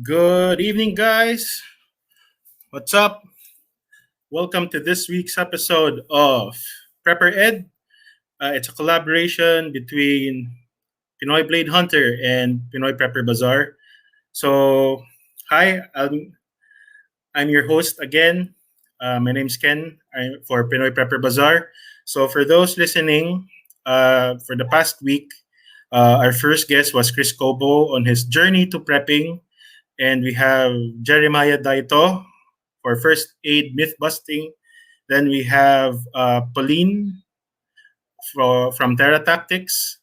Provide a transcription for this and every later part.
Good evening, guys. What's up? Welcome to this week's episode of Prepper Ed. It's a collaboration between Pinoy Blade Hunter and Pinoy Prepper Bazaar. So, hi, I'm your host again. My name's Ken for Pinoy Prepper Bazaar. So, for those listening, for the past week, our first guest was Chris Cobo on his journey to prepping. And we have Jeremiah Daito for first aid myth busting. Then we have Pauline from Terra Tactics.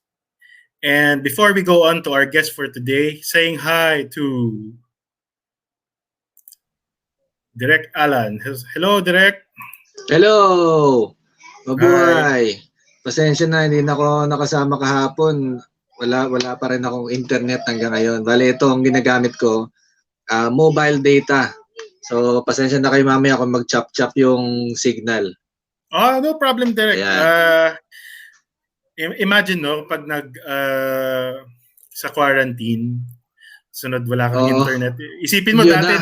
And before we go on to our guest for today, saying hi to Direk Alan. Hello, Direk. Hello! Mabuhay! Pasensya na, hindi na ako nakasama kahapon. Wala pa rin akong internet hanggang ngayon. Bale, ito ang ginagamit ko, mobile data. So, pasensya na kayo mamaya kung mag-chop-chop yung signal. No problem, Direk. Imagine, no, pag sa quarantine, sunod wala kang internet. Isipin mo dati,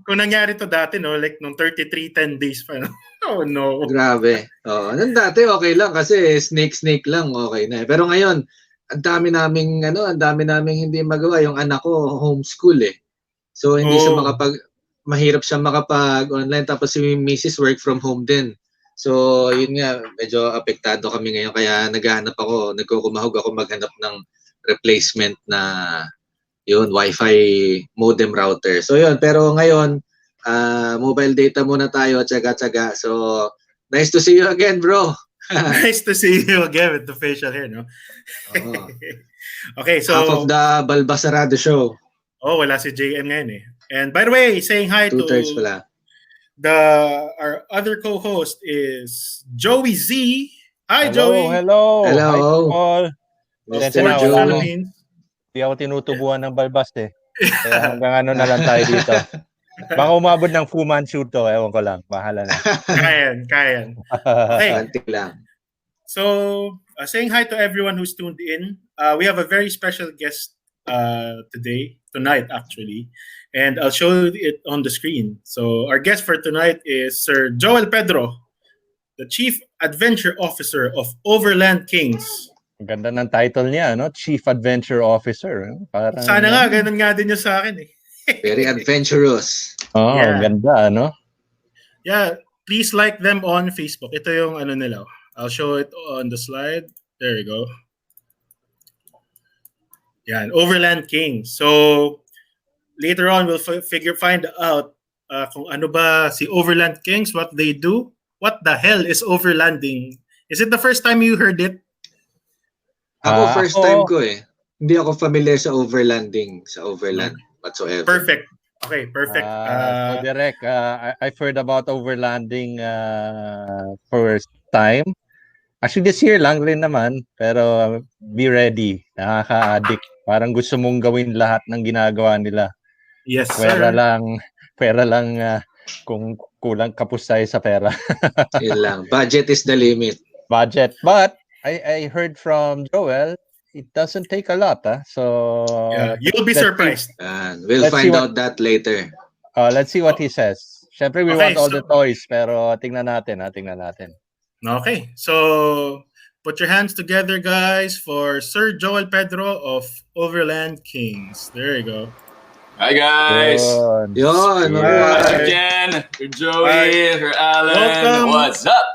kung nangyari to dati, no, like nung 10 days pa, no? Oh, no. Grabe. Nung dati okay lang kasi snake lang, okay na. Pero ngayon, ang dami naming hindi magawa. Yung anak ko, homeschool eh. So, hindi siya mahirap siya makapag-online. Tapos si Mrs. work from home din. So, yun nga, medyo apektado kami ngayon. Kaya nagkukumahog ako maghanap ng replacement na yun, Wi-Fi modem router. So, yun. Pero ngayon, mobile data muna tayo, tsaga-tsaga. So, nice to see you again, bro. Nice to see you again with the facial hair, no? Okay, so... Half of the Balbasarado show. Wala si JM ngayon eh. And by the way, saying hi to... 2/3 pala. Our other co-host is Joey Z. Hi, hello, Joey. Hello. Hello. Hi, Paul. Mr. Joey. Hindi ako tinutubuan ng balbas eh. Kaya hanggang na lang tayo dito. Baka umabot ng Fu Manchu to. Ewan ko lang. Bahala na. Kayan. Okay. lang. So, saying hi to everyone who's tuned in. We have a very special guest tonight actually. And I'll show it on the screen. So our guest for tonight is Sir Joel Pedro, the Chief Adventure Officer of Overland Kings. Ang ganda ng title niya, no? Chief Adventure Officer. Parang, sana nga, ganun nga din yung sa akin eh. Very adventurous. Yeah. Ganda, no? Yeah, please like them on Facebook. Ito yung ano nila. I'll show it on the slide. There you go. Yan, Overland Kings. So, later on, we'll find out kung ano ba si Overland Kings, what they do. What the hell is overlanding? Is it the first time you heard it? Ako first time ko eh. Hindi ako familiar sa overlanding, sa overland whatsoever. Perfect. Okay, perfect. So Direk, I've heard about overlanding first time. Actually, this year lang rin naman. Pero be ready. Nakaka-addict. Parang gusto mong gawin lahat ng ginagawa nila. Yes, pera sir. Pera lang kung kulang kapos tayo sa pera. Yun lang. Budget is the limit. Budget. But I heard from Joel, it doesn't take a lot. So yeah, you'll be surprised. We'll find out that later. Let's see what he says. Syempre, we want all the toys, pero tingnan natin. Okay, so put your hands together, guys, for Sir Joel Pedro of Overland Kings. There you go. Hi guys! Yon! Again, for Joey, for Alan. Welcome. What's up?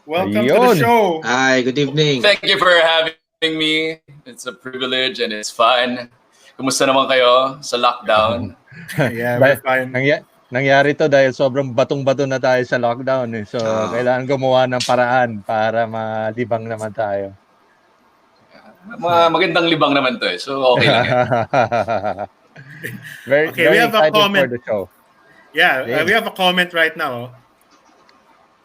Welcome to the show. Hi, good evening. Thank you for having me. It's a privilege and it's fun. Kumusta naman kayo sa lockdown? Yeah, we're fine. Nangyari to dahil sobrang batong-bato na tayo sa lockdown. So, kailangan gumawa ng paraan para malibang naman tayo. Magandang libang naman to eh. So, okay lang yan. very we have a comment for the show. Yeah, we have a comment right now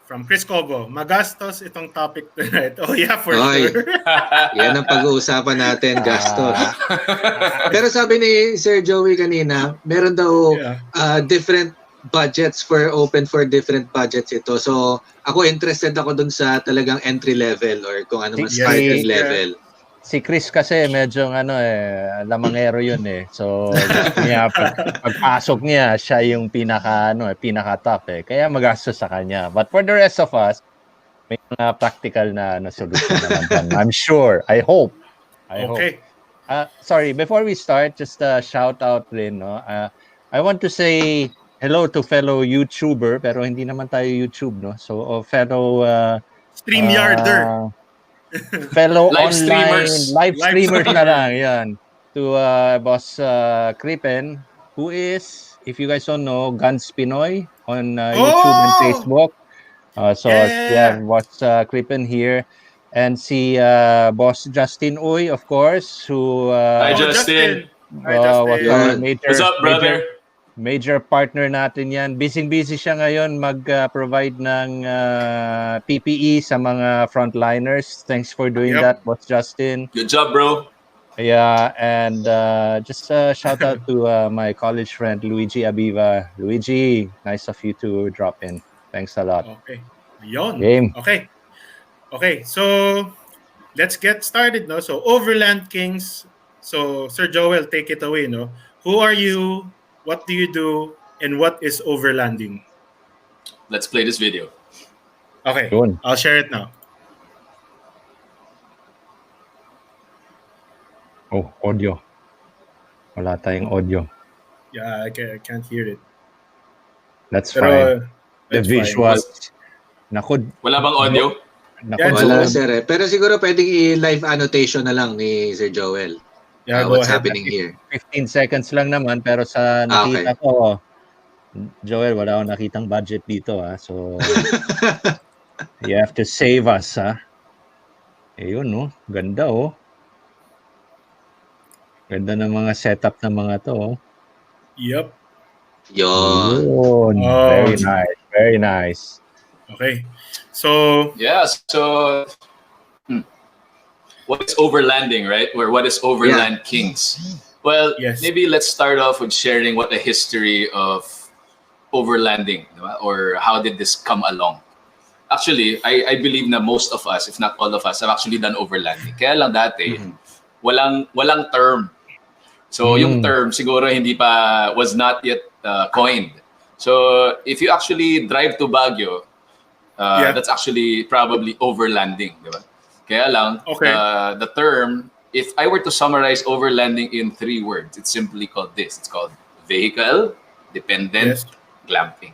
from Chris Cobo. Magastos itong topic tonight. Oh yeah, for sure. Yan ang pag-uusapan natin, gastos. Pero sabi ni Sir Joey kanina, meron daw different budgets open for different budgets ito. So, ako interested ako dun sa talagang entry level or kung ano mas starting level. Si Chris kasi medyo lamangero yun eh. So gusto niya pagpasok niya, siya yung pinaka top eh. Kaya magastos sa kanya. But for the rest of us, may mga practical na solution naman dyan. I'm sure. I hope. Okay. Sorry, before we start, just a shout out rin, no? I want to say hello to fellow YouTuber, pero hindi naman tayo YouTube, no? So, fellow StreamYarder. fellow Live online streamers. live Live streamers na streamer. lang, yan. To Boss Krippen, who is, if you guys don't know, Guns Pinoy on YouTube and Oh! Facebook. So we have Yeah. Boss Krippen here. And si Boss Justin Uy, of course, who Hi, Oh, Justin. Hi, was our Yun. What's up, brother? major partner natin yan. Busy siya ngayon mag-provide ng PPE sa mga frontliners. Thanks for doing Yep. that, Boss Justin. Good job, bro. Yeah, and just a shout out to my college friend, Luigi Abiva. Luigi, nice of you to drop in. Thanks a lot. Okay. Yon. Game. Okay, so let's get started, no? So Overland Kings. So Sir Joel, take it away, no? Who are you? What do you do? And what is overlanding? Let's play this video. Okay, Yun. I'll share it now. Oh, audio. Wala tayong audio. Yeah, I can't hear it. That's Pero fine. The that's fine. visuals. Naku, Wala bang audio? Yeah, Wala, so- sir. Pero siguro pwedeng i-live annotation na lang ni Sir Joel. Yeah, go What's ahead. happening here. 15 seconds lang naman, pero sa nakita Okay. ko, Joel, wala akong nakitang budget dito, ha? So, you have to save us, ha? Ayun, no? Ganda, oh. Ganda ng mga setup ng mga to, oh. Yep. Yun. Yun. Oh. Very nice. Very nice. Okay. So Yeah, so what is overlanding, right? Or what is Overland Kings? Well, Yes. maybe let's start off with sharing what the history of overlanding, diba? Or how did this come along? Actually, I believe na most of us, if not all of us, have actually done overlanding. Kaya lang dati, walang term. So yung term siguro hindi pa, was not yet coined. So if you actually drive to Baguio, Yeah. that's actually probably overlanding, di ba? Kaya lang, Okay. the term, if I were to summarize overlanding in 3 words, it's simply called this. It's called vehicle dependent Yes. glamping.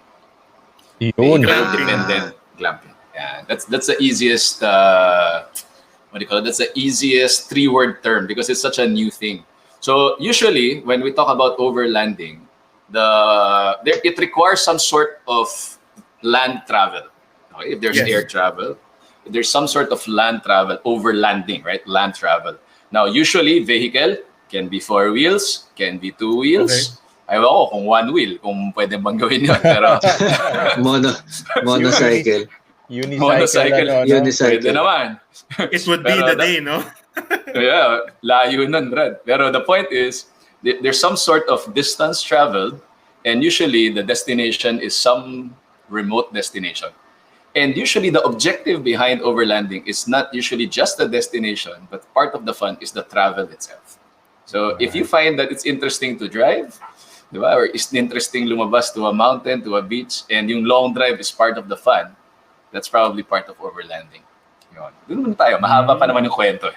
Yun. Vehicle Ah. dependent glamping. Yeah, that's the easiest. What do you call it? That's the easiest 3-word term because it's such a new thing. So usually when we talk about overlanding, it requires some sort of land travel. Okay? If there's Yes. air travel, if there's some sort of land travel, overlanding, right? Land travel. Now, usually, vehicle can be 4 wheels, can be 2 wheels. Ayaw ko kung 1 wheel, kung pwede bang gawin yun. Pero, Monocycle. Monocycle. Unicycle. pwede naman. it would be Pero the day, no? Yeah, layo nun, Brad. Pero the point is, there's some sort of distance traveled, and usually the destination is some remote destination. And usually the objective behind overlanding is not usually just the destination, but part of the fun is the travel itself. So if you find that it's interesting to drive, di ba? Or it's interesting lumabas to a mountain, to a beach, and yung long drive is part of the fun, that's probably part of overlanding. Yun. Doon naman tayo. Mahaba pa naman yung kwento eh.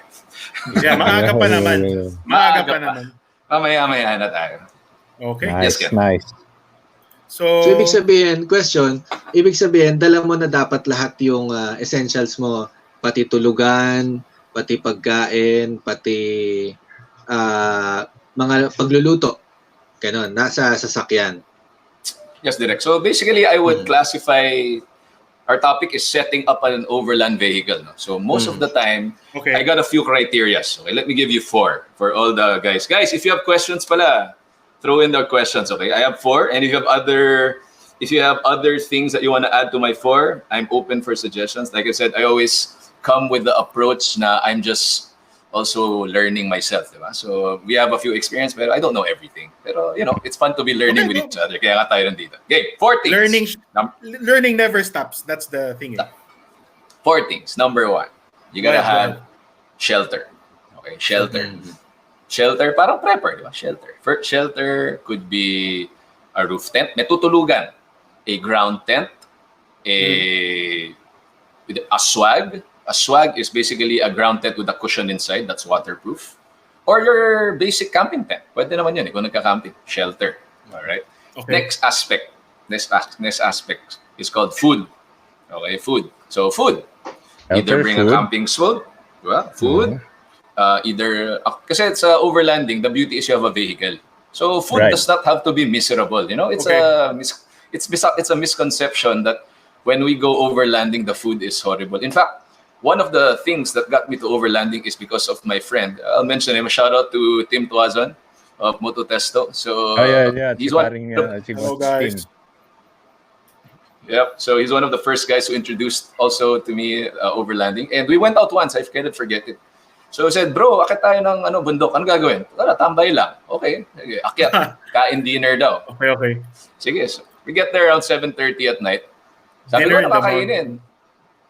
Yeah, maaga pa naman. Maaga pa naman. Mamaya na tayo. Okay. Nice, Yes, Ken. nice. So ibig sabihin, dala mo na dapat lahat yung essentials mo, pati tulugan, pati pagkain, pati mga pagluluto. Ganon, nasa sasakyan. Yes, Direk. So basically, I would classify, our topic is setting up an overland vehicle. No? So most of the time, okay. I got a few criteria. Okay, let me give you 4 for all the guys. Guys, if you have questions pala, throw in the questions, okay? I have 4, and if you have other things that you want to add to my 4, I'm open for suggestions. Like I said, I always come with the approach na I'm just also learning myself, diba? So we have a few experience, but I don't know everything. Pero it's fun to be learning with each other. Kaya nga tayo nandito. Okay, 4 things. Learning never stops. That's the thing. 4 things. Number 1, you gotta Right, have shelter. Okay, Okay, shelter. Shelter, parang prepper, di ba? Shelter. First shelter could be a roof tent, may tutulugan, a ground tent, a swag. A swag is basically a ground tent with a cushion inside that's waterproof. Or your basic camping tent. Pwede naman yun kung nagka-camping. Shelter. All right. Okay. Next aspect is called food. Okay, food. So food. Either bring a camping food, diba? Food. Kasi it's overlanding, the beauty is you have a vehicle. So food does not have to be miserable. It's it's a misconception that when we go overlanding, the food is horrible. In fact, one of the things that got me to overlanding is because of my friend. I'll mention him. A shout out to Tim Tuazon of Moto Testo. So he's one. Guys. Yep. So he's one of the first guys who introduced also to me overlanding. And we went out once. I cannot forget it. So I said, bro, akit tayo ng bundok. Ano gagawin? Wala, tambay lang. Okay. Akyat. Kain dinner daw. Okay. Sige. So we get there around 7:30 at night. Sabi ko, nakakainin.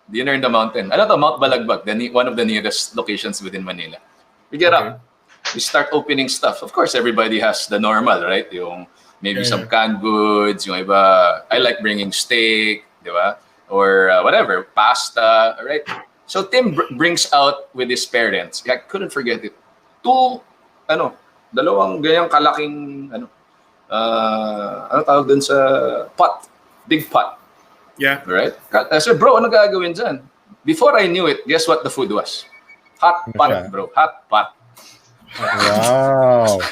Dinner in the mountain. Ano to? Mount Balagbag, one of the nearest locations within Manila. We get up. We start opening stuff. Of course, everybody has the normal, right? Yung maybe some canned goods. Yung iba, I like bringing steak, di ba? Or whatever, pasta, right? So Tim brings out with his parents. I couldn't forget it. Dalawang ganyang kalaking, ano tawag dun sa pot. Big pot. Yeah. Right? I said, bro, ano gagawin dyan? Before I knew it, guess what the food was? Hot pot, bro. Hot pot. Wow.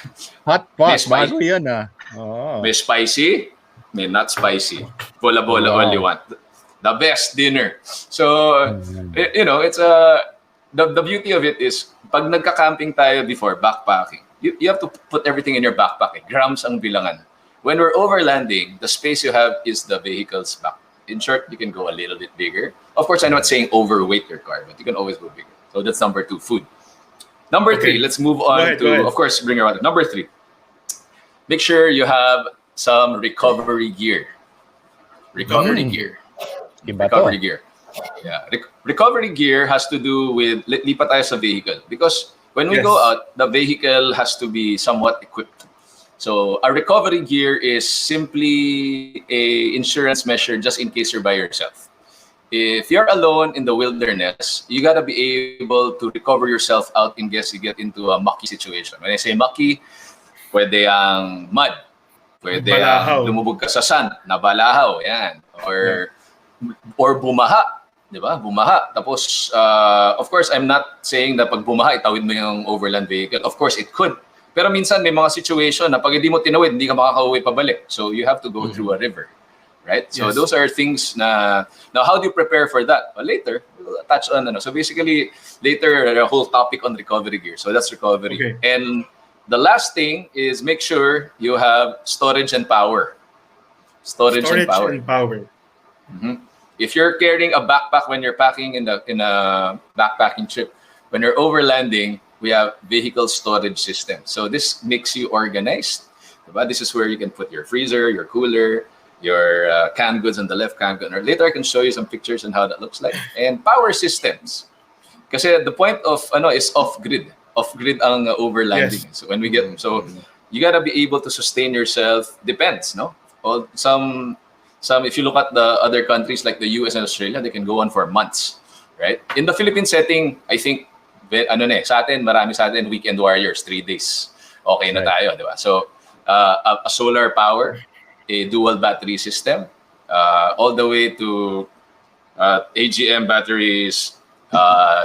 Hot pot. Bago yan Oh. May spicy, may not spicy. Bola-bola all you want. The best dinner. So, it's the beauty of it is, pag nagka-camping tayo before, backpacking, you have to put everything in your backpack. Grams ang bilangan. When we're overlanding, the space you have is the vehicle's back. In short, you can go a little bit bigger. Of course, I'm not saying overweight your car, but you can always go bigger. So that's number 2, food. Number 3, let's move on to, of course, bring your water. Number 3, make sure you have some recovery gear. Recovery gear. Yeah. Recovery gear has to do with, lipat tayo sa vehicle. Because when we go out, the vehicle has to be somewhat equipped. So a recovery gear is simply a insurance measure just in case you're by yourself. If you're alone in the wilderness, you gotta be able to recover yourself out in case you get into a mucky situation. When I say mucky, pwede ang mud, pwede ang lumubog ka sa sand, nabalahaw, yan. Or bumaha, di ba? Bumaha. Tapos, of course, I'm not saying na pag bumaha, itawid mo yung overland vehicle. Of course, it could. Pero minsan may mga situation na pag hindi mo tinawid, hindi ka makakauwi pabalik. So you have to go through a river, right? So those are things na, now how do you prepare for that? Well, later, we'll touch on, so basically, later, a whole topic on recovery gear. So that's recovery. Okay. And the last thing is make sure you have storage and power. Storage and power. Mm-hmm. If you're carrying a backpack when you're packing in a backpacking trip, when you're overlanding, we have vehicle storage system. So this makes you organized. This is where you can put your freezer, your cooler, your canned goods on the left, canned goods. Or later I can show you some pictures on how that looks like. And power systems. Kasi the point of is off-grid. Off-grid ang overlanding. Yes. So when we get you gotta be able to sustain yourself. Depends, no? Some if you look at the other countries like the US and Australia, they can go on for months, right? In the Philippine setting, I think sa atin, marami sa atin weekend warriors, 3 days. Okay na tayo, di ba? So, a solar power, a dual battery system, all the way to AGM batteries,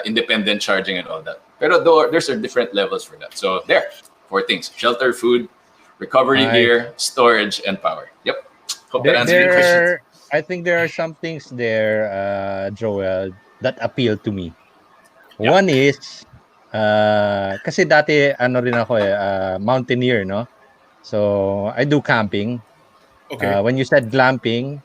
independent charging and all that. Pero there's different levels for that. So there, 4 things: shelter, food, recovery gear, storage, and power. Yep. Hope that answers your questions. I think there are some things there, Joel, that appeal to me. Yeah. One is, kasi dati rin ako mountaineer, no? So I do camping. Okay. When you said glamping,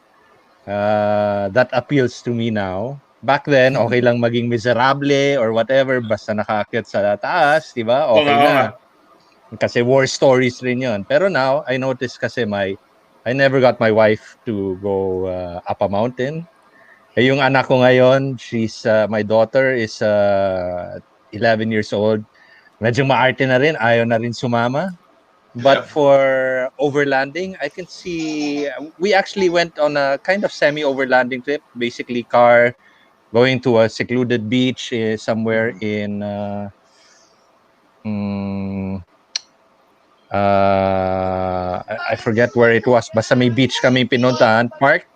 that appeals to me now. Back then, okay lang maging miserable or whatever, basta nakaakyat sa taas, di ba? Okay na. Kasi war stories rin yun. Pero now, I noticed kasi I never got my wife to go up a mountain. Yung anak ko ngayon, my daughter is 11 years old. medyo maarte na rin, ayaw na rin sumama. But for overlanding, I can see we actually went on a kind of semi-overlanding trip, basically car going to a secluded beach somewhere in I forget where it was. Basta may beach kami pinuntahan, park.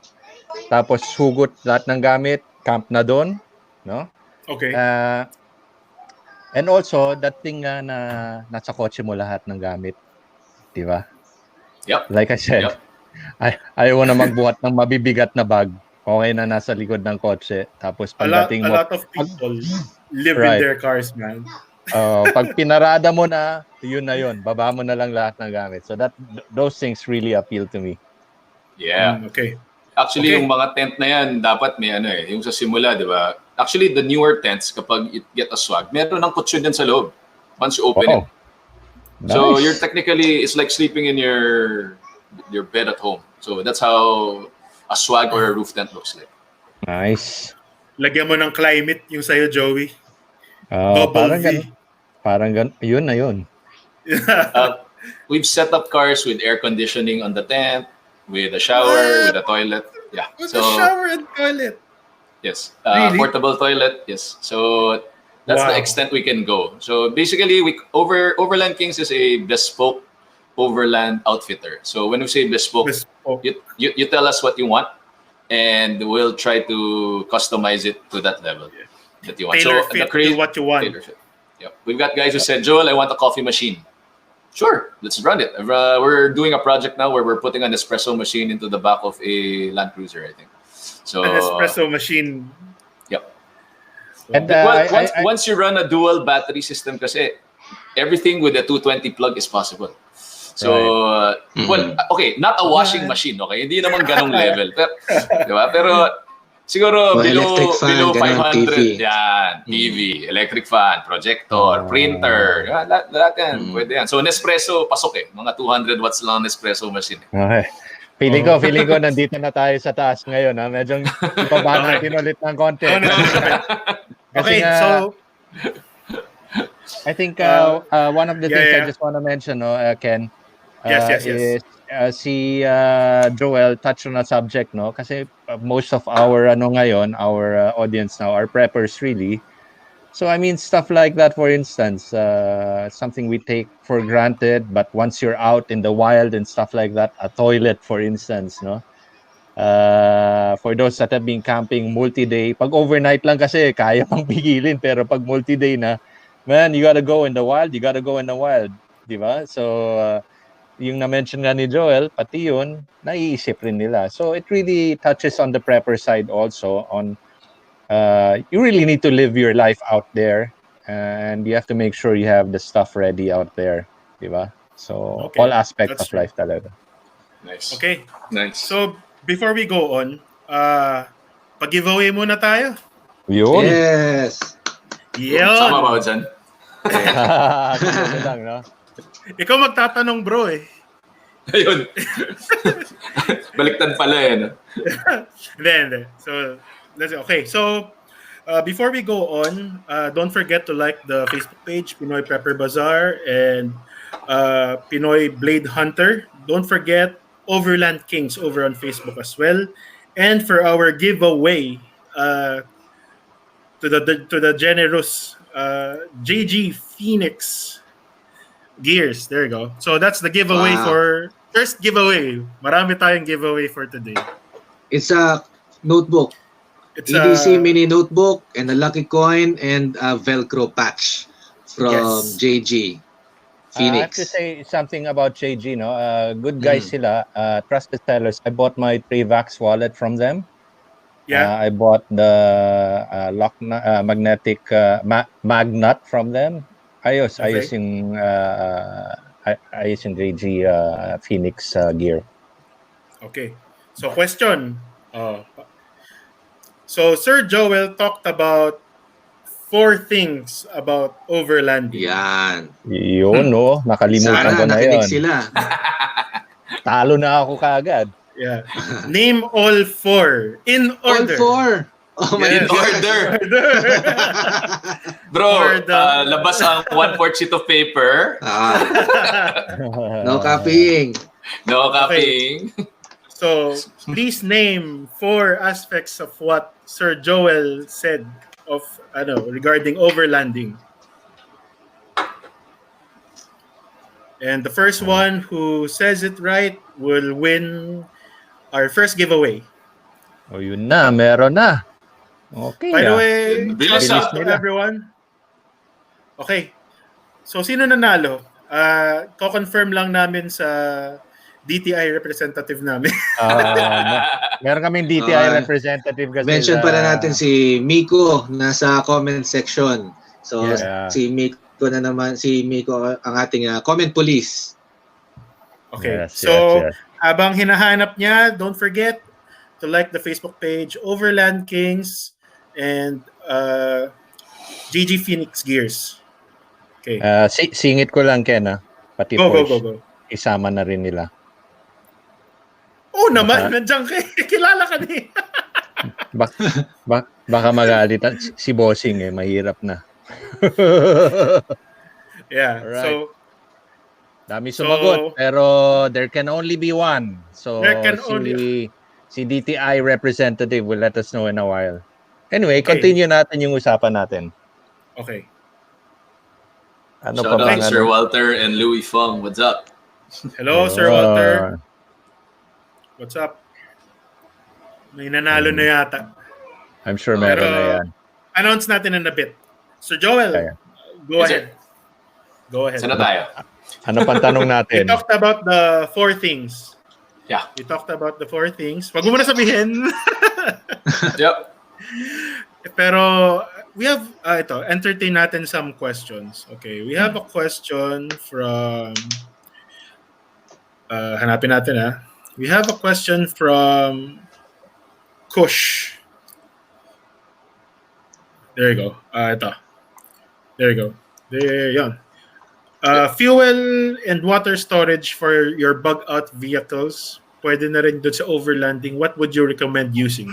Tapos hugot lahat ng gamit, camp na doon, no? Okay. And also, that thing na nasa kotse mo lahat ng gamit, di ba? Yep. Like I said, ayaw na magbuhat ng mabibigat na bag. Okay na nasa likod ng kotse. Tapos pagdating mo... A lot of people live in their cars, man. Pag pinarada mo na, yun na yun. Baba mo na lang lahat ng gamit. So those things really appeal to me. Yeah. Okay. Actually, yung mga tent na yan, dapat may yung sa simula, di ba? Actually, the newer tents, kapag you get a swag, meron ng kutsyon din sa loob once you open it. Nice. So you're technically, it's like sleeping in your bed at home. So that's how a swag or a roof tent looks like. Nice. Lagyan mo ng climate yung sa'yo, Joey. Double V. Parang yun na yun. We've set up cars with air conditioning on the tent, with a shower, with a toilet. Yeah. With a shower and toilet. Yes. Really? Portable toilet. Yes. So that's the extent we can go. So basically, Overland Kings is a bespoke overland outfitter. So when we say bespoke. You tell us what you want, and we'll try to customize it to that level that you want. Tailor fit to what you want. Yep. We've got guys who said, Joel, I want a coffee machine. Sure, let's run it. We're doing a project now where we're putting an espresso machine into the back of a Land Cruiser, I think. So an espresso machine. Yep. And, once you run a dual battery system, kasi everything with a 220 plug is possible. So, well, okay, not a washing machine, okay? Hindi naman ganong level. Pero, diba? Pero siguro below 500, yan, TV, electric fan, projector, printer, lahat yan, pwede yan. So, Nespresso, pasok mga 200 watts lang Nespresso machine. Okay. Feeling ko nandito na tayo sa taas ngayon. Medyo ibaba natin ulit ng konti. Okay, so I think one of the things I just want to mention, Ken, yes. is si Joel touched on a subject, no? Kasi most of our our audience now are preppers really. So I mean stuff like that, for instance, something we take for granted, but once you're out in the wild and stuff like that, a toilet, for instance, no? For those that have been camping multi-day, pag overnight lang kasi kaya pang pigilin, pero pag multi-day na, man, you gotta go in the wild, di ba? So yung na-mention nga ni Joel, pati yun, naiisip rin nila. So it really touches on the prepper side also on you really need to live your life out there, and you have to make sure you have the stuff ready out there, di ba? So all aspects of life talaga. Nice. Okay. Nice. So before we go on, pag-giveaway muna tayo. Yun. Yes. Yun. Sama ba dyan? Lang, no? Ikaw magtatanong, bro, Ayun. Baliktad pala no? Hindi. So, okay. So, before we go on, don't forget to like the Facebook page, Pinoy Prepper Bazaar, and Pinoy Blade Hunter. Don't forget Overland Kings over on Facebook as well. And for our giveaway to the generous JG Phoenix gears. There you go. So that's the giveaway for first giveaway. Marami tayong giveaway for today. It's a notebook. It's EDC mini notebook and a lucky coin and a Velcro patch from JG Phoenix. I have to say something about JG, no? Good guys sila, trusted sellers. I bought my Travax wallet from them. Yeah. I bought the magnetic magnet from them. Ayos yung JG Phoenix gear. Okay. So question. So Sir Joel talked about 4 things about overlanding. Yan. Yun, no? Nakalimutan ko na yun. Sila. Talo na ako kaagad. Yeah. Name all 4 in order. All 4. Oh my Yes. In order. Bro, For the- labas ang 1/4 sheet of paper. No copying. No copying. So, please name 4 aspects of what Sir Joel said of regarding overlanding. And the first one who says it right will win our first giveaway. O yun na, meron na. Okay By the ah. way, Bilis shout out to nila. everyone. Okay. So, sino nanalo? Ko-confirm lang namin sa DTI representative namin. Meron kaming DTI Ah, representative kasi. Mention pala natin si Miko nasa comment section. So Yes. si Miko na naman, si Miko ang ating comment police. Okay. Yes, So, yes. habang hinahanap niya, don't forget to like the Facebook page Overland Kings and GG Phoenix Gears. Okay. Singit ko lang, Ken, pati Go. Porsche, isama na rin nila. Oh naman, Baka- nandiyan kayo. Kilala ka ni. Baka magalit si Bossing mahirap na. Yeah. Alright. So, Dami sumagot, pero there can only be one. So There can si DTI representative will let us know in a while. Anyway, Okay. continue natin yung usapan natin. okay. Ano Shout pa ba? out Sir Walter and Louis Fong. What's up? Hello, Sir Walter. What's up? May nanalo na yata. I'm sure meron Pero, na yan. Announce natin in a bit. Sir Joel, Kaya. go Yes, ahead. Go ahead. Saan na tayo? Ano pang tanong We natin? talked about the 4 things. Yeah. We talked about the 4 things. Wag mo na sabihin. Yep. Pero we have, entertain natin some questions. Okay, we have a question from, hanapin natin We have a question from Kush. There you go. Ito. There you go. There, yun. Fuel and water storage for your bug-out vehicles. Pwede na rin doon sa overlanding. What would you recommend using?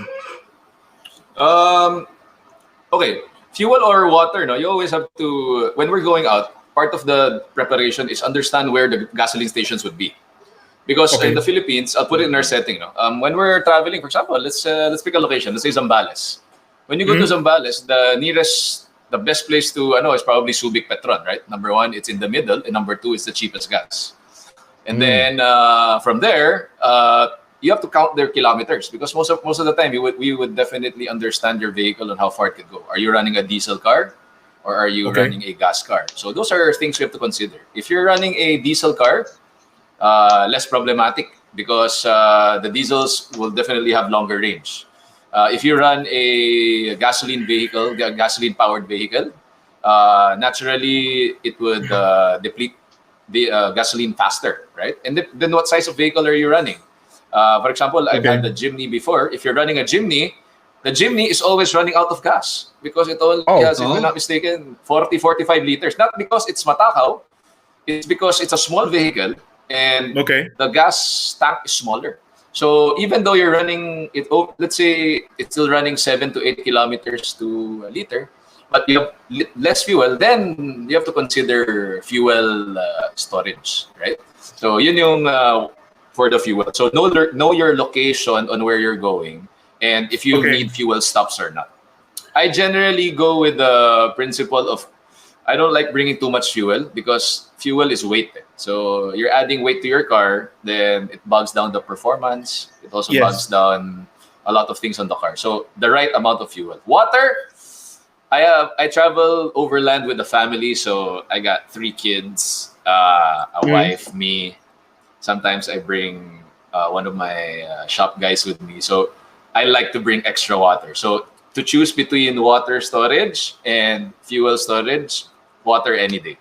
Okay, fuel or water, no? You always have to, when we're going out, part of the preparation is understand where the gasoline stations would be. Because Okay. in the Philippines, I'll put it in our setting, no? When we're traveling, for example, let's pick a location. Let's say Zambales. When you go to Zambales, the best place to is probably Subic Petron, right? Number 1, it's in the middle, and number 2, it's the cheapest gas. And then from there, you have to count their kilometers because most of the time we would definitely understand your vehicle and how far it could go. Are you running a diesel car, or are you running a gas car? So those are things we have to consider. If you're running a diesel car, less problematic because the diesels will definitely have longer range. If you run a gasoline powered vehicle, naturally it would deplete the gasoline faster, right? And then what size of vehicle are you running? For example, I've had the Jimny before. If you're running a Jimny, the Jimny is always running out of gas because it only has, if I'm not mistaken, 40, 45 liters. Not because it's matakaw, it's because it's a small vehicle and the gas tank is smaller. So even though you're running it, let's say it's still running 7 to 8 kilometers to a liter, but you have less fuel, then you have to consider fuel storage, right? So yun yung for the fuel. So know your location on where you're going and if you need fuel stops or not. I generally go with the principle of I don't like bringing too much fuel because fuel is weight. So you're adding weight to your car, then it bogs down the performance. It also bogs down a lot of things on the car. So the right amount of fuel. Water, I travel overland with the family, so I got 3 kids, a wife, me. Sometimes I bring one of my shop guys with me. So I like to bring extra water. So to choose between water storage and fuel storage, water any day.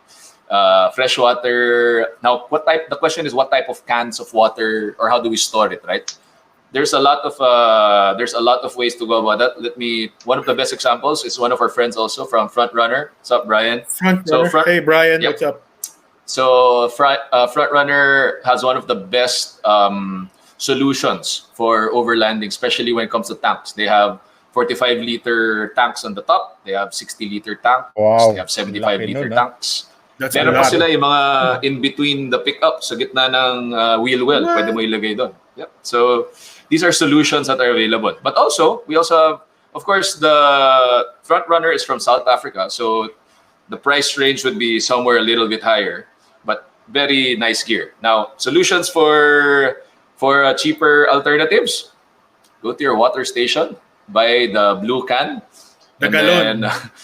Fresh water. Now, the question is what type of cans of water or how do we store it, right? There's a lot of ways to go about that. One of the best examples is one of our friends also from Frontrunner. What's up, Brian? Hey, Brian, what's up? So Frontrunner has one of the best solutions for overlanding, especially when it comes to tanks. They have 45-liter tanks on the top. They have 60-liter tanks. Wow. They have Laki 75-liter nun, tanks. That's a Meron pa lot. sila yung mga in between the pickup sa gitna ng wheel well. What? Pwede mo ilagay doon. Yep. So these are solutions that are available. But also, we also have, of course, the front runner is from South Africa. So the price range would be somewhere a little bit higher, but very nice gear. Now, solutions for cheaper alternatives, go to your water station, buy the blue can, The and galon. then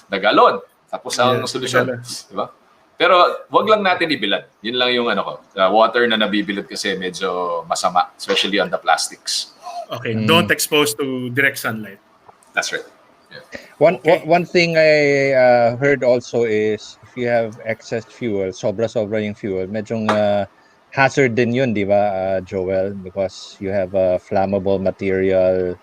the galon. Tapos ang Yes, solusyon. the galon. Diba? Pero wag lang natin ibilad. Yun lang yung ano ko. Water na nabibilad kasi medyo masama, especially on the plastics. Okay, don't expose to direct sunlight. That's right. One thing I heard also is if you have excess fuel, sobra-sobra yung fuel, medyo hazard din yun, di ba, Joel? Because you have a flammable material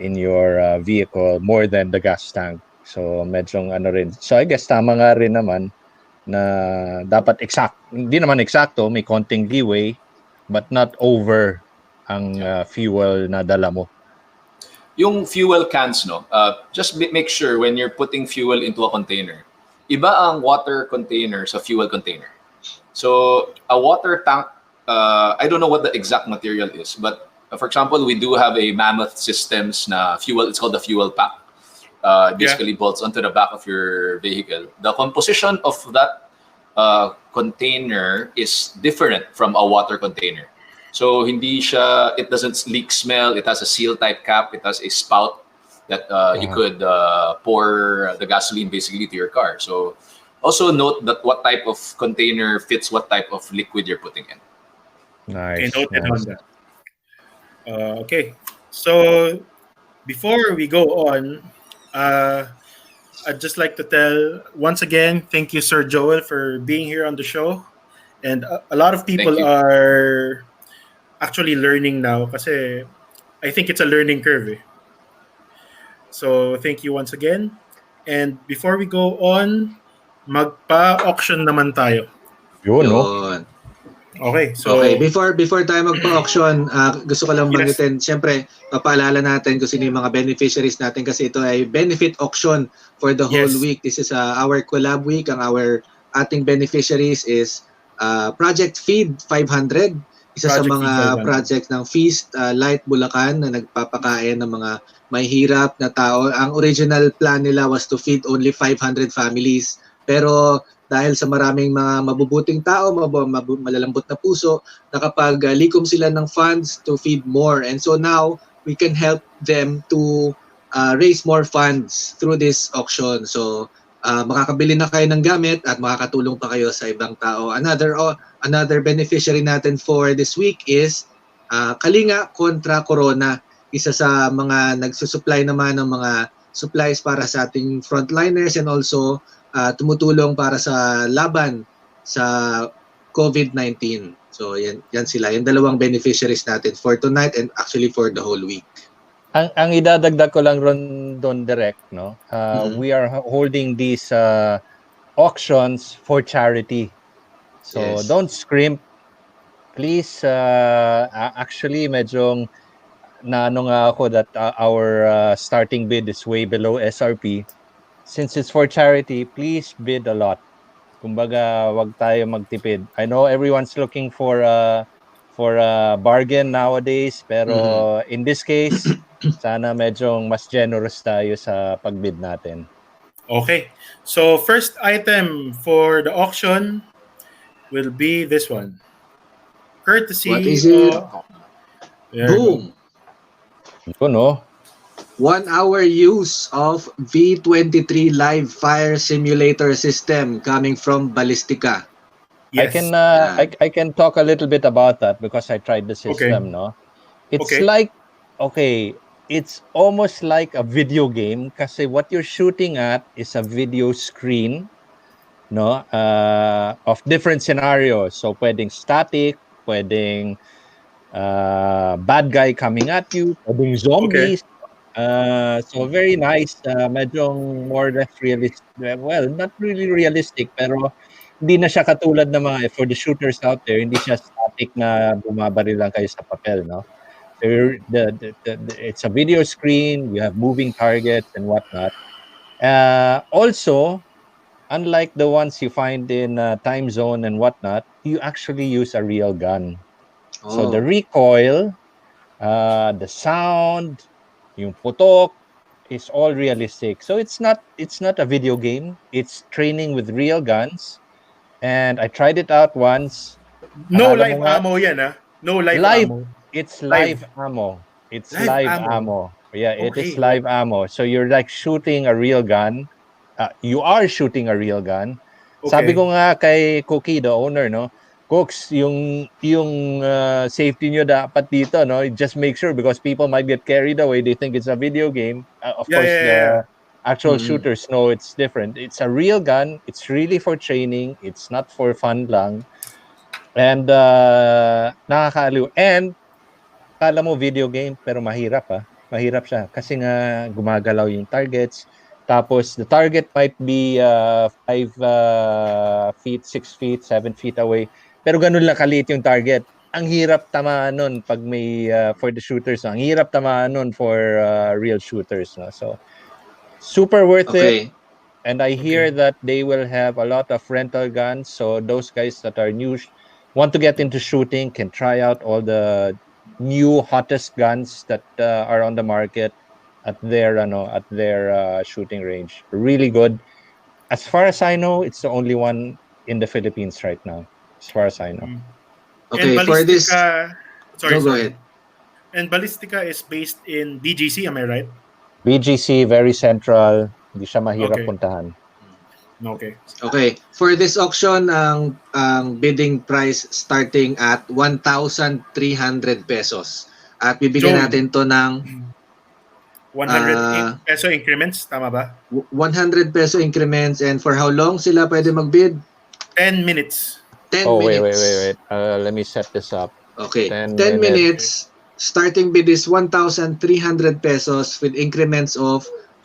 in your vehicle more than the gas tank. So medyo ano rin. So I guess tama nga rin naman na dapat hindi naman eksakto, may konting leeway, but not over ang fuel na dala mo. Yung fuel cans, no, just make sure when you're putting fuel into a container, iba ang water container sa fuel container. So a water tank, I don't know what the exact material is, but for example, we do have a Mammoth Systems na fuel. It's called the fuel pack. Basically bolts onto the back of your vehicle. The composition of that container is different from a water container. So hindi siya, it doesn't leak smell. It has a seal type cap. It has a spout that you could pour the gasoline basically to your car. So also note that what type of container fits what type of liquid you're putting in. Nice. Okay, noted on that. Okay, so before we go on, I'd just like to tell once again, thank you, Sir Joel, for being here on the show. And a lot of people Thank you. are actually learning now kasi I think it's a learning curve. So thank you once again. And before we go on, magpa-auction naman tayo. Yun, no? Yun. Okay, so Okay, before tayo magpa-auction, gusto ko lang Yes. banggitin, siyempre, papaalala natin kung sino yung mga beneficiaries natin kasi ito ay benefit auction for the whole Yes. week. This is our collab week. Ating beneficiaries is Project Feed 500, isa sa Project mga Feed 500. projects ng Feast Light Bulacan na nagpapakain ng mga mahihirap na tao. Ang original plan nila was to feed only 500 families. Pero dahil sa maraming mga mabubuting tao, malalambot na puso, nakapag-likom sila ng funds to feed more. And so now, we can help them to raise more funds through this auction. So, makakabili na kayo ng gamit at makakatulong pa kayo sa ibang tao. Another beneficiary natin for this week is Kalinga kontra Corona. Isa sa mga nagsusupply naman ng mga supplies para sa ating frontliners and also tumutulong para sa laban sa COVID-19. So yan sila, yung dalawang beneficiaries natin for tonight and actually for the whole week. Ang idadagdag ko lang ron doon direct, no? We are holding these auctions for charity. So Yes. don't scrimp. Please, actually medyo naano nga ako that our starting bid is way below SRP. Since it's for charity, please bid a lot. Kumbaga, wag tayo magtipid. I know everyone's looking for a bargain nowadays, pero in this case, sana medyo mas generous tayo sa pagbid natin. okay. So first item for the auction will be this one. Courtesy What is it? There you go. Boom! Ito, no? 1 hour use of V23 live fire simulator system coming from Ballistica. Yes. I can talk a little bit about that because I tried the system, no? It's Okay. like, it's almost like a video game kasi what you're shooting at is a video screen, no? Of different scenarios. So pwedeng static, pwedeng bad guy coming at you, pwedeng zombies. So very nice, medyo more or less realistic. Well, not really realistic, pero hindi na siya katulad ng mga, for the shooters out there, hindi siya static na bumabaril lang kayo sa papel, no? It's a video screen. You have moving targets and whatnot. Also, unlike the ones you find in Time Zone and whatnot, you actually use a real gun. So the Oh. recoil, the sound, yung putok, is all realistic. So it's not a video game. It's training with real guns. And I tried it out once. No Akala mo live nga, ammo yan, ah. No live live. ammo. It's Live. live ammo. It's Live live ammo. ammo. Yeah, it is Okay. live ammo. So you're like shooting a real gun. You are shooting a real gun. Sabi Okay. ko nga kay Cookie, the owner, no, Cooks, yung safety nyo dapat dito, no, just make sure because people might get carried away. They think it's a video game. Of Yeah, course, yeah, yeah. the actual Mm. shooters know it's different. It's a real gun. It's really for training. It's not for fun lang. And nakakaaliw. And kala mo video game pero mahirap Mahirap siya kasi nga gumagalaw yung targets. Tapos the target might be 5 feet, 6 feet, 7 feet away. Pero ganun lang kaliit yung target. Ang hirap tamaan nun pag may for the shooters. Ang hirap tamaan nun for real shooters. No? So super worth it. Okay. And I hear Okay. that they will have a lot of rental guns. So those guys that are new, want to get into shooting, can try out all the new hottest guns that are on the market at their shooting range. Really good. As far as I know, it's the only one in the Philippines right now. As far as I know. Mm. Okay, And for this, Ballistica, sorry, go sorry. ahead. And Ballistica is based in BGC, am I right? BGC, very central. Hindi siya mahirap Okay. puntahan. Okay. Okay, for this auction, ang bidding price starting at 1,300 pesos. At bibigyan Joe. natin to ng 100 peso increments, tama ba? 100 peso increments, and for how long sila pwede mag-bid? 10 minutes. 10 Oh, wait. minutes. Let me set this up. Okay, 10 10 minutes. minutes. Starting bid is 1,300 pesos with increments of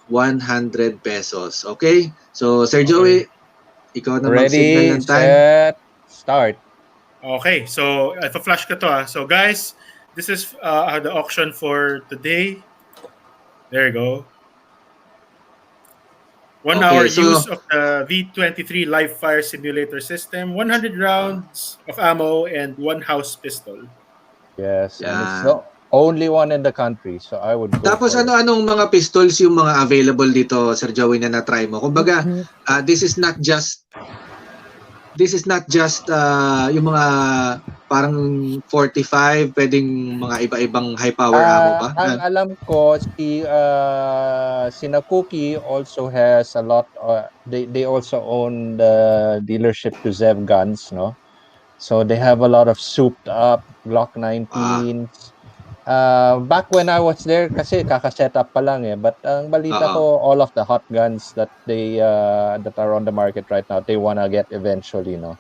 100 pesos. Okay? So, Sir Joey, ikaw na mag-signal Ready, ng time. set, start. Okay, so ito flash ko to. So guys, this is the auction for today. There you go. 1 Okay, hour so- use of the V23 live fire simulator system, 100 rounds of ammo, and 1 house pistol. Yes, and it's Yan. the only one in the country, so I would go Tapos for it. ano-anong mga pistols yung mga available dito, Sir Joey, na na-try mo? Kumbaga, this is not just yung mga parang 45, pwedeng mga iba-ibang high power ammo pa. Ang alam ko, Sina Cookie also has a lot, they also own the dealership to Zev Guns, no? So they have a lot of souped up Glock 19s. Back when I was there, kasi kaka-set up pa lang but ang balita ko, all of the hot guns that they that are on the market right now, they wanna get eventually, no?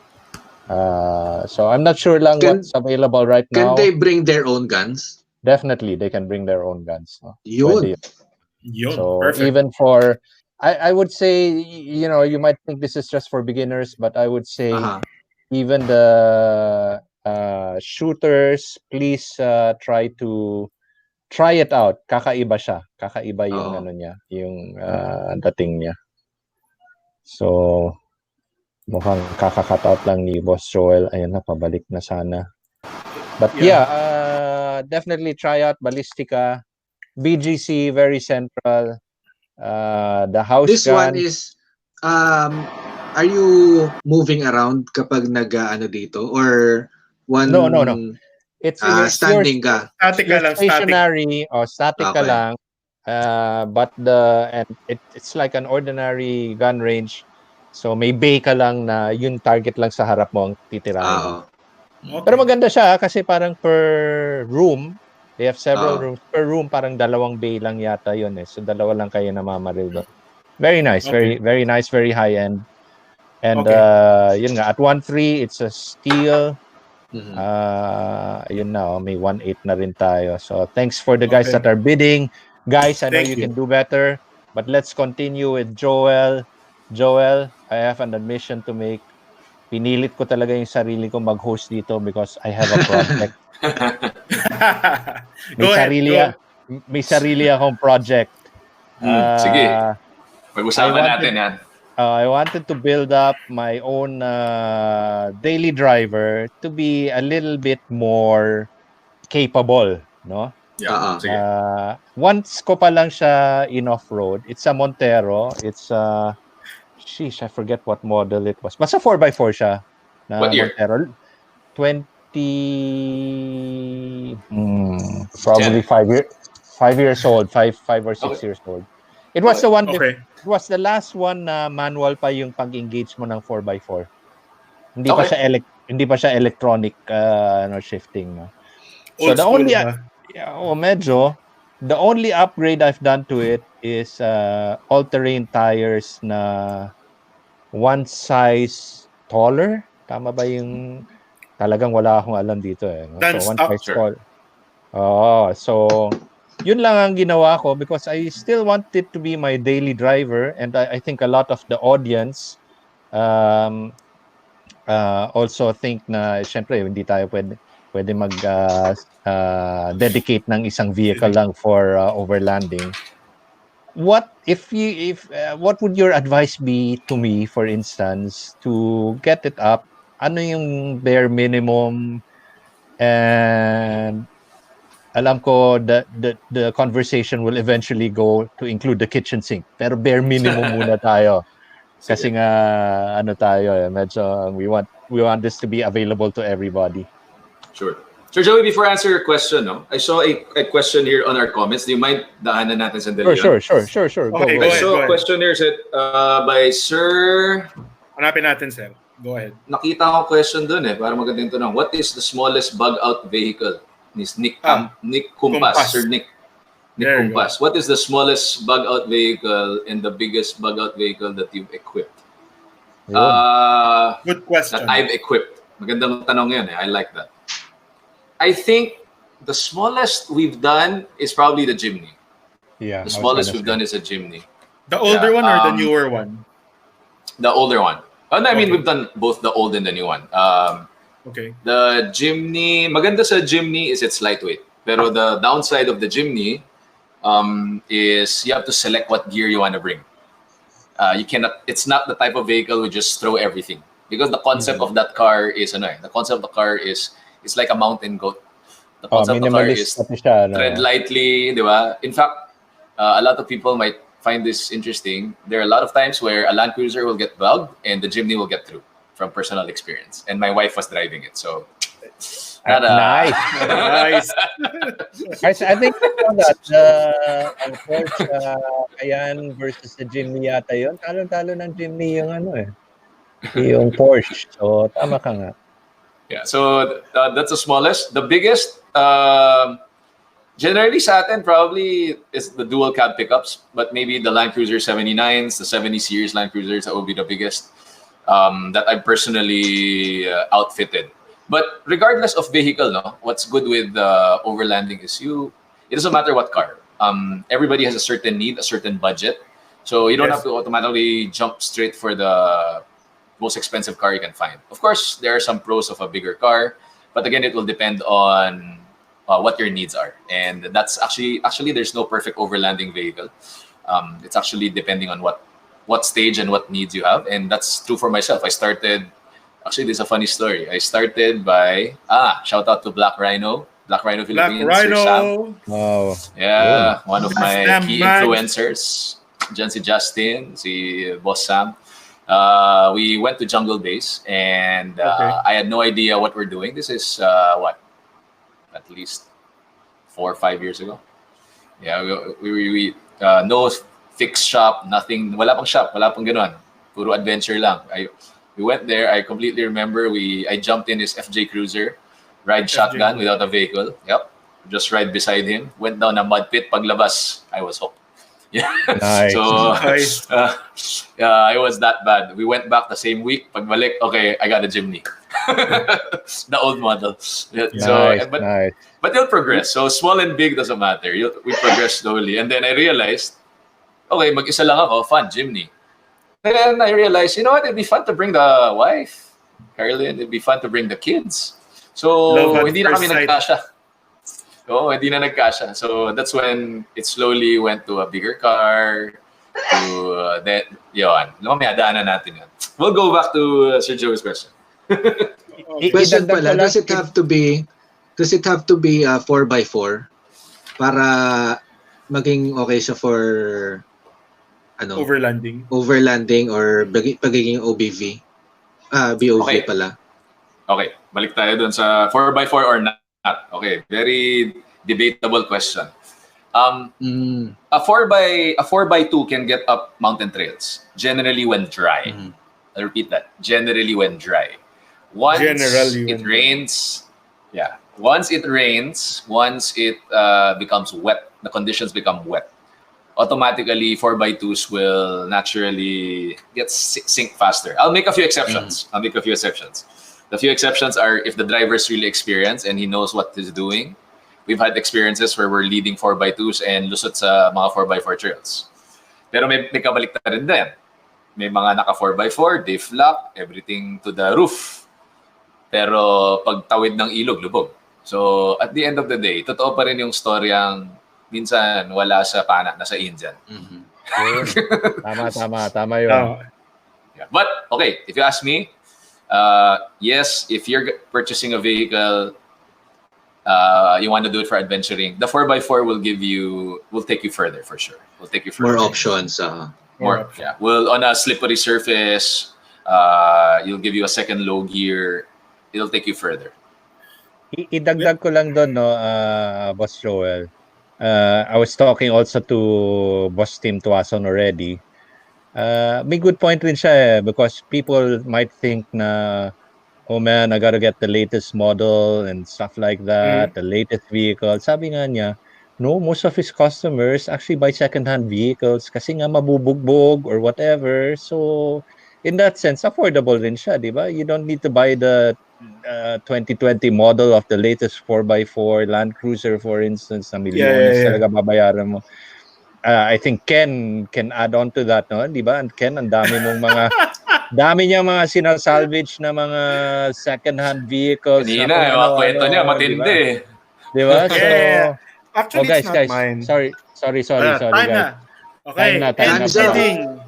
So I'm not sure lang what's available right Can now. they bring their own guns? Definitely, they can bring their own guns. No? Yun. Pwede Yun, So perfect. even for, I would say, you might think this is just for beginners, but I would say even the shooters, please try it out. Kakaiba siya. Kakaiba yung Oo. ano niya, yung dating niya. So mukhang kaka-cut out lang ni Boss Joel. Ayun na, pabalik na sana. But yeah, definitely try out Ballistica. BGC, very central. The house This gun. one is, are you moving around kapag nag-ano dito? Or one... No. It's standing ka? Static ka you're lang, static. stationary or static ka Okay. lang. But it's like an ordinary gun range. So may bay ka lang na yung target lang sa harap mo ang titirahin mo. Okay. Pero maganda siya kasi parang per room, they have several Oo. rooms. Per room, parang 2 bay lang yata yun So 2 lang kayo namamaril doon. Very nice, Okay. very nice, very high end. And yun nga, at 1.3, it's a steal. Mhm. Yun na, may 1.8 na rin tayo. So thanks for the guys Okay. that are bidding. Guys, I know Thank you you. can do better. But let's continue with Joel. Joel, I have an admission to make. Pinilit ko talaga yung sarili ko mag-host dito because I have a project. May Go ahead. sarili, Go. may sarili akong project. Sige. Uh, Pag-usapan natin yan. I wanted to build up my own daily driver to be a little bit more capable, no? Yeah. Sige. Once ko pa lang siya in off-road. It's a Montero. It's sheesh, I forget what model it was. Basta 4x4 siya na What year? Montero. probably 5 years old, five or 6 Okay. years old. It was the one. Okay. It was the last one na manual pa yung pag-engage mo ng 4x4. Hindi pa Okay. siya hindi pa siya electronic shifting, no. So Old the school only ba? medyo the only upgrade I've done to it is all-terrain tires na one size taller. Tama ba yung talagang wala akong alam dito eh. No? Done So one stock. size Sure. tall. So yun lang ang ginawa ko because I still want it to be my daily driver, and I think a lot of the audience also think na syempre hindi tayo pwede mag dedicate ng isang vehicle lang for overlanding. What would your advice be to me, for instance, to get it up? Ano yung bare minimum? And alam ko the conversation will eventually go to include the kitchen sink. Pero bare minimum muna tayo. Kasi nga tayo medyo we want this to be available to everybody. Sure. Sir Joey, before I answer your question, no, I saw a question here on our comments. Do you mind daanan natin sandali? Sure. Go, Okay, go I ahead. saw a question here said by Sir. Hanapin natin, sir. Go ahead. Nakita ko question dun para magandang tanong. What is the smallest bug-out vehicle? Nick Kumpas. Kumpas. Sir Nick There you Kumpas. What is the smallest bug-out vehicle and the biggest bug-out vehicle that you've equipped? Good question. That I've equipped. Magandang tanong yan. I like that. I think the smallest we've done is probably the Jimny. Yeah. The smallest we've done is a Jimny. The older Yeah, one or the newer one? The older one. No, I mean, Okay. we've done both the old and the new one. Okay. The Jimny, maganda sa Jimny is it's lightweight. Pero the downside of the Jimny is you have to select what gear you want to bring. You cannot. It's not the type of vehicle we just throw everything, because the concept of that car is the concept of the car is it's like a mountain goat. The concept of the car is minimalist siya, no? tread lightly, di ba? In fact, a lot of people might find this interesting. There are a lot of times where a Land Cruiser will get bugged and the Jimny will get through, from personal experience. And my wife was driving it, so Nice. Nice. Guys, I think that ang Porsche Cayenne versus the Jimny yata yun. Talo-talo ng Jimny yung yung Porsche. So, tama ka nga. Yeah, so that's the smallest. The biggest, generally sa atin, probably is the dual cab pickups, but maybe the Land Cruiser 79s, the 70 series Land Cruisers, that will be the biggest that I've personally outfitted. But regardless of vehicle, what's good with overlanding is it doesn't matter what car. Everybody has a certain need, a certain budget. So you don't have to automatically jump straight for the most expensive car you can find. Of course, there are some pros of a bigger car, but again, it will depend on what your needs are. And that's actually there's no perfect overlanding vehicle. It's actually depending on what stage and what needs you have. And that's true for myself. Actually, this is a funny story. I started by shout out to Black Rhino Philippines. Black Sir Sam. Rhino. Oh. Yeah, one of my Damn key man. influencers. Diyan si Justin, si Boss Sam. We went to Jungle Base, and I had no idea what we're doing. This is at least 4 or 5 years ago. Yeah, we no fixed shop, nothing. Wala pang shop, wala pang ganon. Puro adventure lang. We went there. I completely remember. I jumped in his FJ Cruiser, ride shotgun without a vehicle. Yep, just ride beside him. Went down a mud pit. Paglabas, I was hooked. Yeah. Nice. So Nice. it was that bad. We went back the same week. Pagbalik, okay, I got a Jimny, the old model. Yeah, Nice, but nice. but you'll progress. So small and big doesn't matter. We progress slowly, and then I realized, okay, mag-isa lang ako, fun, Jimny. Then I realized, you know what? It'd be fun to bring the wife, Caroline. It'd be fun to bring the kids. So, Love at hindi na kami first sight. nagkasya. Oo, hindi na nagkasya. So, that's when it slowly went to a bigger car, to that, yun. Mamaya, daanan natin yun. We'll go back to Sir Joe's question. Question Idagdag ko pala, lang, does it have to be 4x4 para maging okay siya for Overlanding. overlanding or pagiging OBV? BOV Okay. pala. Okay, balik tayo dun sa 4x4 or not. Okay, very debatable question. A 4x2 can get up mountain trails, generally when dry. I repeat that, generally when dry. Once Generally it when rains, once it becomes wet, the conditions become wet, automatically 4x2s will naturally get sink faster. I'll make a few exceptions. The few exceptions are if the driver is really experienced and he knows what he's doing. We've had experiences where we're leading 4x2s and lusot sa mga 4x4 trails. Pero may kabaliktaran din. May mga naka 4x4, they flop, everything to the roof. Pero pag tawid ng ilog, lubog. So at the end of the day, totoo pa rin yung storyang minsan wala sa pana, nasa engine. Tama yun. Yeah. But okay, if you ask me, yes, if you're purchasing a vehicle, you want to do it for adventuring, the 4x4 will take you further for sure. Will take you further. More options. More, yeah. Well, on a slippery surface, you'll give you a second low gear. It'll take you further. Idagdag ko lang doon, no, Boss Joel. I was talking also to Boss Tim Tuason already. May good point rin siya because people might think na, oh man, I gotta get the latest model and stuff like that, the latest vehicle. Sabi nga niya, no, most of his customers actually buy second-hand vehicles kasi nga mabubugbog or whatever. So, in that sense, affordable rin siya, di ba? You don't need to buy the 2020 model of the latest 4x4 Land Cruiser, for instance, na milyones talaga babayaran mo. I think Ken can add on to that, no? Di ba? And Ken, ang dami mong dami niya mga sinasalvage na mga second-hand vehicles. Kanina, mga kwento niya, matindi. Di ba? So, actually, guys, it's not mine. Sorry, time guys. na. Okay, Time na bidding.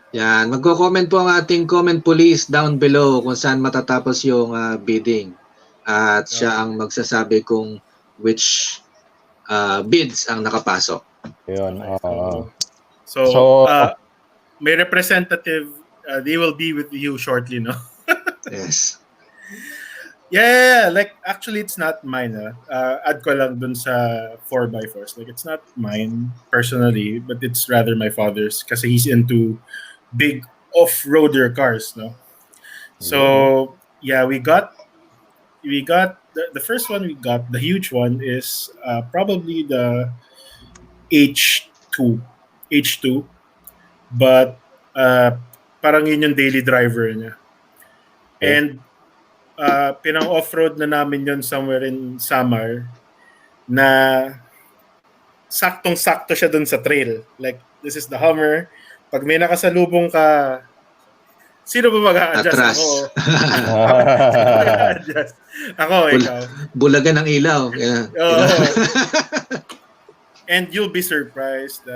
Yan, magko-comment po ang ating comment police down below kung saan matatapos yung bidding. At siya ang magsasabi kung which bids ang nakapasok. Yun. So, may representative, they will be with you shortly, no? Yes. Yeah, like actually it's not mine. Add ko lang dun sa 4x4s. Like it's not mine personally, but it's rather my father's kasi he's into big off-roader cars, no? So, yeah, we got the first one we got, the huge one is probably the H2. But parang yun yung daily driver niya. And pinang-off-road na namin yun somewhere in Samar na saktong-sakto siya dun sa trail. Like, this is the Hummer. Pag may nakasalubong ka, sino ba mag-a-adjust? Atras. Ako, ikaw. Bulagan ng ilaw. Yeah. And you'll be surprised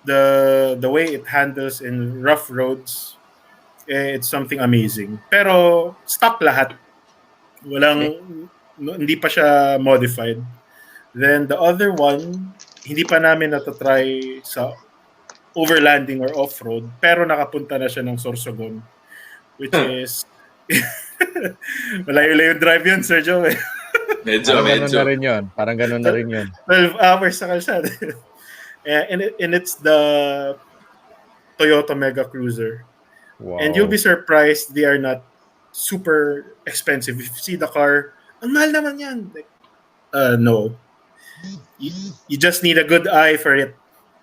the way it handles in rough roads. It's something amazing. Pero stock lahat. Hindi pa siya modified. Then the other one, hindi pa namin natatry sa overlanding or off-road, pero nakapunta na siya ng Sorsogon, which is malayo-layo drive yun, Sir Joe. Medyo. Parang ganun na rin yun. 12 hours sa kalsada. And it's the Toyota Mega Cruiser. Wow. And you'll be surprised they are not super expensive. If you see the car, ang mahal naman yan. Like, no. You just need a good eye for it.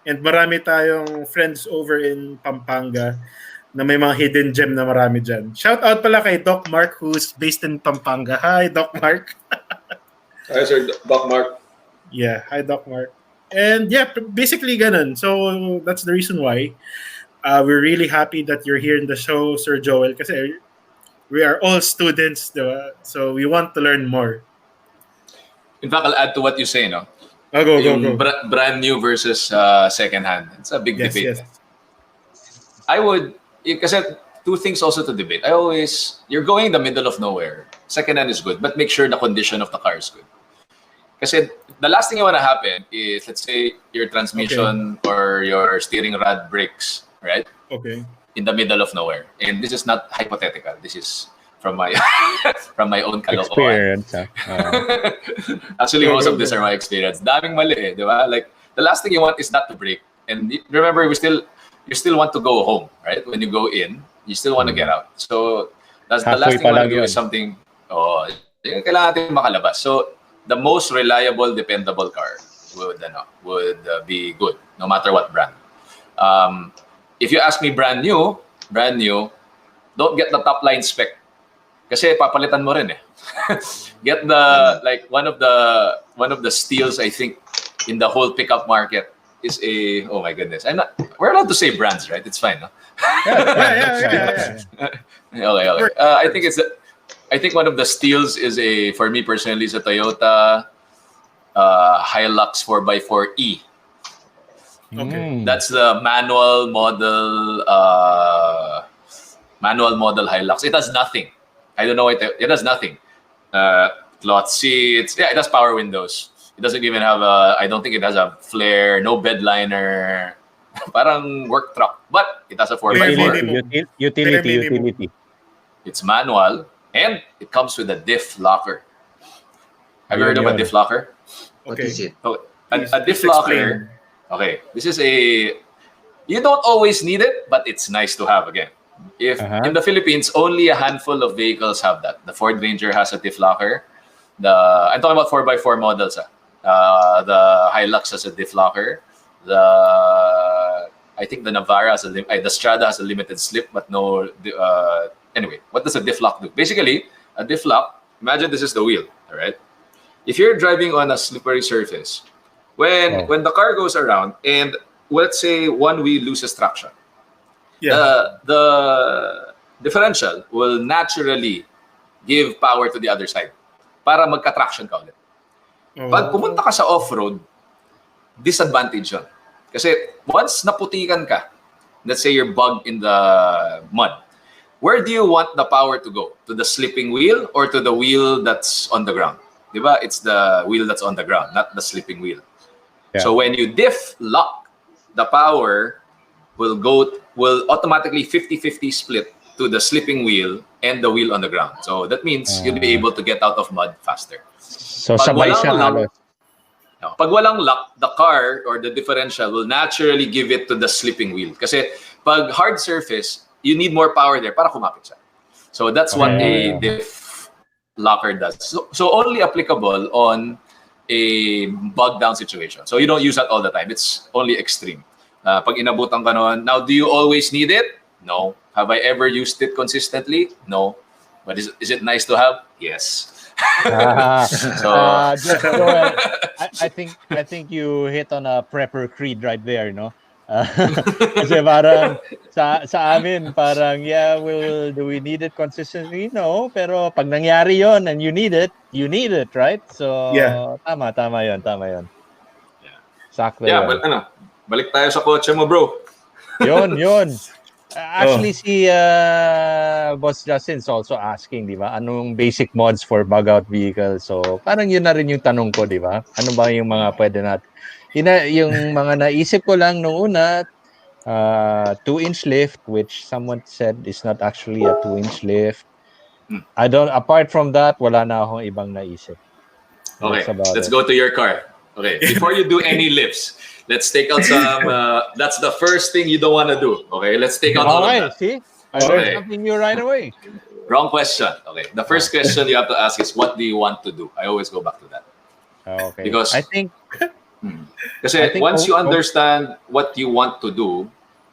And marami tayong friends over in Pampanga na may mga hidden gem na marami dyan. Shout out pala kay Doc Mark who's based in Pampanga. Hi, Doc Mark. Hi, Sir Doc Mark. Yeah, hi, Doc Mark. And yeah, basically ganun. So that's the reason why we're really happy that you're here in the show, Sir Joel. Kasi we are all students, diba? So we want to learn more. In fact, I'll add to what you say, no? Go. Yung brand new versus second hand. It's a big Yes, debate. yes. I would, kasi two things also to debate. You're going in the middle of nowhere. Second hand is good, but make sure the condition of the car is good. Kasi the last thing you want to happen is, let's say, your transmission or your steering rod breaks, right? Okay. In the middle of nowhere. And this is not hypothetical. This is from my from my own kalokohan. Experience. Actually, most of these are my experience. Daming mali eh, di ba? Like, the last thing you want is not to break. And remember, you still want to go home, right? When you go in, you still want to get out. So, that's the last thing you want to do is something, kailangan natin makalabas. So, the most reliable, dependable car would be good, no matter what brand. If you ask me brand new, don't get the top line spec. Kasi papalitan mo rin eh. Get the, like, one of the steals, I think, in the whole pickup market is oh my goodness. We're allowed to say brands, right? It's fine, no? Yeah. Okay. I think one of the steals is for me personally, is a Toyota Hilux 4x4E. Okay. That's the manual model Hilux. It has nothing. I don't know what it has nothing. Cloth seats. Yeah, it has power windows. It doesn't even have I don't think it has a flare, no bed liner. Parang work truck. But it has a 4x4. Utility. It's manual and it comes with a diff locker. Have you heard of a diff locker? What is it? A diff locker. Okay, this is you don't always need it, but it's nice to have again. If in the Philippines, only a handful of vehicles have that. The Ford Ranger has a diff locker. I'm talking about 4x4 models. The Hilux has a diff locker. I think the Navara has the Strada has a limited slip, but no. Anyway, what does a diff lock do? Basically, a diff lock. Imagine this is the wheel. All right. If you're driving on a slippery surface, when the car goes around and let's say one wheel loses traction, the differential will naturally give power to the other side para magka-traction ka ulit. Pag pumunta ka sa off-road, disadvantage yun. Kasi once naputikan ka, let's say you're bugged in the mud, where do you want the power to go? To the slipping wheel or to the wheel that's on the ground? Diba? It's the wheel that's on the ground, not the slipping wheel. Yeah. So when you diff lock, the power will automatically 50-50 split to the slipping wheel and the wheel on the ground. So that means you'll be able to get out of mud faster. So sabay siya halos. Pag walang lock, the car or the differential will naturally give it to the slipping wheel. Kasi pag hard surface, you need more power there para kumapit siya. So that's what a diff locker does. So only applicable on a bug down situation. So you don't use that all the time. It's only extreme. Pag inabutan ka nun, now do you always need it? No. Have I ever used it consistently? No. But is it nice to have? Yes. Joel, I think you hit on a prepper creed right there, no? Kasi parang sa amin parang do we need it consistently? No, pero pag nangyari yon and you need it, right? So tama yon. Yeah. Sakto. Yeah, but balik tayo sa kotse mo, bro. Yun. Actually, si Boss Justin's also asking, di ba? Anong basic mods for bug-out vehicles? So, parang yun na rin yung tanong ko, di ba? Ano ba yung mga pwede natin? Yung mga naisip ko lang nung una, 2-inch lift, which someone said is not actually a 2-inch lift. Apart from that, wala na akong ibang naisip. Okay, let's go to your car. Okay, before you do any lifts, let's take out some, that's the first thing you don't want to do. Okay, let's take out all of that. See? I learned something new right away. Wrong question. Okay, the first question you have to ask is, what do you want to do? I always go back to that. Okay. Because I think once you understand what you want to do,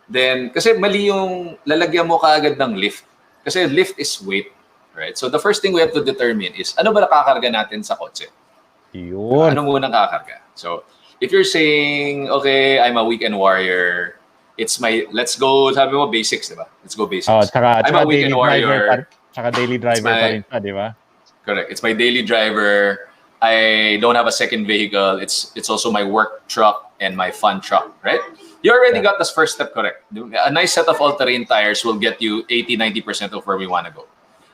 then, kasi mali yung lalagyan mo kaagad ng lift. Kasi lift is weight, right? So the first thing we have to determine is, ano ba nakakarga natin sa kotse? Yun. Ano muna nakakarga? So, if you're saying, okay, I'm a weekend warrior, let's go, sabi mo, basics, diba? Let's go basics. Tsaka I'm a weekend warrior. Saka daily driver pa rin siya, di ba? Correct. It's my daily driver. I don't have a second vehicle. It's also my work truck and my fun truck, right? You already got this first step correct. A nice set of all-terrain tires will get you 80-90% of where we want to go.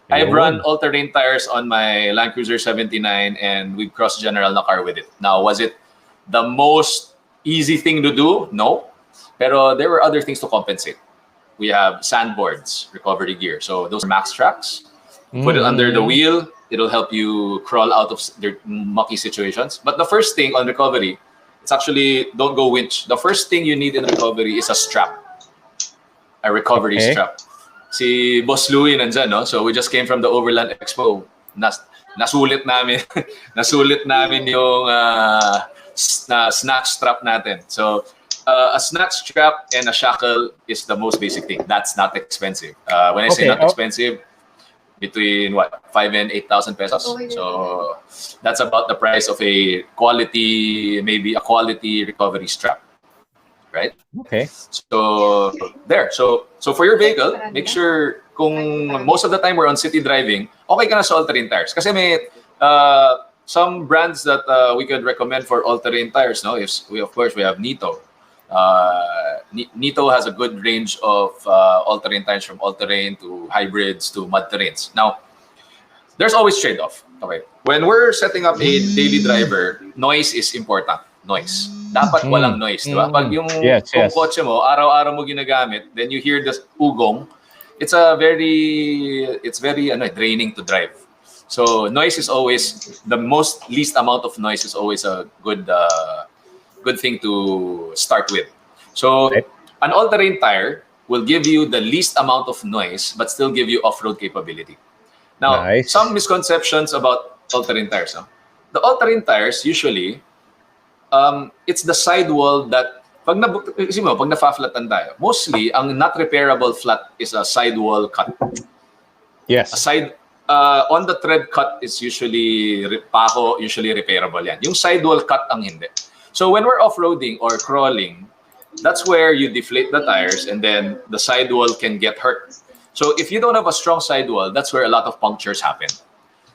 I've run all-terrain tires on my Land Cruiser 79 and we've crossed General na car with it. Now, was it the most easy thing to do? No. Pero there were other things to compensate. We have sandboards, recovery gear. So those are max tracks. Put it under the wheel. It'll help you crawl out of their mucky situations. But the first thing on recovery, it's actually, don't go winch. The first thing you need in recovery is a strap. A recovery strap. Si Boss Louie nandyan, no? So we just came from the Overland Expo. Nasulit namin. Nasulit namin yung snatch strap natin. So a snatch strap and a shackle is the most basic thing. That's not expensive. When I say not expensive, between 5 and 8,000 pesos. So that's about the price of a quality recovery strap, right? Okay. So there. So for your vehicle, make sure kung most of the time we're on city driving, okay ka na sa all-terrain tires. Kasi may some brands that we could recommend for all-terrain tires. No, of course we have Nito. Nito has a good range of all-terrain tires, from all-terrain to hybrids to mud terrains. Now, there's always trade-off. Okay, when we're setting up a daily driver, noise is important. Noise. Dapat walang noise, di ba? Pag yung kotse mo, araw-araw mo ginagamit, then you hear the ugong, it's very draining to drive. So noise is always the least amount of noise is always a good thing to start with. So an all-terrain tire will give you the least amount of noise but still give you off-road capability. Now, some misconceptions about all-terrain tires. No? The all-terrain tires usually, it's the sidewall that pag nafa-flatan tayo, mostly ang not repairable flat is a sidewall cut. Yes. A side on the tread cut is usually repairable yan. Yung sidewall cut ang hindi. So when we're off-roading or crawling, that's where you deflate the tires and then the sidewall can get hurt. So if you don't have a strong sidewall, that's where a lot of punctures happen.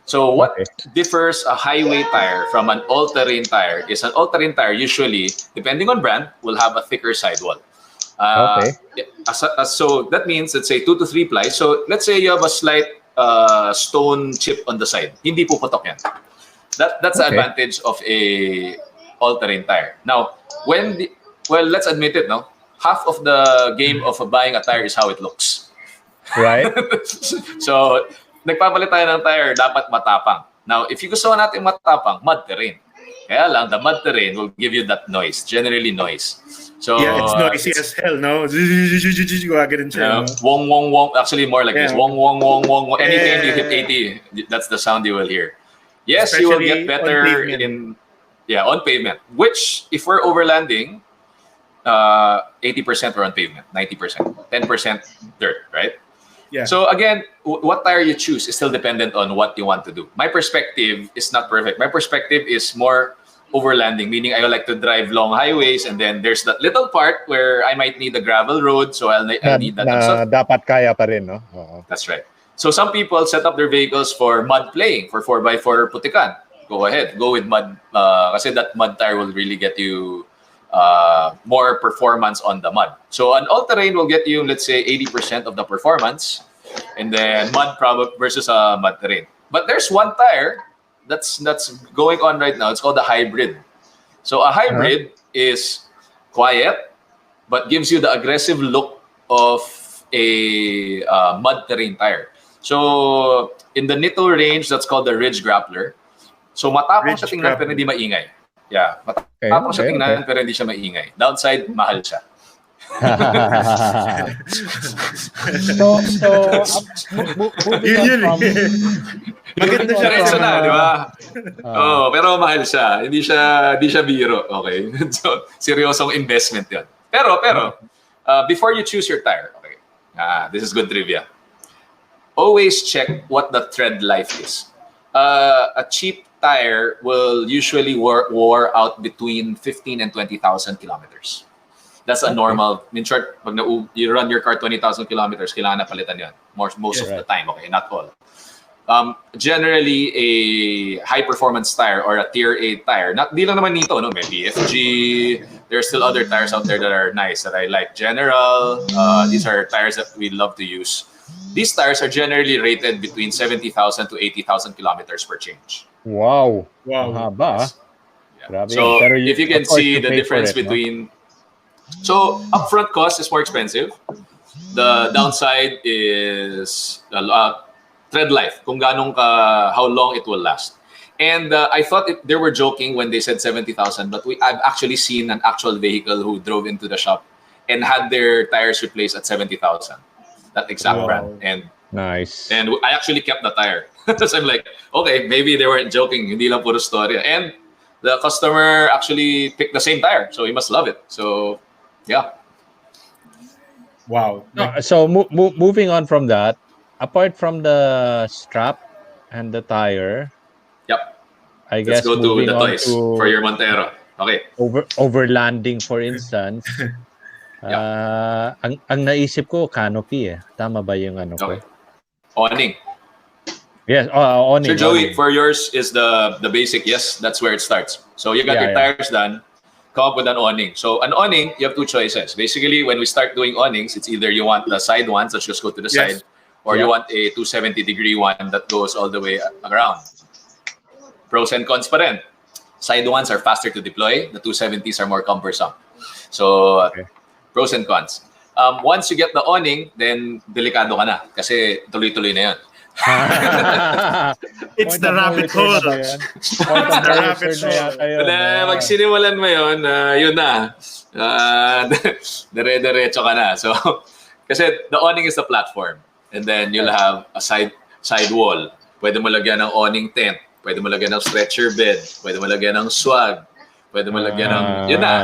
So what differs a highway tire from an all-terrain tire is an all-terrain tire usually, depending on brand, will have a thicker sidewall. So that means, let's say 2 to 3 ply. So let's say you have a slight stone chip on the side. Hindi puputok yan. That's the advantage of a all-terrain tire. Now, let's admit it, no? Half of the game of buying a tire is how it looks. Right. So, nagpapalit tayo ng tire, dapat matapang. Now, if you gusto natin matapang, mud terrain. Kaya lang, the mud terrain will give you that noise, generally noise. So, yeah, it's noisy as hell, no? Wong, wong, wong. Actually, more like this. Wong, wong, wong, wong. Anytime you hit 80, that's the sound you will hear. Yes, especially you will get better on pavement. Which, if we're overlanding, 80% we're on pavement, 90%, 10% dirt, right? Yeah. So again, what tire you choose is still dependent on what you want to do. My perspective is not perfect. My perspective is more overlanding, meaning I like to drive long highways, and then there's that little part where I might need a gravel road, so I'll need that. Dapat kaya pa rin, no? That's right. So some people set up their vehicles for mud playing, for 4x4 putikan. Go ahead, go with mud. Kasi that mud tire will really get you more performance on the mud. So an all-terrain will get you, let's say, 80% of the performance, and then mud versus a mud terrain. But there's one tire that's going on right now. It's called a hybrid. So a hybrid is quiet, but gives you the aggressive look of a mud terrain tire. So in the Nito range, that's called the Ridge Grappler. So matapang siya tingnan pero hindi maingay. Yeah, matapang siya tingnan pero hindi siya maingay. Downside, mahal siya. Yun. Maganda siya. Diretso na, di ba? Pero mahal siya. Hindi siya biro. Okay? So, seryosong investment yun. Pero, before you choose your tire, okay, this is good trivia. Always check what the tread life is. A cheap tire will usually wore out between 15 and 20,000 kilometers. That's a normal. In short, pag you run your car 20,000 kilometers, kailangan na palitan yan. Most of the time, okay, not all. Generally, a high-performance tire or a Tier A tire, di lang naman nito, no? Maybe FG, there's still other tires out there that are nice, that I like. General, these are tires that we love to use. These tires are generally rated between 70,000 to 80,000 kilometers per change. Wow. Wow. Mahaba. Yes. Grabe So, yan. Pero if you can of course, see you the pay for difference it, no? between... So, upfront cost is more expensive. The downside is tread life, kung how long it will last. And I thought they were joking when they said 70,000, but I've actually seen an actual vehicle who drove into the shop and had their tires replaced at 70,000. That exact Wow. brand. And Nice. I actually kept the tire. So I'm like, okay, maybe they weren't joking. Hindi lang puro storya. And the customer actually picked the same tire, so he must love it. So, yeah. Wow. So moving on from that, apart from the strap and the tire, Yep. I Let's guess go to moving the on toys to for your Montero. Okay. overlanding, for instance. Ang naisip ko, canopy eh. Tama ba yung ano ko? Okay. Awning. Yes, awning. Sir Joey, awning. for yours is the basic. Yes, that's where it starts. So you got Yeah, your yeah. tires done. Come up with an awning. So an awning, you have two choices. Basically, when we start doing awnings, it's either you want the side ones, let's just go to the Yes. side, or you Yeah. want a 270-degree one that goes all the way around. Pros and cons pa rin. Side ones are faster to deploy. The 270s are more cumbersome. So Okay. pros and cons. Once you get the awning, then delikado ka na kasi tuloy-tuloy na yan. It's Point the of no rabbit return hole. na ba yan? Point of The no rabbit return na hole. yata yun, Pag sinimulan mo yun, yun na. Dire-diretso ka na. So, kasi the awning is the platform. And then you'll have a side wall. Pwede mo lagyan ng awning tent. Pwede mo lagyan ng stretcher bed. Pwede mo lagyan ng swag. Pwede mo lagyan ng... Yun na.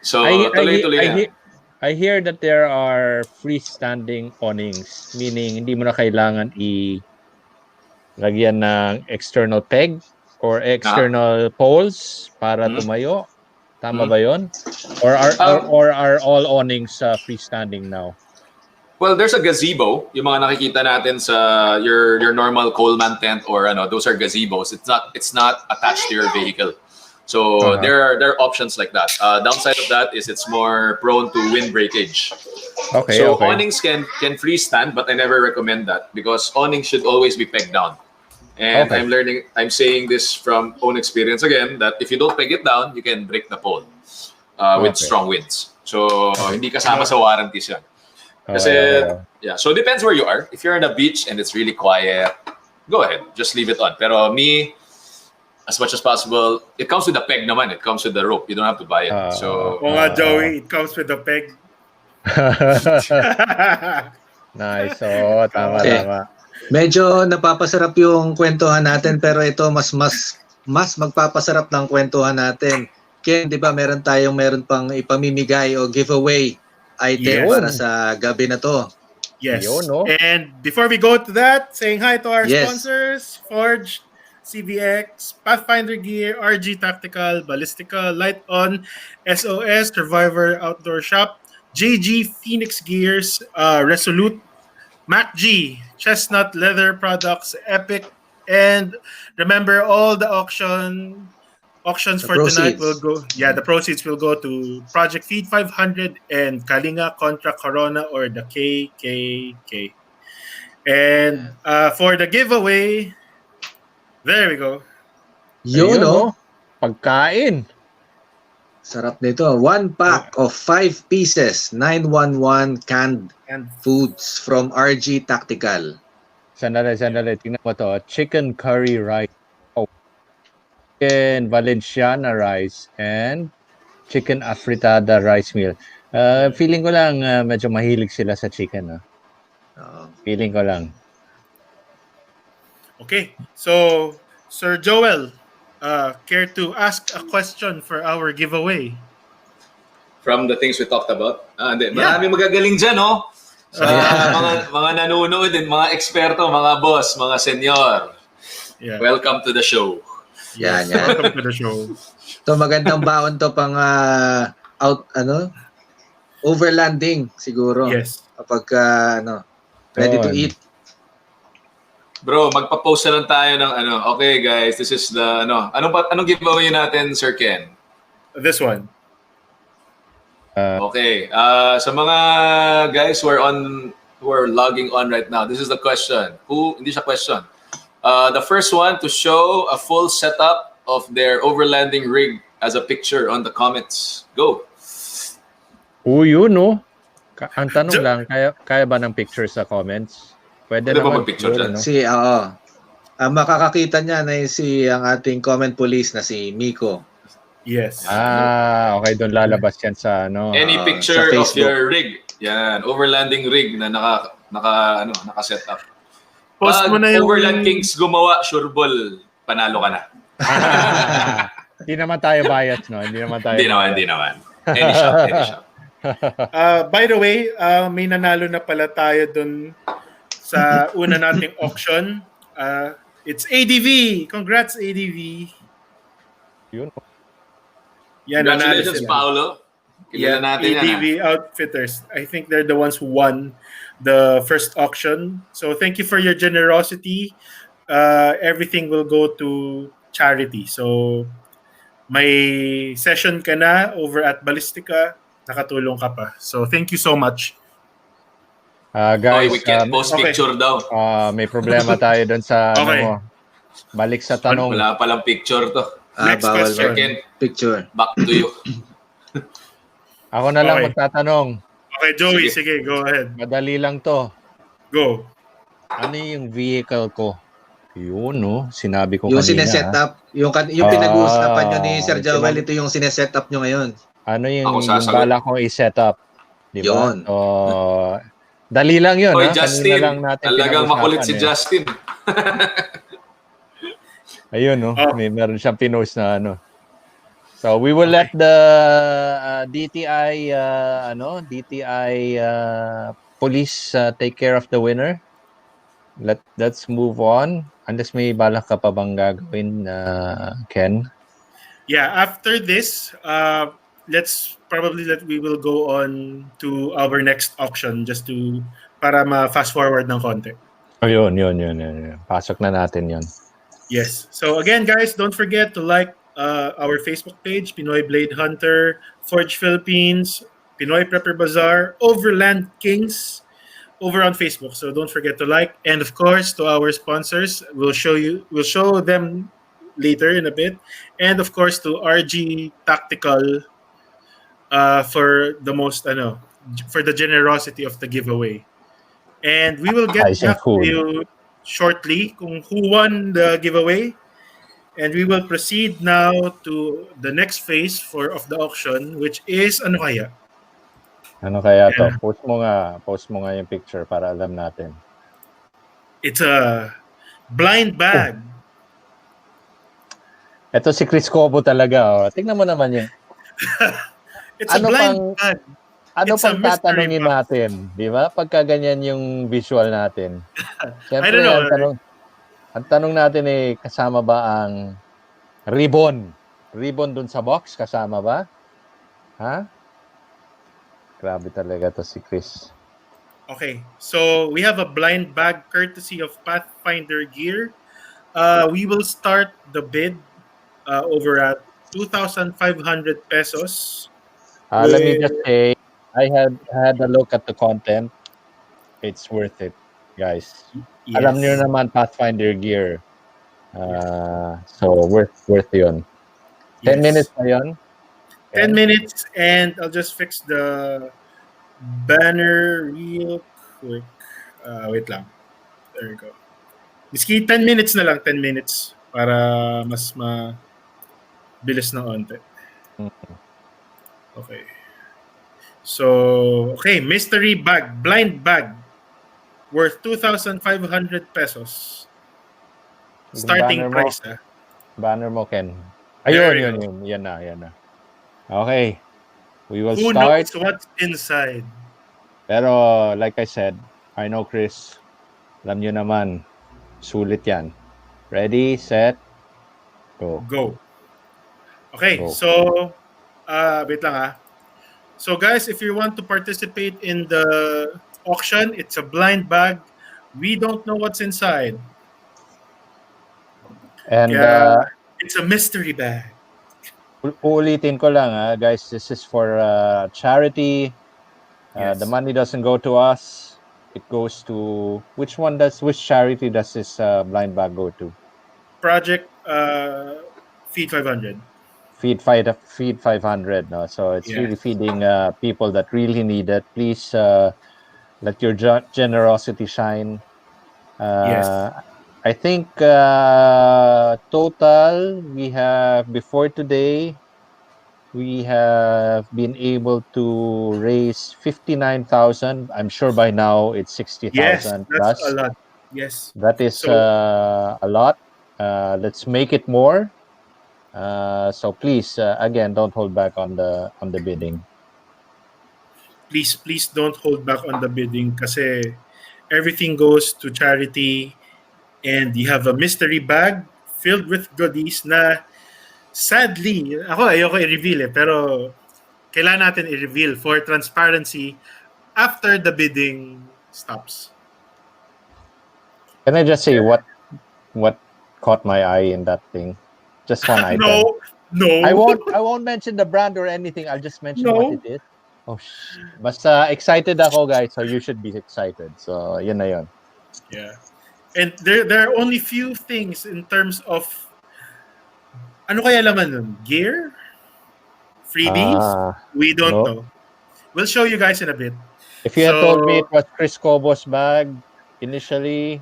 So, tuloy-tuloy na. I hear that there are freestanding awnings, meaning hindi mo na kailangan lagyan ng external peg or external poles para tumayo. Tama ba 'yon? Or are all awnings freestanding now? Well, there's a gazebo. Yung mga nakikita natin sa your normal Coleman tent or those are gazebos. It's not attached to your vehicle. So there are options like that. Downside of that is it's more prone to wind breakage. Okay. So awnings can freestand, but I never recommend that because awnings should always be pegged down. And Okay. I'm saying this from own experience again, that if you don't peg it down, you can break the pole with Okay. strong winds. So hindi kasama sa warranties yan. Kasi, Okay. yeah, so it depends where you are. If you're on a beach and it's really quiet, go ahead, just leave it on. Pero me, as much as possible, it comes with a peg naman. It comes with the rope. You don't have to buy it. So, Oo nga, Joey, it comes with a peg. Nice. Oh, tama. Medyo napapasarap yung kwentuhan natin pero ito mas magpapasarap ng kwentuhan natin. Ken, 'di ba meron pang ipamimigay o giveaway item Yes. para sa gabi na to. Yes. Yun, no? And before we go to that, saying hi to our Yes. sponsors, Forge, CVX, Pathfinder Gear, RG Tactical, Ballistica, Light On, SOS, Survivor Outdoor Shop, JG Phoenix Gears, Resolute, MacG, Chestnut Leather Products, Epic, and remember all the auctions The for tonight proceeds. will go. Yeah, the proceeds will go to Project Feed 500 and Kalinga Contra Corona or the KKK. And for the giveaway, there we go. Yun, no? Pagkain. Sarap nito. 1 pack of 5 pieces, 911 canned And foods from RG Tactical. Sandali. Tingnan mo to. Chicken curry rice. Oh. Chicken Valenciana rice and chicken afritada rice meal. Feeling ko lang medyo mahilig sila sa chicken. Feeling ko lang. okay, so Sir Joel, care to ask a question for our giveaway? from the things we talked about, Yeah. maraming magagaling dyan, no? Sa mga nanonood din, mga eksperto, mga boss, mga senyor. Yeah. Welcome to the show. Yan. Welcome to the show. To magandang baon to pang overlanding siguro. Yes. Kapag ready to Yun. eat. Bro, magpa-post na lang tayo ng okay guys, this is the anong giveaway natin, Sir Ken? This one. Okay. Sa mga guys who are logging on right now, this is the question. Hindi siya question. The first one to show a full setup of their overlanding rig as a picture on the comments. Go. Yun, no? Ang tanong lang, kaya ba ng picture sa comments? Pwede Pwede ba naman mag-picture siguro, dyan? no? Ang makakakita niya na ang ating comment police na si Miko. Yes. Okay, doon lalabas yan sa Any sa picture of Facebook. your rig. Yan, overlanding rig na naka-set up. Post mo na yung... Overland Kings gumawa, sureball, panalo ka na. Hindi naman tayo bias, no? Hindi naman. Any shot. By the way, may nanalo na pala tayo dun sa una nating auction. It's ADV. Congrats, ADV. Yun. Yan, Congratulations, nanalo sila. Paolo. Kilala natin yan. ADV Outfitters. I think they're the ones who won the first auction. So thank you for your generosity. Everything will go to charity. So may session ka na over at Ballistica. Nakatulong ka pa. So thank you so much. Guys, we can't post okay. picture daw. may problema tayo doon sa Okay. balik sa tanong. Wala palang picture to. Next Bawal question. Ken, picture. back to you. Ako na lang Okay. magtatanong. Okay, Joey, sige, go ahead. Madali lang to. Go. Ano yung vehicle ko? Yun, no? Sinabi ko Yung kanina. sineset up, yung pinag-uusapan nyo ni Sir Joel, ito yung sineset up nyo ngayon. Ano yung Ako sasagot. bala kong i-set up? Di ba? Yun. Dali lang yun. Oy, ha? Justin. Kanina lang natin Talagang pinag-usapan, makulit si eh. Justin. Ayun, no? Oh. Meron siyang pinost na ano. So, we will let the DTI police take care of the winner. Let's move on. Unless may balak ka pa bang gagawin, Ken? Yeah, after this, we will go on to our next auction just to para ma-fast forward ng konti. Oh, yun. Pasok na natin yun. Yes. So again, guys, don't forget to like our Facebook page, Pinoy Blade Hunter, Forge Philippines, Pinoy Prepper Bazaar, Overland Kings, over on Facebook. So don't forget to like, and of course, to our sponsors, we'll show them later in a bit, and of course to RG Tactical for the generosity of the giveaway. And we will get Nice and back cool. to you shortly kung who won the giveaway. And we will proceed now to the next phase of the auction, which is ano kaya? Ano kaya to? Yeah. Post mo nga yung picture para alam natin. It's a blind bag. Ito si Chris Cobo talaga. Oh. Tingnan mo naman yun. It's a blind bag. Ano It's a pang mystery tatanungin box. natin? Di ba? Pagka ganyan yung visual natin. Siyempre, I don't know. ang tanong natin kasama ba ang ribbon? Ribbon dun sa box? Kasama ba? Ha? Grabe talaga to si Chris. Okay, so we have a blind bag courtesy of Pathfinder Gear. We will start the bid over at 2,500 pesos. Let me just say, I had a look at the content. It's worth it, guys. Yes. Alam niyo naman Pathfinder Gear. So worth yun. 10 Yes. minutes na yun. 10 minutes, and I'll just fix the banner real quick. Wait lang. There we go. Miski 10 minutes na lang, 10 minutes para mas bilis na onte. Okay. So, okay, mystery bag, blind bag, worth 2,500 pesos. Starting Banner mo. price, Banner mo, Ken. There you Ayun. Yan na. Okay. We will Who start. knows what's inside? Pero, like I said, I know Chris. Alam nyo naman, sulit yan. Ready, set, go. Go. Okay, Go. so, wait lang So guys, if you want to participate in the auction, it's a blind bag. We don't know what's inside. And Yeah, it's a mystery bag. uulitin ko lang, guys, this is for charity. Yes. The money doesn't go to us. It goes to which charity does this blind bag go to? Project Feed 500. Feed 500. No, so it's Yes. really feeding people that really need it. Please let your generosity shine. Yes. I think total we have before today we have been able to raise 59,000. I'm sure by now it's Yes, 60,000 that's a plus. lot. Yes. That is So a lot. Let's make it more. So please, again, don't hold back on the bidding. please don't hold back on the bidding kasi everything goes to charity, and you have a mystery bag filled with goodies na sadly, ako ayoko i-reveal pero kailangan natin i-reveal for transparency after the bidding stops. Can I just say what caught my eye in that thing? Just one item. No. I won't mention the brand or anything. I'll just mention what it is. Oh, basta excited ako, guys. So you should be excited. So yun na yun. Yeah. And there are only few things in terms of ano kaya laman nun? Gear? Freebies? We don't no. know. We'll show you guys in a bit. If you had told me it was Chris Cobo's bag initially,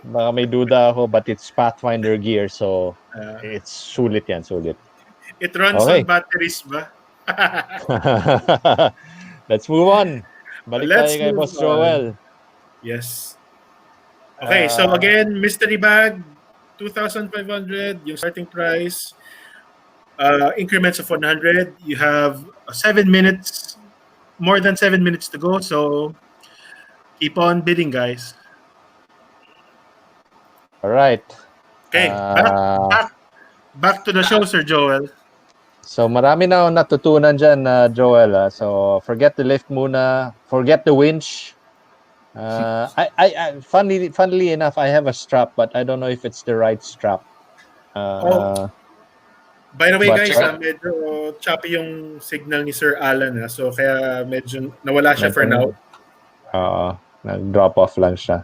baka may duda ako, but it's Pathfinder gear, so it's sulit yan, sulit. It runs on batteries ba? Let's move on. Balik Let's tayo kay move Boss on. Joel. Yes. Okay, so again, mystery bag, 2,500, yung starting price. Increments of 100. You have 7 minutes, more than 7 minutes to go. So keep on bidding, guys. All right. Okay, back to the show, Sir Joel. So marami na akong natutunan dyan, Joel. So forget the lift muna. Forget the winch. Funnily enough, I have a strap, but I don't know if it's the right strap. By the way, guys, medyo choppy yung signal ni Sir Alan. So kaya medyo nawala siya for now. Nag-drop off lang siya.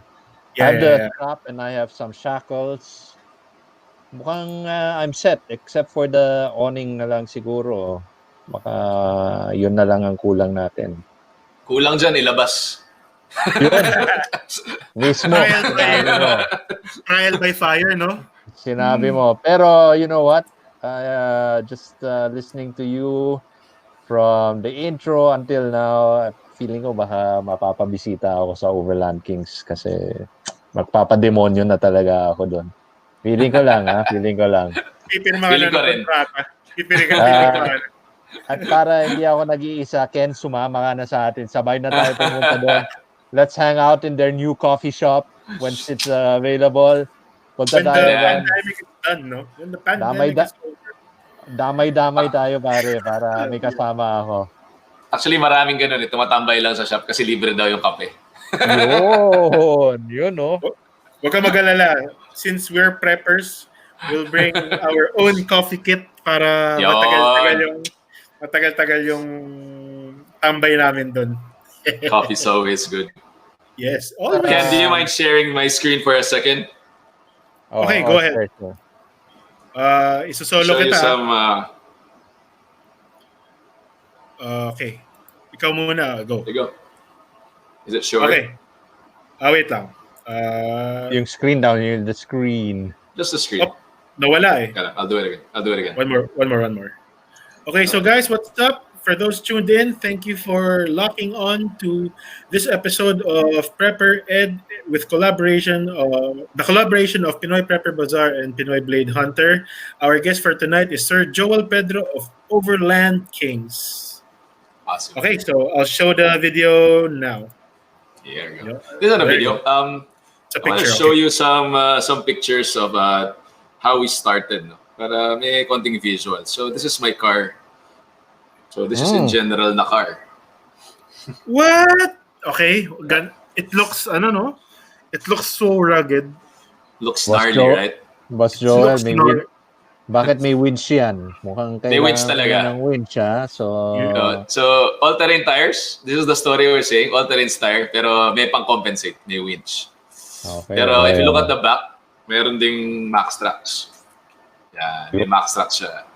I have the strap and I have some shackles. Mukhang I'm set except for the awning na lang siguro. Baka yun na lang ang kulang natin. Kulang dyan, ilabas. Yun. Mismo. Trial by fire, no? Sinabi mo. Pero you know what? Just listening to you from the intro until now, feeling ko baka mapapabisita ako sa Overland Kings kasi magpapademonyo na talaga ako doon. Feeling ko lang, Feeling ko lang. Feeling ko rin. At para hindi ako nag-iisa, Ken, sumama ka na sa atin. Sabay na tayo pumunta doon. Let's hang out in their new coffee shop once it's available. Punta tayo doon. Pandemic is done, no? When the pandemic is over. Damay-damay tayo, pare, para may kasama ako. Actually, maraming ganun. Tumatambay lang sa shop kasi libre daw yung kape. Yun, no? Huwag ka mag-alala. Since we're preppers, we'll bring our own coffee kit para matagal-tagal yung tambay namin doon. Coffee's always good. Yes, always. Ken, do you mind sharing my screen for a second? Okay, go ahead. Isosolo kita. Okay. Ikaw muna. Go. There you go. Is it short? Okay. Wait lang. Yung screen down, the screen. Just the screen. Oh, nawala eh. I'll do it again. One more. Okay, so guys, what's up? For those tuned in, thank you for locking on to this episode of Prepper Ed with the collaboration of Pinoy Prepper Bazaar and Pinoy Blade Hunter. Our guest for tonight is Sir Joel Pedro of Overland Kings. Awesome. Okay, so I'll show the video now. Here we go. This is not a video. It's a picture. I want to show you some pictures of how we started. No? Para may konting visual. So this is my car. So this is in general na car. What? Okay. It looks, no? It looks so rugged. Looks Boss gnarly, Joe, right? Boss It Joel, looks gnarly. bakit may winch yan? Mukhang May winch kailangan talaga. ng winch, ha? So, So all-terrain tires. This is the story we're saying. All-terrain tire, pero may pang-compensate, may winch. okay. Pero if you look okay. at the back, meron ding max tracks. Yeah, may max tracks siya.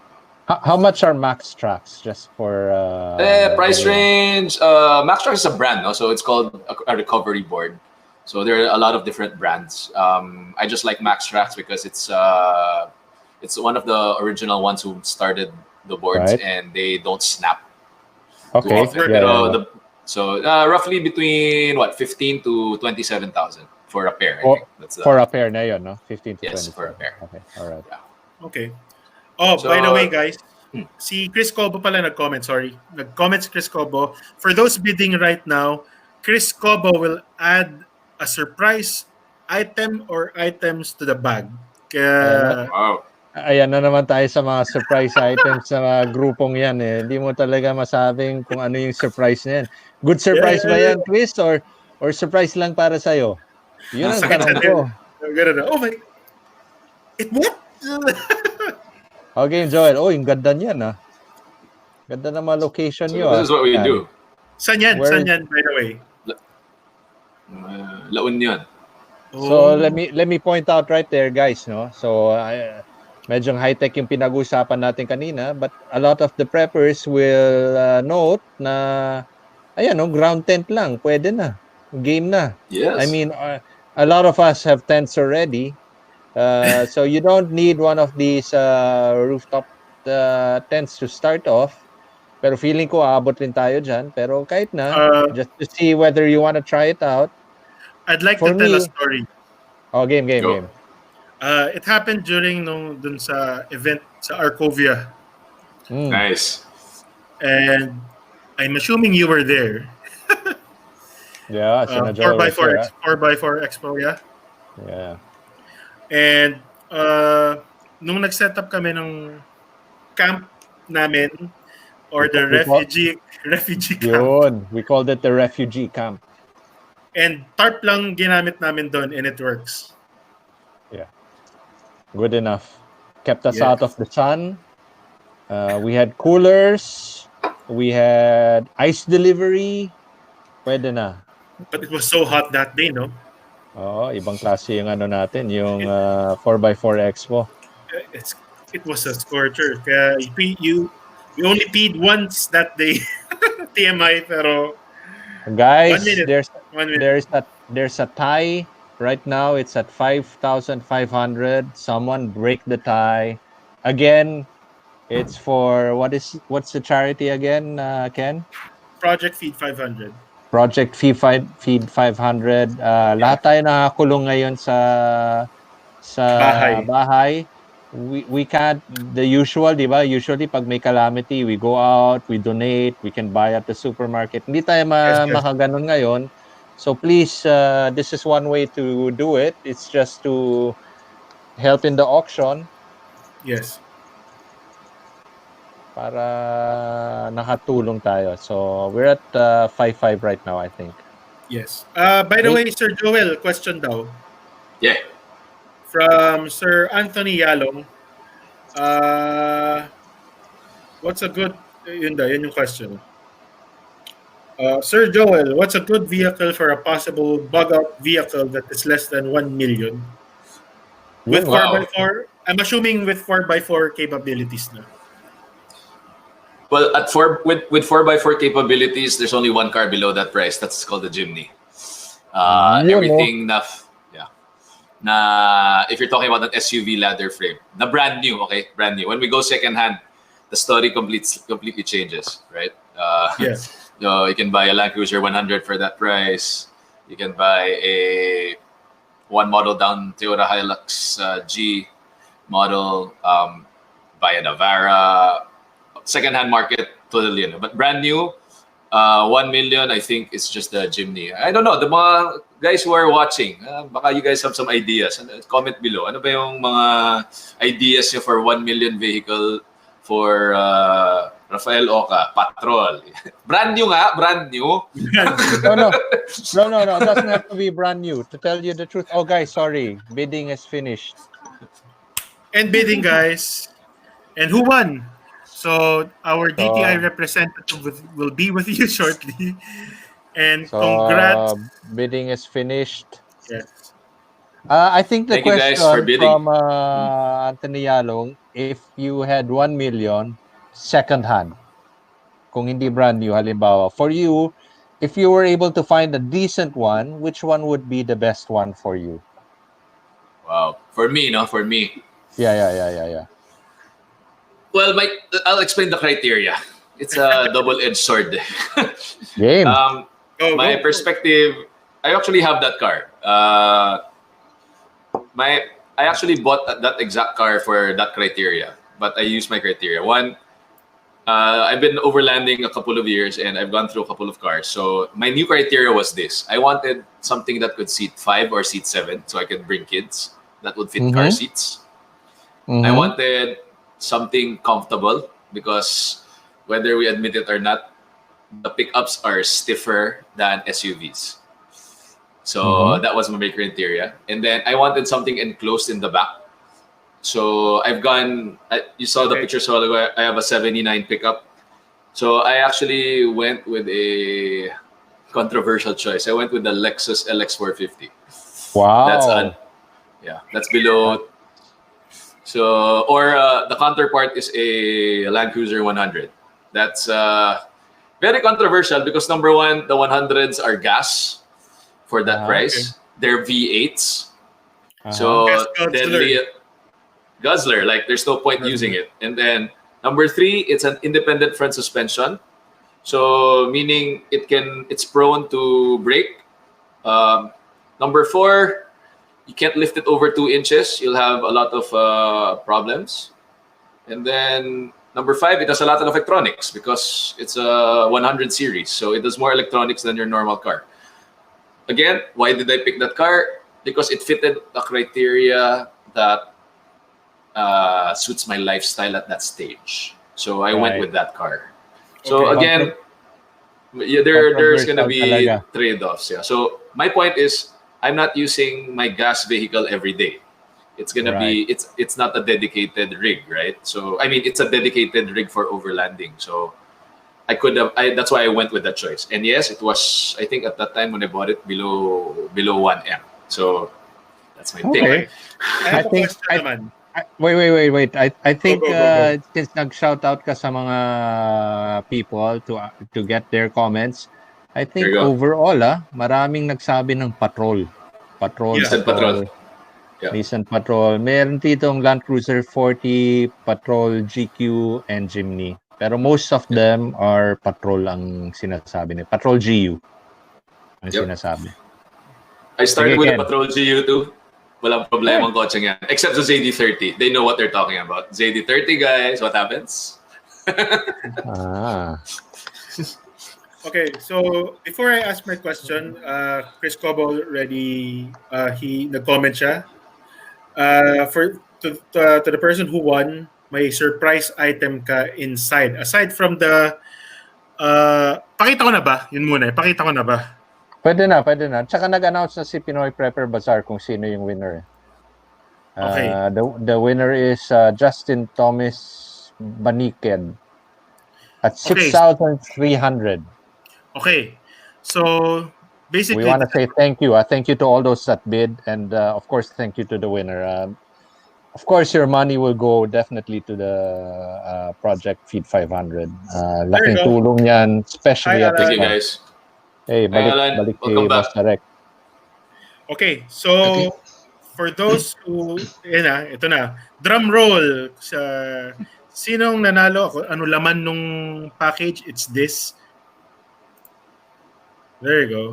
How much are Max Tracks? Just for... Price range, Max Track is a brand, no? So it's called a recovery board. So there are a lot of different brands. I just like Max Tracks because it's one of the original ones who started the boards, Right. and they don't snap. Okay. Often. Yeah, Pero yeah. so roughly between 15 to 27,000 for a pair. I For- think that's For a pair na yun, no? 15 to Yes, 20. for a pair. Okay, alright. Okay. Oh, So- by the way, guys, si Chris Cobo pala nag-comment, sorry. Nag-comment si Chris Cobo. For those bidding right now, Chris Cobo will add a surprise item or items to the bag. Kaya, Wow. Ayan na naman tayo sa mga surprise items sa mga grupong yan eh. Hindi mo talaga masabing kung ano yung surprise na yan. Good surprise ba yan, Chris? Or surprise lang para sa'yo? Yun ang sakit tanong sa ko. ganun na. Oh my, what? Okay, Joel. Oh, yung ganda niyan ah. Ganda na mga location So nyo this is what we Yan. do. Saan yan? Where- Saan yan, by the way? La Union. So Oh. let me point out right there, guys, no. So medyo high-tech yung pinag-usapan natin kanina, but a lot of the preppers will note na ayan, no, ground tent lang, pwede na. Game na. Yes. I mean, a lot of us have tents already. So you don't need one of these rooftop tents to start off. Pero feeling ko aabot rin tayo dyan. Pero kahit na, just to see whether you want to try it out. I'd like For to tell a me- story. Oh, game. Go. It happened during dun sa event sa Arcovia. Mm. Nice. And I'm assuming you were there. Yeah, sina Joel was 4x4 there, 4x4 Expo, yeah? Yeah. And nung nag-set up kami ng camp namin or the We call- refugee camp. Yun. We called it the refugee camp. And tarp lang ginamit namin doon and it works. Good enough. Kept us Yeah. out of the sun. We had coolers. We had ice delivery. Pwede na. But it was so hot that day, no? Oo, ibang klase yung ano natin, yung 4x4 Expo. It was a scorcher. Kaya we only peed once that day. TMI, pero Guys, 1 minute. there's 1 minute. there's a tie right now. It's at 5,500. Someone break the tie. Again, it's for what's the charity again, Ken? Project Feed 500. Project Feed 500. Lahat tayo nakakulong ngayon sa bahay. We can't, the usual, di ba? Usually pag may calamity, we go out, we donate, we can buy at the supermarket. Hindi tayo Yes. makaganon ngayon. So please, this is one way to do it. It's just to help in the auction Yes. para nakatulong tayo. So we're at 5.5 right now, I think. Yes. By the way, Sir Joel, question daw. Yeah. From Sir Anthony Yalong. What's a good... Yun yung question. Sir Joel, what's a good vehicle for a possible bug-out vehicle that is less than 1 million? With Wow. 4x4? I'm assuming with 4x4 capabilities na. Well, with 4x4 capabilities, there's only one car below that price. That's called the Jimny. Everything na if you're talking about an SUV ladder frame, na brand new, okay, brand new. When we go second hand, the story completely changes, right? Yes. You can buy a Land Cruiser 100 for that price. You can buy a one model down Toyota Hilux G model, buy a Navara. Second-hand market, totally. But brand new, 1 million, I think it's just the Jimny. I don't know. The mga guys who are watching, baka you guys have some ideas. Comment below. Ano ba yung mga ideas nyo for 1 million vehicle for Rafael Oca, Patrol. Brand new nga, brand new. No. It doesn't have to be brand new. To tell you the truth. Oh, guys, sorry. Bidding is finished. And bidding, guys. And who won? So our DTI representative will be with you shortly. And So, congrats. bidding is finished. Yes. I think the Thank you guys question for bidding. from Anthony Yalong, if you had 1 million second hand, kung hindi brand new, halimbawa, for you, if you were able to find a decent one, which one would be the best one for you? Wow. For me, no? For me. Yeah. Well, I'll explain the criteria. It's a double-edged sword. Game. My perspective, I actually have that car. I actually bought that exact car for that criteria, but I used my criteria. One, I've been overlanding a couple of years and I've gone through a couple of cars. So my new criteria was this. I wanted something that could seat 5 or seat 7 so I could bring kids that would fit car seats. I wanted something comfortable because whether we admit it or not, the pickups are stiffer than SUVs. So that was my main criteria. And then I wanted something enclosed in the back. So you saw the pictures a while ago, I have a 79 pickup. So I actually went with a controversial choice. I went with the Lexus LX450. Wow. That's below. So, or the counterpart is a Land Cruiser 100. That's very controversial because number one, the 100s are gas for that price. Okay. They're V8s. So deadly guzzler, like there's no point using it. And then number 3, it's an independent front suspension. So meaning it's prone to break. Number 4, you can't lift it over 2 inches. You'll have a lot of problems. And then number 5, it has a lot of electronics because it's a 100 series. So it does more electronics than your normal car. Again, why did I pick that car? Because it fitted a criteria that suits my lifestyle at that stage. So I went with that car. So again, there's going to be trade-offs. Yeah. So my point is, I'm not using my gas vehicle every day. It's gonna be it's not a dedicated rig, right? So I mean, it's a dedicated rig for overlanding. So that's why I went with that choice. And yes, it was, I think at that time when I bought it, below 1M. So that's my pick. I think wait. I think go. since nag-shout out ka sa mga people to get their comments, I think overall, maraming nagsabi ng patrol. Nissan Patrol. Meron ditong Land Cruiser 40, Patrol GQ, and Jimny. Pero most of them are Patrol ang sinasabi niya. Patrol GU ang sinasabi. I started with the Patrol GU too. Walang problema ang kotse yan. Except the ZD30. They know what they're talking about. ZD30, guys, what happens? Okay, so before I ask my question, Chris Cobo already nag-comment siya. To the person who won, may surprise item ka inside. Aside from the pakita ko na ba? Yun muna, pakita ko na ba? Pwede na. Tsaka nag-announce na si Pinoy Prepper Bazaar kung sino yung winner. Okay. The winner is Justin Thomas Baniked at 6,300. Okay, so basically, we want to say thank you. Thank you to all those that bid, and of course, thank you to the winner. Of course, your money will go definitely to the Project Feed 500. Laking tulong yan, especially at thank you guys. Hey, balik kay Basta Rec. Okay, so for those who, ito na, drum roll. Sinong nanalo? Ano laman nung package? It's this. There you go.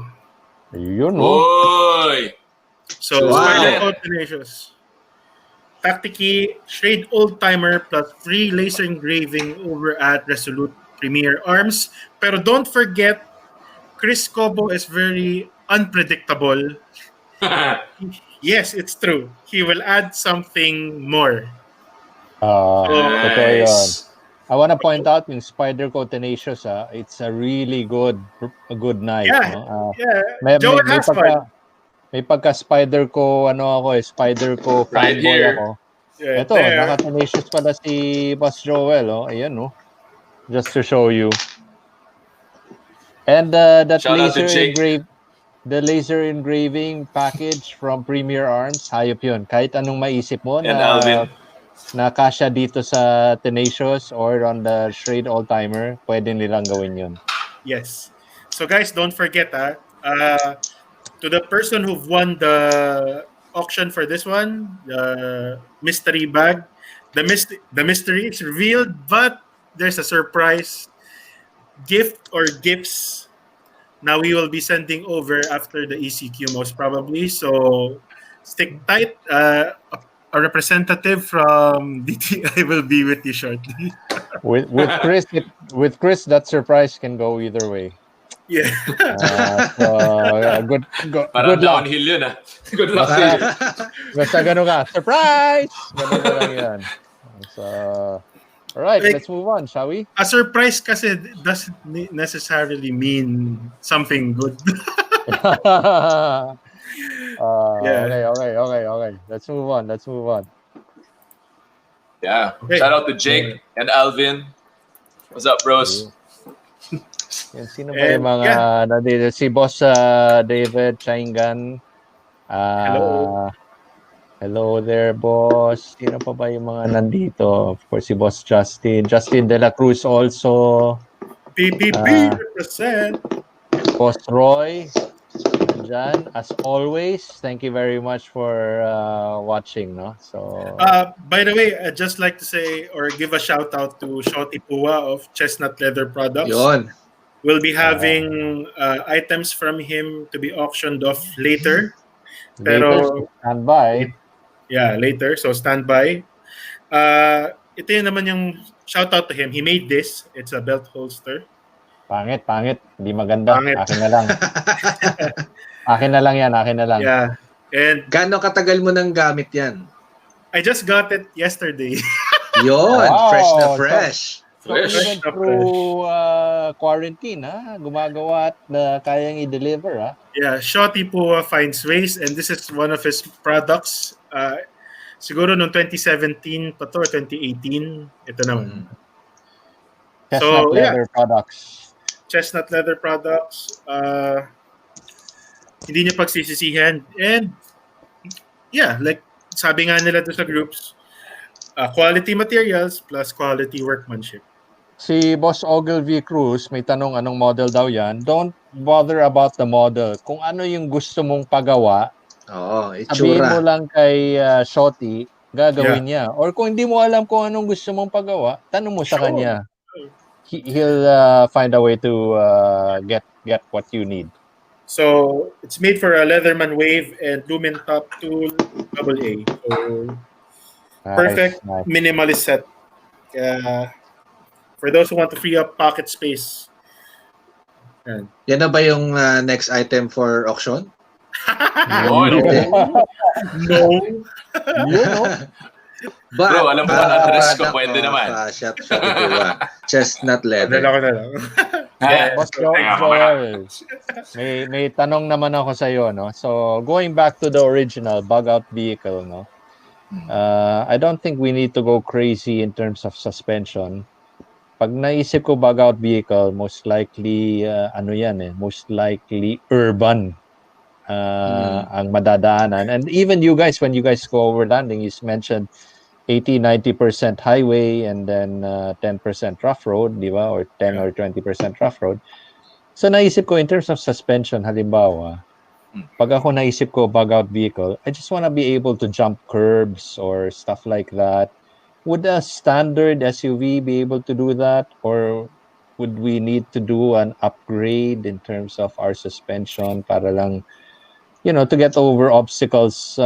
Yun, Oy! So, Spider Combinations. Tactiki, Shade Old Timer plus free laser engraving over at Resolute Premier Arms. Pero don't forget, Chris Cobo is very unpredictable. Yes, it's true. He will add something more. Nice. I want to point out yung Spider ko Tenacious, it's a really a good knife, Yeah, no? yeah. May, Joel may, may has one. pagka may pagka Spider ko Spider ko Right fanboy here. ako. Yeah, Ito, there. naka Tenacious pala si Boss Joel, Ayan, just to show you. And that Shout out to Jake. the laser engraving package from Premier Arms, hayop yun. Kahit anong maisip mo And Alvin. na kasya dito sa Tenacious or on the Schrade Oldtimer, pwede nilang gawin yun. Yes. So guys, don't forget to the person who've won the auction for this one, the mystery bag, the mystery is revealed, but there's a surprise gift or gifts. Now we will be sending over after the ECQ most probably. So stick tight. A representative from DTI will be with you shortly. With Chris, that surprise can go either way. Yeah. Good luck. Downhill yun, Good luck. Basta ganun ka, surprise! Ganun na lang yan. So, all right, let's move on, shall we? A surprise kasi doesn't necessarily mean something good. Yeah. Okay. Let's move on. Yeah. Okay. Shout out to Jake and Alvin. What's up, bros? Yan, sino ba yung mga nandito? Si Boss David Chaingan. Hello. Hello there, boss. Sino pa ba yung mga nandito? Of course, si Boss Justin De La Cruz also. PPP represent. Boss Roy. Jan, as always, thank you very much for watching, no? So by the way, I'd just like to say or give a shout out to Shoti Pua of Chestnut Leather Products. Yun. We'll be having items from him to be auctioned off later. Pero stand by. Yeah, later. So stand by. Ito yun naman yung shout out to him. He made this. It's a belt holster. Pangit. Hindi maganda. Pangit. Akin na lang. Akin na lang. Yeah. And Gaano katagal mo nang gamit yan? I just got it yesterday. Yun, Wow. fresh na fresh. So even through quarantine, gumagawa at kayang i-deliver, Yeah, Shoti Pua finds ways, and this is one of his products. Siguro noong 2017 pa to, or 2018. Ito naman. Chestnut leather products. Chestnut leather products. Hindi niya pagsisisihan. And yeah, like sabi nga nila to sa groups, quality materials plus quality workmanship. Si Boss Ogilvy Cruz, may tanong anong model daw yan. Don't bother about the model. Kung ano yung gusto mong pagawa, sabihin mo itsura. lang kay Shoti, gagawin niya. Or kung hindi mo alam kung anong gusto mong pagawa, tanong mo sa kanya. He'll find a way to get what you need. So, it's made for a Leatherman Wave and Lumen Top Tool AA. So, perfect Nice. minimalist set. For those who want to free up pocket space. Yan na ba yung next item for auction? No. But, Bro, alam mo ba address ko? Pwede naman. Chestnut leather. Boss Joel, may tanong naman ako sa iyo, no? So, going back to the original bug-out vehicle, no? I don't think we need to go crazy in terms of suspension. Pag naisip ko bug-out vehicle, most likely, most likely urban ang madadaanan. And even you guys, when you guys go overlanding, you mentioned 80-90% highway and then 10% rough road, di ba? Or 10 or 20% rough road. So naisip ko in terms of suspension, halimbawa, pag ako naisip ko bug-out vehicle, I just want to be able to jump curbs or stuff like that. Would a standard SUV be able to do that? Or would we need to do an upgrade in terms of our suspension para lang, to get over obstacles?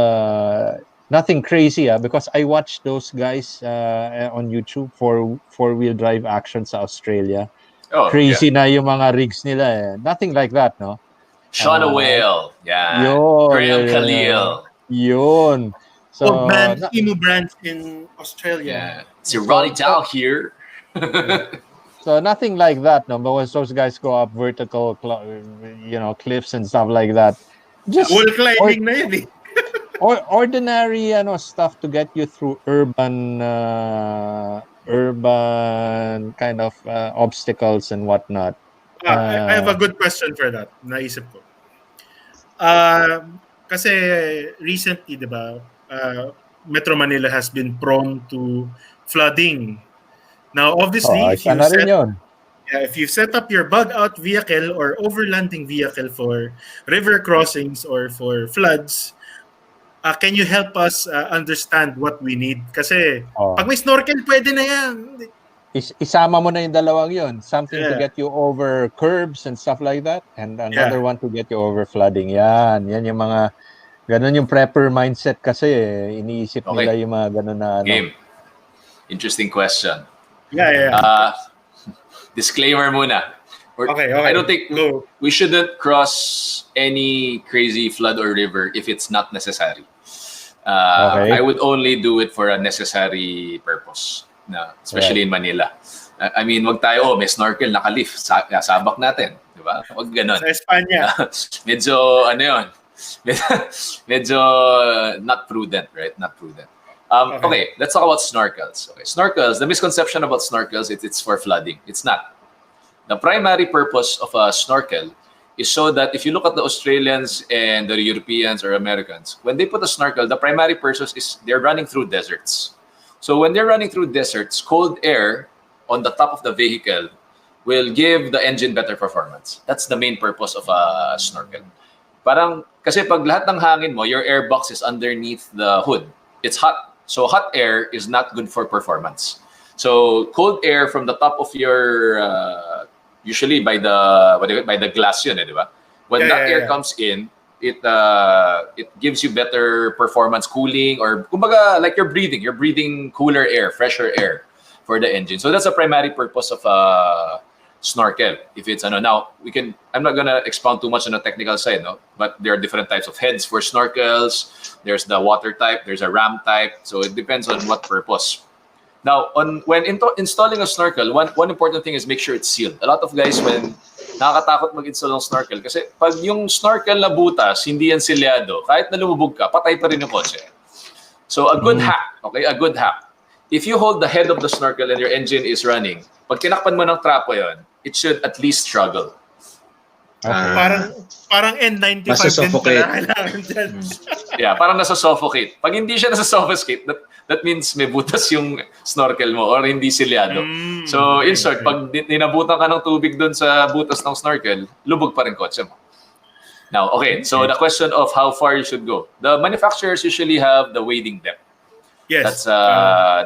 Nothing crazy, because I watched those guys on YouTube for four-wheel drive action sa Australia. Crazy na yung mga rigs nila. Nothing like that, no? Shauna Whale. Yeah. Graham Khalil. So, man, emo brands in Australia. Yeah. Si Ronnie Dow here. So nothing like that, no. But when those guys go up vertical, cliffs and stuff like that, just Wall climbing na yun eh. ordinary stuff to get you through urban kind of obstacles and whatnot. I have a good question for that. Naisip ko. Kasi recently, di ba, Metro Manila has been prone to flooding. Now, obviously, Isa na rin yun. if you set up your bug-out vehicle or overlanding vehicle for river crossings or for floods, can you help us understand what we need? Kasi pag may snorkel, pwede na yan. Isama mo na yung dalawang yun. Something to Yeah. get you over curbs and stuff like that. And another Yeah. one to get you over flooding. Yan yung mga, ganun yung prepper mindset kasi. Iniisip nila yung mga ganun na Game. Interesting question. Yeah. Disclaimer muna. Okay. I don't think we shouldn't cross any crazy flood or river if it's not necessary. I would only do it for a necessary purpose. Especially in Manila. I mean, wag tayo, may snorkel, naka-leaf, sabak natin. Diba? Wag ganun. Sa Espanya. Medyo, medyo not prudent, right? Not prudent. Okay, let's talk about snorkels. Okay, snorkels, the misconception about snorkels, it's for flooding. It's not. The primary purpose of a snorkel is so that if you look at the Australians and the Europeans or Americans, when they put a snorkel, the primary purpose is they're running through deserts. So when they're running through deserts, cold air on the top of the vehicle will give the engine better performance. That's the main purpose of a snorkel. Parang, kasi pag lahat ng hangin mo, your air box is underneath the hood. It's hot. So hot air is not good for performance. So cold air from the top of your, usually by the glass yun, di ba? When that air comes in, it gives you better performance, cooling, or kumbaga like you're breathing cooler air, fresher air for the engine. So that's the primary purpose of a snorkel. If it's now I'm not gonna expound too much on the technical side, but there are different types of heads for snorkels. There's the water type, there's a ram type, so it depends on what purpose. Now, when installing a snorkel, one important thing is make sure it's sealed. A lot of guys, when nakakatakot mag-install ng snorkel, kasi pag yung snorkel na butas, hindi yan silyado, kahit na lumubog ka, patay pa rin yung kotse. So a good hack, a good hack. If you hold the head of the snorkel and your engine is running, pag tinakpan mo ng trapo yon, it should at least struggle. Parang N95 din pala kailangan dyan. Yeah, parang nasa-suffocate. Pag hindi siya nasa-suffocate, that means may butas yung snorkel mo or hindi silyado. So, in short, pag ninabutan ka ng tubig doon sa butas ng snorkel, lubog pa rin kotse mo. Now, so the question of how far you should go. The manufacturers usually have the wading depth. Yes.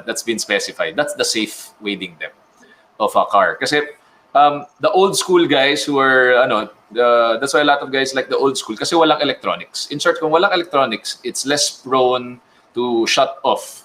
That's been specified. That's the safe wading depth of a car. Kasi the old school guys who are, that's why a lot of guys like the old school kasi walang electronics. In short, kung walang electronics, it's less prone to shut off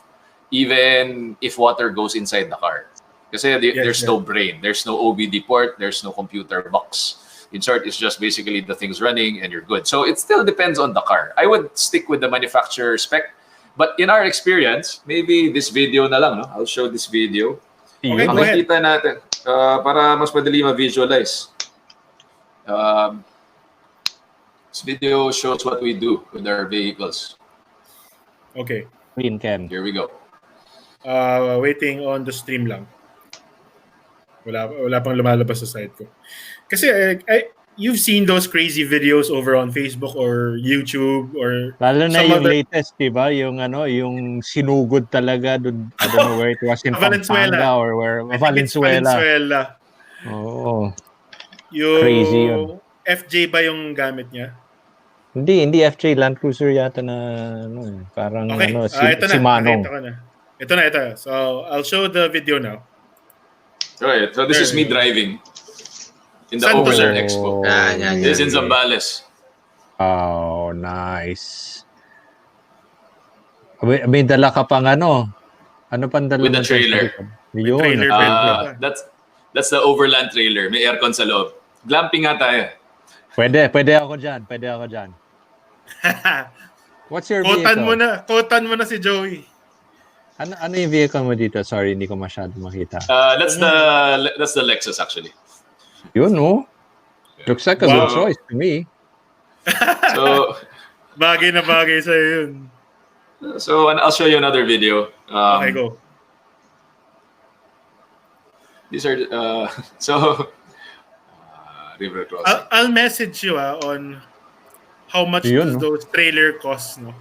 even if water goes inside the car. Kasi there's no brain, there's no OBD port, there's no computer box. In short, it's just basically the thing's running and you're good. So it still depends on the car. I would stick with the manufacturer spec. But in our experience, maybe this video na lang, I'll show this video. Okay, go ahead. Makikita natin para mas madali ma-visualize. This video shows what we do with our vehicles. Okay. Here we go. Waiting on the stream lang. Wala pang lumalabas sa side ko. Kasi you've seen those crazy videos over on Facebook or YouTube or lalo na yung latest, diba? Yung yung sinugod talaga doon. I don't know where it was in Pampanga or where Valenzuela. Oh. Yung crazy yun. FJ ba yung gamit niya? Hindi FJ, Land Cruiser yata na parang si Manong. Ito na. So I'll show the video now. Okay, so this is me driving in the Overland Expo. This is in Zambales. Oh, nice. May dala ka pang ano pang dala? With the trailer. Yun. That's the Overland trailer. May aircon sa loob. Glamping nga tayo. Pwede ako dyan. What's your vehicle? Kotan mo na si Joey. Ano yung vehicle mo dito? Sorry, hindi ko masyado makita. That's the Lexus actually. Yun, no? Looks like a Wow. good choice to me. So Bagay na bagay sa'yo yun. and I'll show you another video. Okay, go. These are river crossing. I'll message you on how much Yun, no? those trailer cost, no?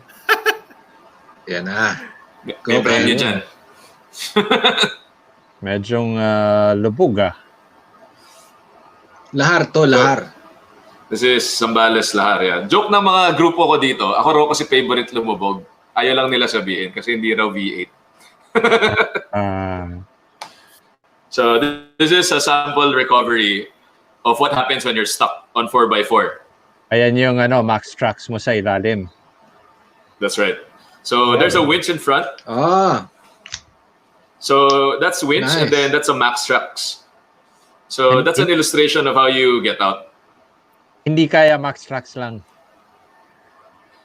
Yan na. May Go, brand Ben. new dyan. Medyong lubog ah. Lahar to, lahar. This is Sambales Lahar yan. Joke ng mga grupo ko dito. Ako raw kasi favorite lumubog. Ayaw lang nila sabihin kasi hindi raw V8. So this is a sample recovery of what happens when you're stuck on 4x4. Ayan yung max tracks mo sa ilalim. That's right. So there's a winch in front. Ah, So that's winch Nice. and then that's a max tracks. So that's an illustration of how you get out. Hindi kaya max tracks lang.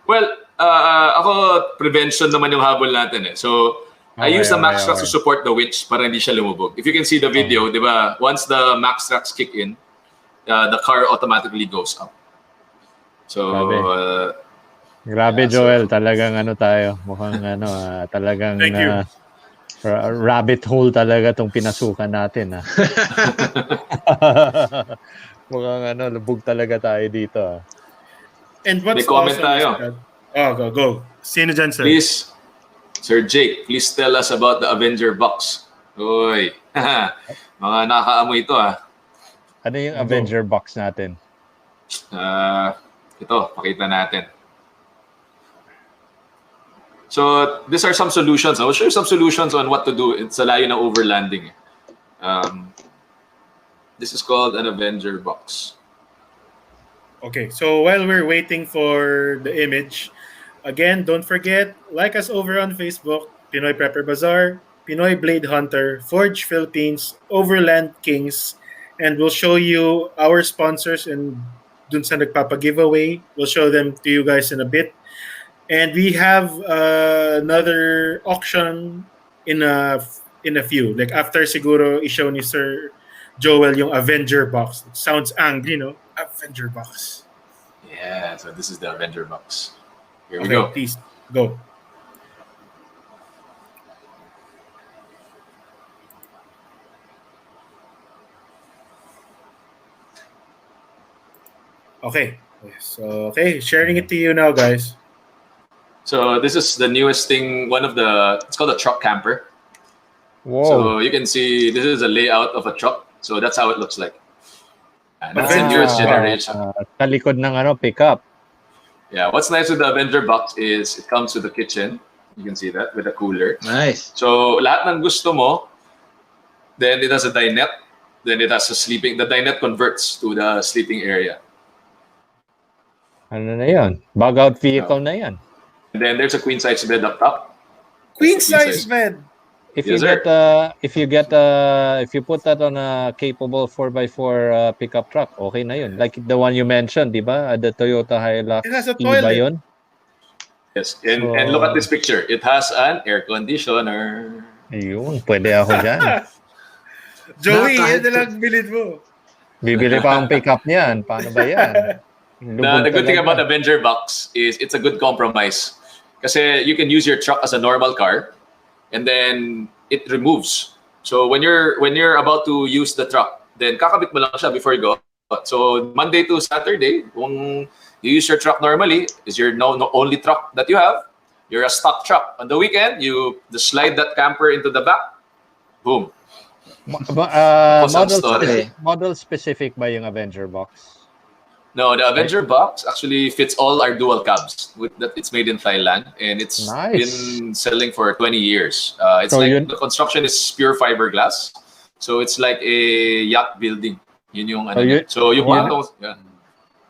Well, ako prevention naman yung habol natin eh. So I use the max tracks to support the winch para hindi siya lumubog. If you can see the video, di ba? Once the max tracks kick in, the car automatically goes up. So Grabe, Yeah, Joel. Talagang tayo. Mukhang talagang Thank you. rabbit hole talaga tong pinasukan natin. Mukhang lubog talaga tayo dito. And what's May comment awesome tayo. is that... Oh, go. Sino dyan, sir? please, Sir Jake, please tell us about the Avenger box. Uy, mga nakakaamoy ito ah. Ano yung Avenger box natin? Ito, pakita natin. So, these are some solutions. I will share some solutions on what to do sa layo ng overlanding. This is called an Avenger box. Okay, so while we're waiting for the image, again, don't forget, like us over on Facebook, Pinoy Prepper Bazaar, Pinoy Blade Hunter, Forge Philippines, Overland Kings, and we'll show you our sponsors and dun sa nagpapa-giveaway. We'll show them to you guys in a bit. And we have another auction in a few. Like after siguro i-show ni Sir Joel yung Avenger box. It sounds angry, no? Avenger box. Yeah, so this is the Avenger box. Here we Okay, go. please go. Okay. So sharing it to you now, guys. So this is the newest thing, it's called a truck camper. Whoa. So you can see this is a layout of a truck. So that's how it looks like. And that's the newest generation. Sa likod ng pickup. Yeah, what's nice with the Avenger box is it comes with a kitchen. You can see that with a cooler. nice. So lahat ng gusto mo, then it has a dinette, then it has a sleeping. The dinette converts to the sleeping area. Ano na yan? Bug out vehicle na yan. And then there's a queen size bed up top. Queen size size bed. If Yes, you sir. if you put that on a capable 4x4 pickup truck, okay na yun. Like the one you mentioned, di ba? The Toyota Hilux It has a E ba toilet. yun? Yes, and look at this picture. It has an air conditioner. Ayun, pwede ako dyan. Joey, kahit- yan na lang bilid mo. Bibili pa ang pickup niyan. Paano ba yan? The good thing about Avenger box is it's a good compromise. Kasi you can use your truck as a normal car, and then it removes. So when you're about to use the truck, then kakabit mo lang siya before you go. So Monday to Saturday, kung you use your truck normally, is your no only truck that you have. You're a stock truck. On the weekend, you just slide that camper into the back. Boom. Model specific ba yung Avenger box? No, the Avenger box actually fits all our dual cabs. It's made in Thailand and it's Nice. been selling for 20 years. It's So like yun- the construction is pure fiberglass, so it's like a yacht building. Yun yung ano. yun- So yung yun- patong, yeah.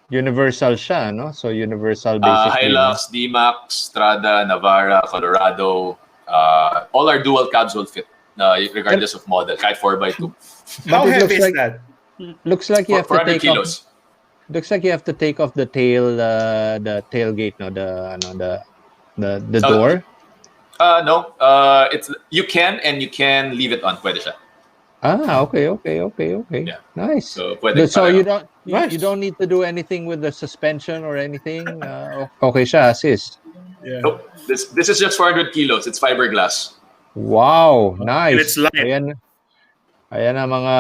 Universal siya, no? So universal basically. Hilux, D-Max, Strada, Navara, Colorado, all our dual cabs will fit, regardless of model. Kahit 4x2. How But it heavy looks is like- that? Looks like you have to 400 take off. kilos. Looks like you have to take off the tailgate, no? The So- door. No. It's you can and you can leave it on. Pwede siya. Okay. Yeah. Nice. So pwede So pareho. you don't need to do anything with the suspension or anything. Okay siya, sis. Yeah. Nope. This is just 400 kilos. It's fiberglass. Wow, And it's nice. light. Ayan ang mga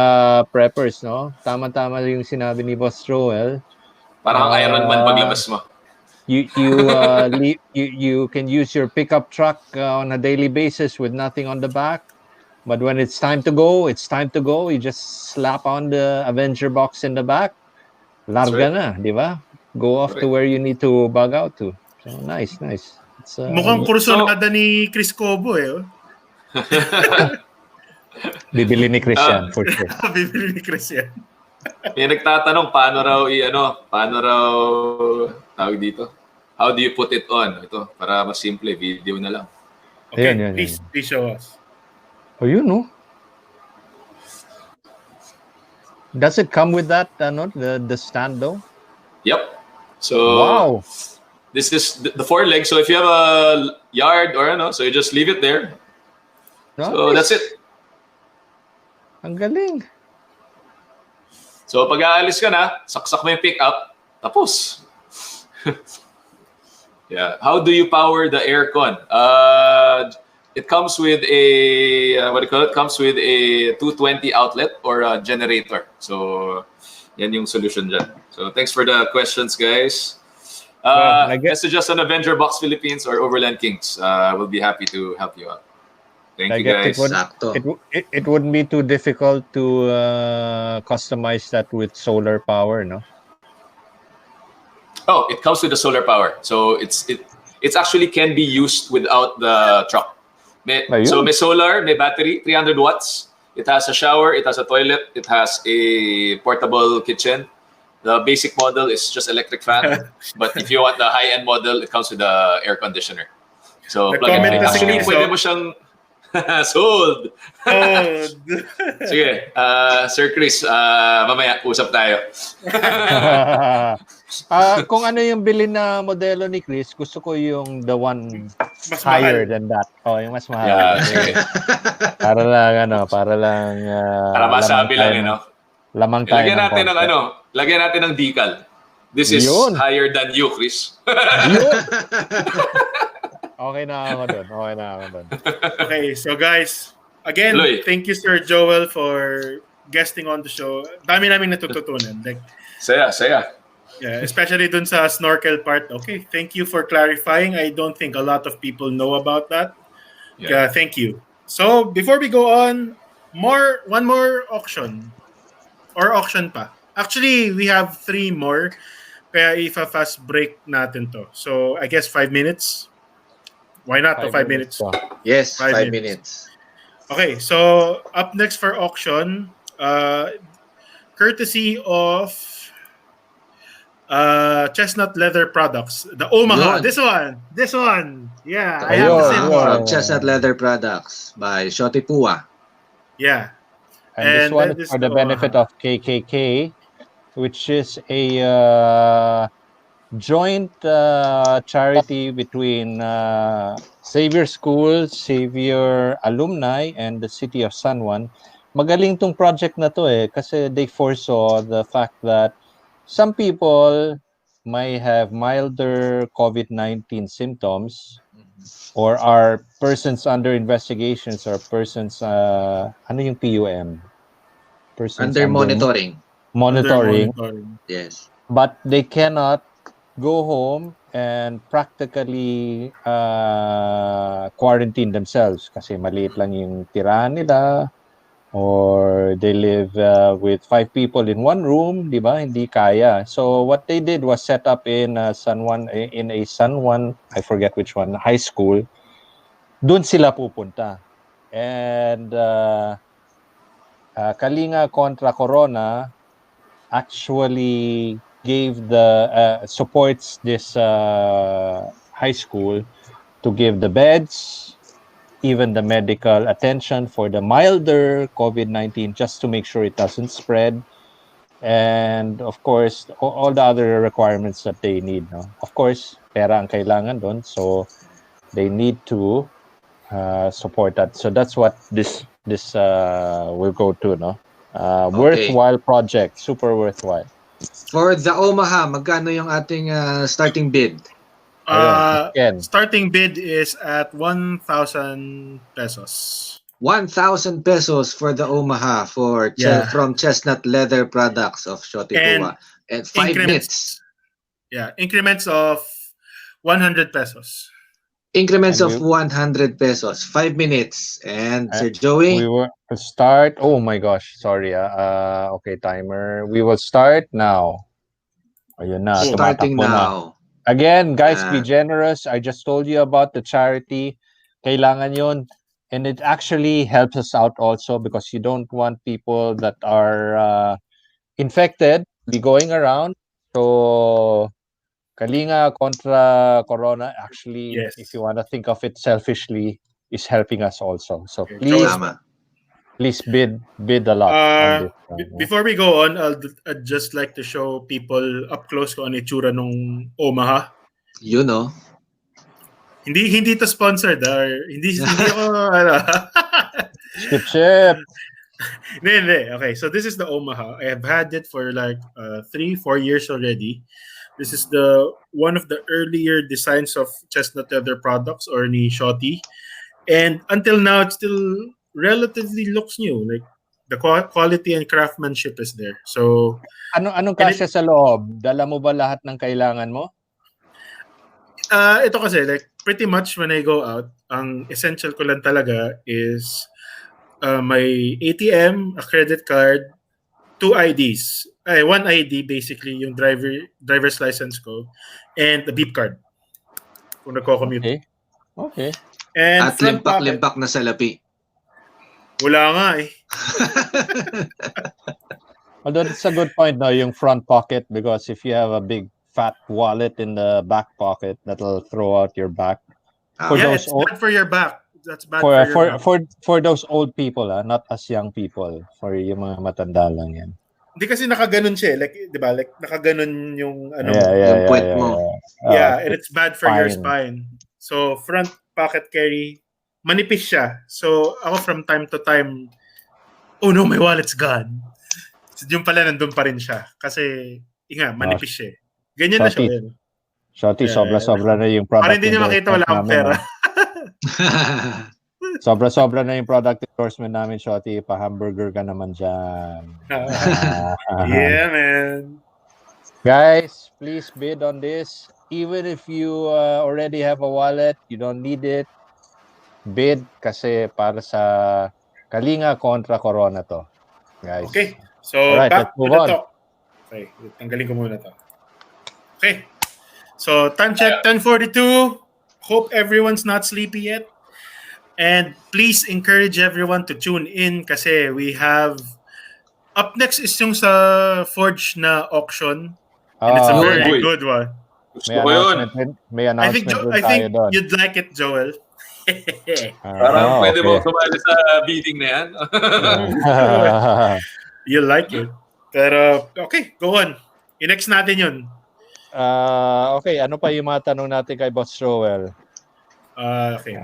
preppers, no? Tama-tama yung sinabi ni Boss Joel. Parang kang Iron Man paglabas mo. You can use your pickup truck on a daily basis with nothing on the back. But when it's time to go, it's time to go. You just slap on the Avenger box in the back. Larga right. na, di ba? Go off to Right. where you need to bug out to. So, nice. It's, Mukhang kursunada ni Chris Cobo eh. bibili ni Christian, for sure. Bibili ni Chris yan. May nagtatanong paano raw tawag dito? How do you put it on? Ito, para mas simple, video na lang. Okay, Ayan. please show us. Oh, you know. Does it come with that, the stand though? Yep. So Wow. this is the four legs. So if you have a yard or so you just leave it there. So that's it. Ang galing. So pag aalis ka na, saksak mo yung pickup, tapos. Yeah. How do you power the aircon? It comes with a Comes with a 220 outlet or a generator. So yan yung solution dyan. So thanks for the questions, guys. Well, I guess- Message us on Avenger Box Philippines or Overland Kings. We'll be happy to help you out. Thank I you, guess guys. Sakto. It wouldn't be too difficult to customize that with solar power, no? Oh, it comes with the solar power. So it's actually can be used without the truck. So may solar, may battery, 300 watts. It has a shower, it has a toilet, it has a portable kitchen. The basic model is just electric fan. But if you want the high-end model, it comes with the air conditioner. So plug and play. Nag-comment na si Actually, Chris, pwede mo siyang sold. Oh, Sige, Sir Chris, mamaya usap tayo. Kung ano yung bilhin na modelo ni Chris, gusto ko yung the one mas higher mahal. than that. Oh, yung mas mahal. Yeah, sige. Para lang Para masabi lang, tayo no? Lamang tayo Lagyan ng natin konti. ng lagyan natin ng decal. This is Yun. higher than you, Chris. Yun! Okay na ako doon. Okay, so guys, again, Loy. thank you Sir Joel for guesting on the show. Dami namin natututunan. Like, Saya. yeah, especially dun sa snorkel part. Okay, thank you for clarifying. I don't think a lot of people know about that. Yeah. Thank you. So, before we go on, one more auction. Or auction pa. Actually, we have 3 more. Kaya fast break natin to. So, I guess 5 minutes. Why not to 5 minutes? So. Yes, 5 5 minutes. minutes. Okay, so up next for auction, courtesy of Chestnut Leather Products, the Omaha. Yun. This one. Yeah, I Ayun, have the same ayun. one. From Chestnut Leather Products by Shoti Pua. Yeah. And this And one then is this for the Omaha. benefit of KKK, which is a joint charity between Xavier School, Xavier Alumni, and the City of San Juan. Magaling tong project na to kasi they foresaw the fact that some people may have milder COVID-19 symptoms or are persons under investigations or persons, ano yung PUM? Persons Under monitoring. monitoring, Yes. but they cannot go home and practically quarantine themselves kasi maliit lang yung tirahan nila or they live with 5 people in one room, di ba? Hindi kaya. So what they did was set up in San Juan, I forget which one, high school. Doon sila pupunta. And Kalinga Contra Corona actually gave the supports this high school to give the beds, even the medical attention for the milder COVID-19 just to make sure it doesn't spread, and of course all the other requirements that they need, no? Of course pera ang kailangan doon, so they need to support that. So that's what this will go to, no? Okay. Worthwhile project, super worthwhile. For the Omaha, magkano yung ating starting bid? Ayun, Ken. Starting bid is at 1,000 pesos. 1,000 pesos for the Omaha from Chestnut Leather Products of Shotipua. And 5 minutes. Yeah, increments of 100 pesos. Increments of 100 pesos. 5 minutes. And Sir Joey? We will start. Oh my gosh, sorry. Okay, timer. We will start now. Ayun na, Starting tumatakbo na. now. Again, guys, be generous. I just told you about the charity. Kailangan yun. And it actually helps us out also because you don't want people that are infected be going around. So, Kalinga kontra Corona, actually, if you want to think of it selfishly, is helping us also. So please bid a lot on this. Before we go on, I'd just like to show people up close kung ano itsura nung Omaha. You know. Hindi to sponsored hindi ako Ship. Hindi. Okay, so this is the Omaha. I have had it for like 3-4 years already. This is one of the earlier designs of Chestnut Leather products or ni Shotty. And until now, it still relatively looks new. Like the quality and craftsmanship is there. So anong kasya sa loob? Dala mo ba lahat ng kailangan mo? Ito kasi, like, pretty much when I go out, ang essential ko lang talaga is my ATM, a credit card, 2 IDs. 1 ID basically, yung driver's license ko, and a beep card. Kung nagko-commute. Okay. And at limpak-limpak na salapi. Wala nga eh. Although it's a good point now, yung front pocket, because if you have a big fat wallet in the back pocket, that'll throw out your back. It's bad for your back. That's bad for your back. For those old people, not us young people. For yung mga matanda lang yan. Hindi kasi nakaganon siya, like, 'di ba? Like nakaganon yung yung puwet mo. And it's bad for your spine. So front pocket carry, manipis siya. So ako from time to time, oh no, my wallet's gone. So yung pala nandun pa rin siya kasi manipis siya. Ganyan na siya. Shotty, sobra-sobra na yung product. Para hindi niyo makita wala akong pera. Sobra-sobra na yung product endorsement namin, Shotty. Pa-hamburger ka naman dyan. Yeah, man. Guys, please bid on this. Even if you already have a wallet, you don't need it, bid kasi para sa Kalinga kontra Corona to. Guys. Okay. So, back to the talk. Okay, tanggalin ko muna to. Okay. So, time check, 10:42. Hope everyone's not sleepy yet. And please encourage everyone to tune in kasi we have up next is yung sa Forge na auction. And it's a very good one. May announcement I think you'd like it, Joel. Parang pwede mo sumali sa bidding na yan. You'll like it. Pero, okay, go on. I-next natin yun. Okay, ano pa yung mga tanong natin kay Boss Joel? Okay.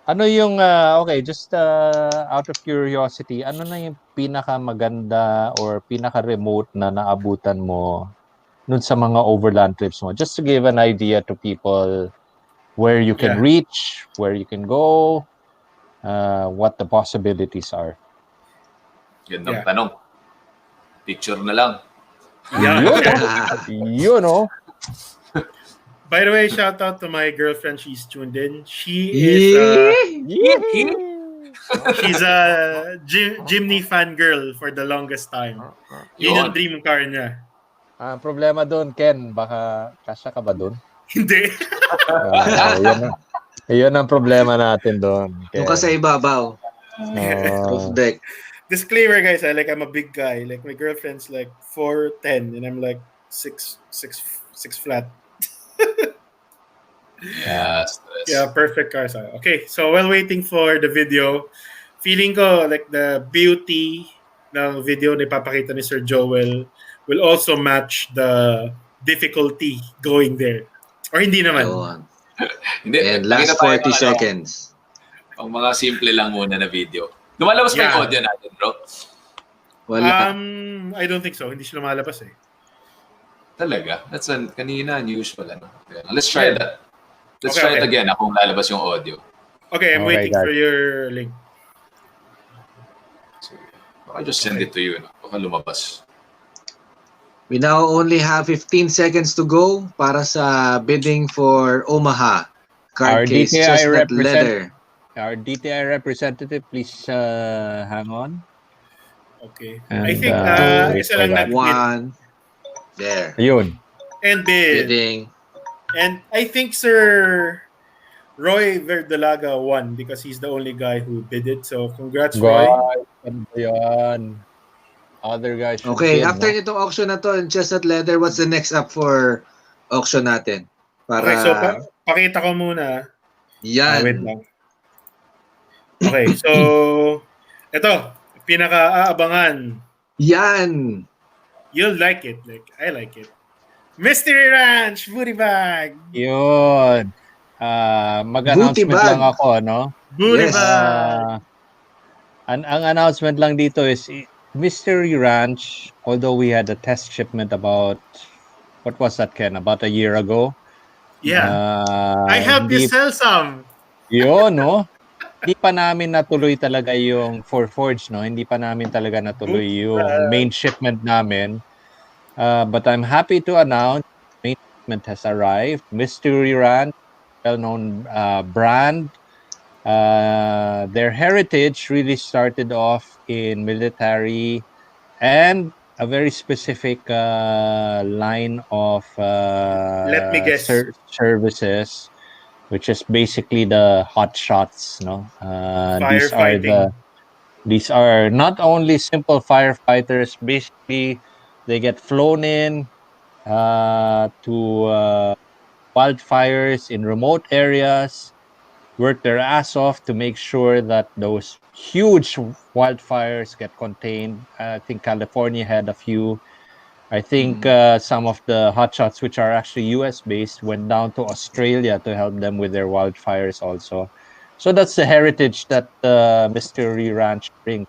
Ano yung, okay, just out of curiosity, ano na yung pinakamaganda or pinaka-remote na naabutan mo nun sa mga overland trips mo? Just to give an idea to people where you can reach, where you can go, what the possibilities are. Gandang tanong. Picture na lang. You know. By the way, shout out to my girlfriend. She's tuned in. She is she's a Jimny fangirl for the longest time. Yun yung dream car niya. Problema doon, Ken. Baka kasya ka ba doon? Hindi. Yun ang problema natin doon. Yung kasi ibabaw. Roof deck. Disclaimer, guys. I'm a big guy. Like my girlfriend's like 4'10" and I'm like 6 flat. Yeah, perfect cars. Okay, so while waiting for the video, feeling ko like the beauty ng video na ipapakita ni Sir Joel will also match the difficulty going there. Or hindi naman. Hindi, And lagyan last na tayo 40 ng seconds. Ang mga simple lang muna na video. Lumalabas ba yung Yeah. audio natin, bro? Wala. I don't think so. Hindi siya lumalabas eh. Talaga? Kanina, unusual. Ano? Let's try Yeah. that. Let's Okay, try it okay. again kung lalabas yung audio. Okay, I'm Okay, waiting guys. for your link. So, baka just send it to you. No? Baka lumabas. We now only have 15 seconds to go para sa bidding for Omaha. Our Card case, DTI chestnut leather. Our DTI representative, please hang on. Okay. And, I think wait isa for lang that. nag-bid. One. There. Ayun. And bid. Bidding. And I think Sir Roy Verdolaga won because he's the only guy who bid it. So congrats, Roy. Guys, ano ba yan? Other guys should Okay, bid, after no? nitong auction na to, chestnut leather, what's the next up for auction natin? Para Okay, so pakita ko muna. yan. Wait lang. Okay, so ito, pinaka-aabangan. Yan. You'll like it. Like I like it. Mystery Ranch Booty Bag. Yun. Mag-announcement Booty bag. lang ako, no? Booty Yes. Bag. Ang announcement lang dito is Mystery Ranch, although we had a test shipment about, what was that, Ken? About a year ago. Yeah. I helped you sell some. Yun, no? Hindi pa namin natuloy talaga yung for Forge, no? Hindi pa namin talaga natuloy yung main shipment namin. But I'm happy to announce main shipment has arrived. Mystery Ranch, well-known brand. Their heritage really started off in military and a very specific line of Let me guess. services, which is basically the hot shots. No, Firefighting. these are not only simple firefighters. Basically, they get flown in to wildfires in remote areas, work their ass off to make sure that those huge wildfires get contained. I think California had a few. I think some of the hotshots, which are actually US based, went down to Australia to help them with their wildfires also. So that's the heritage that Mystery Ranch brings.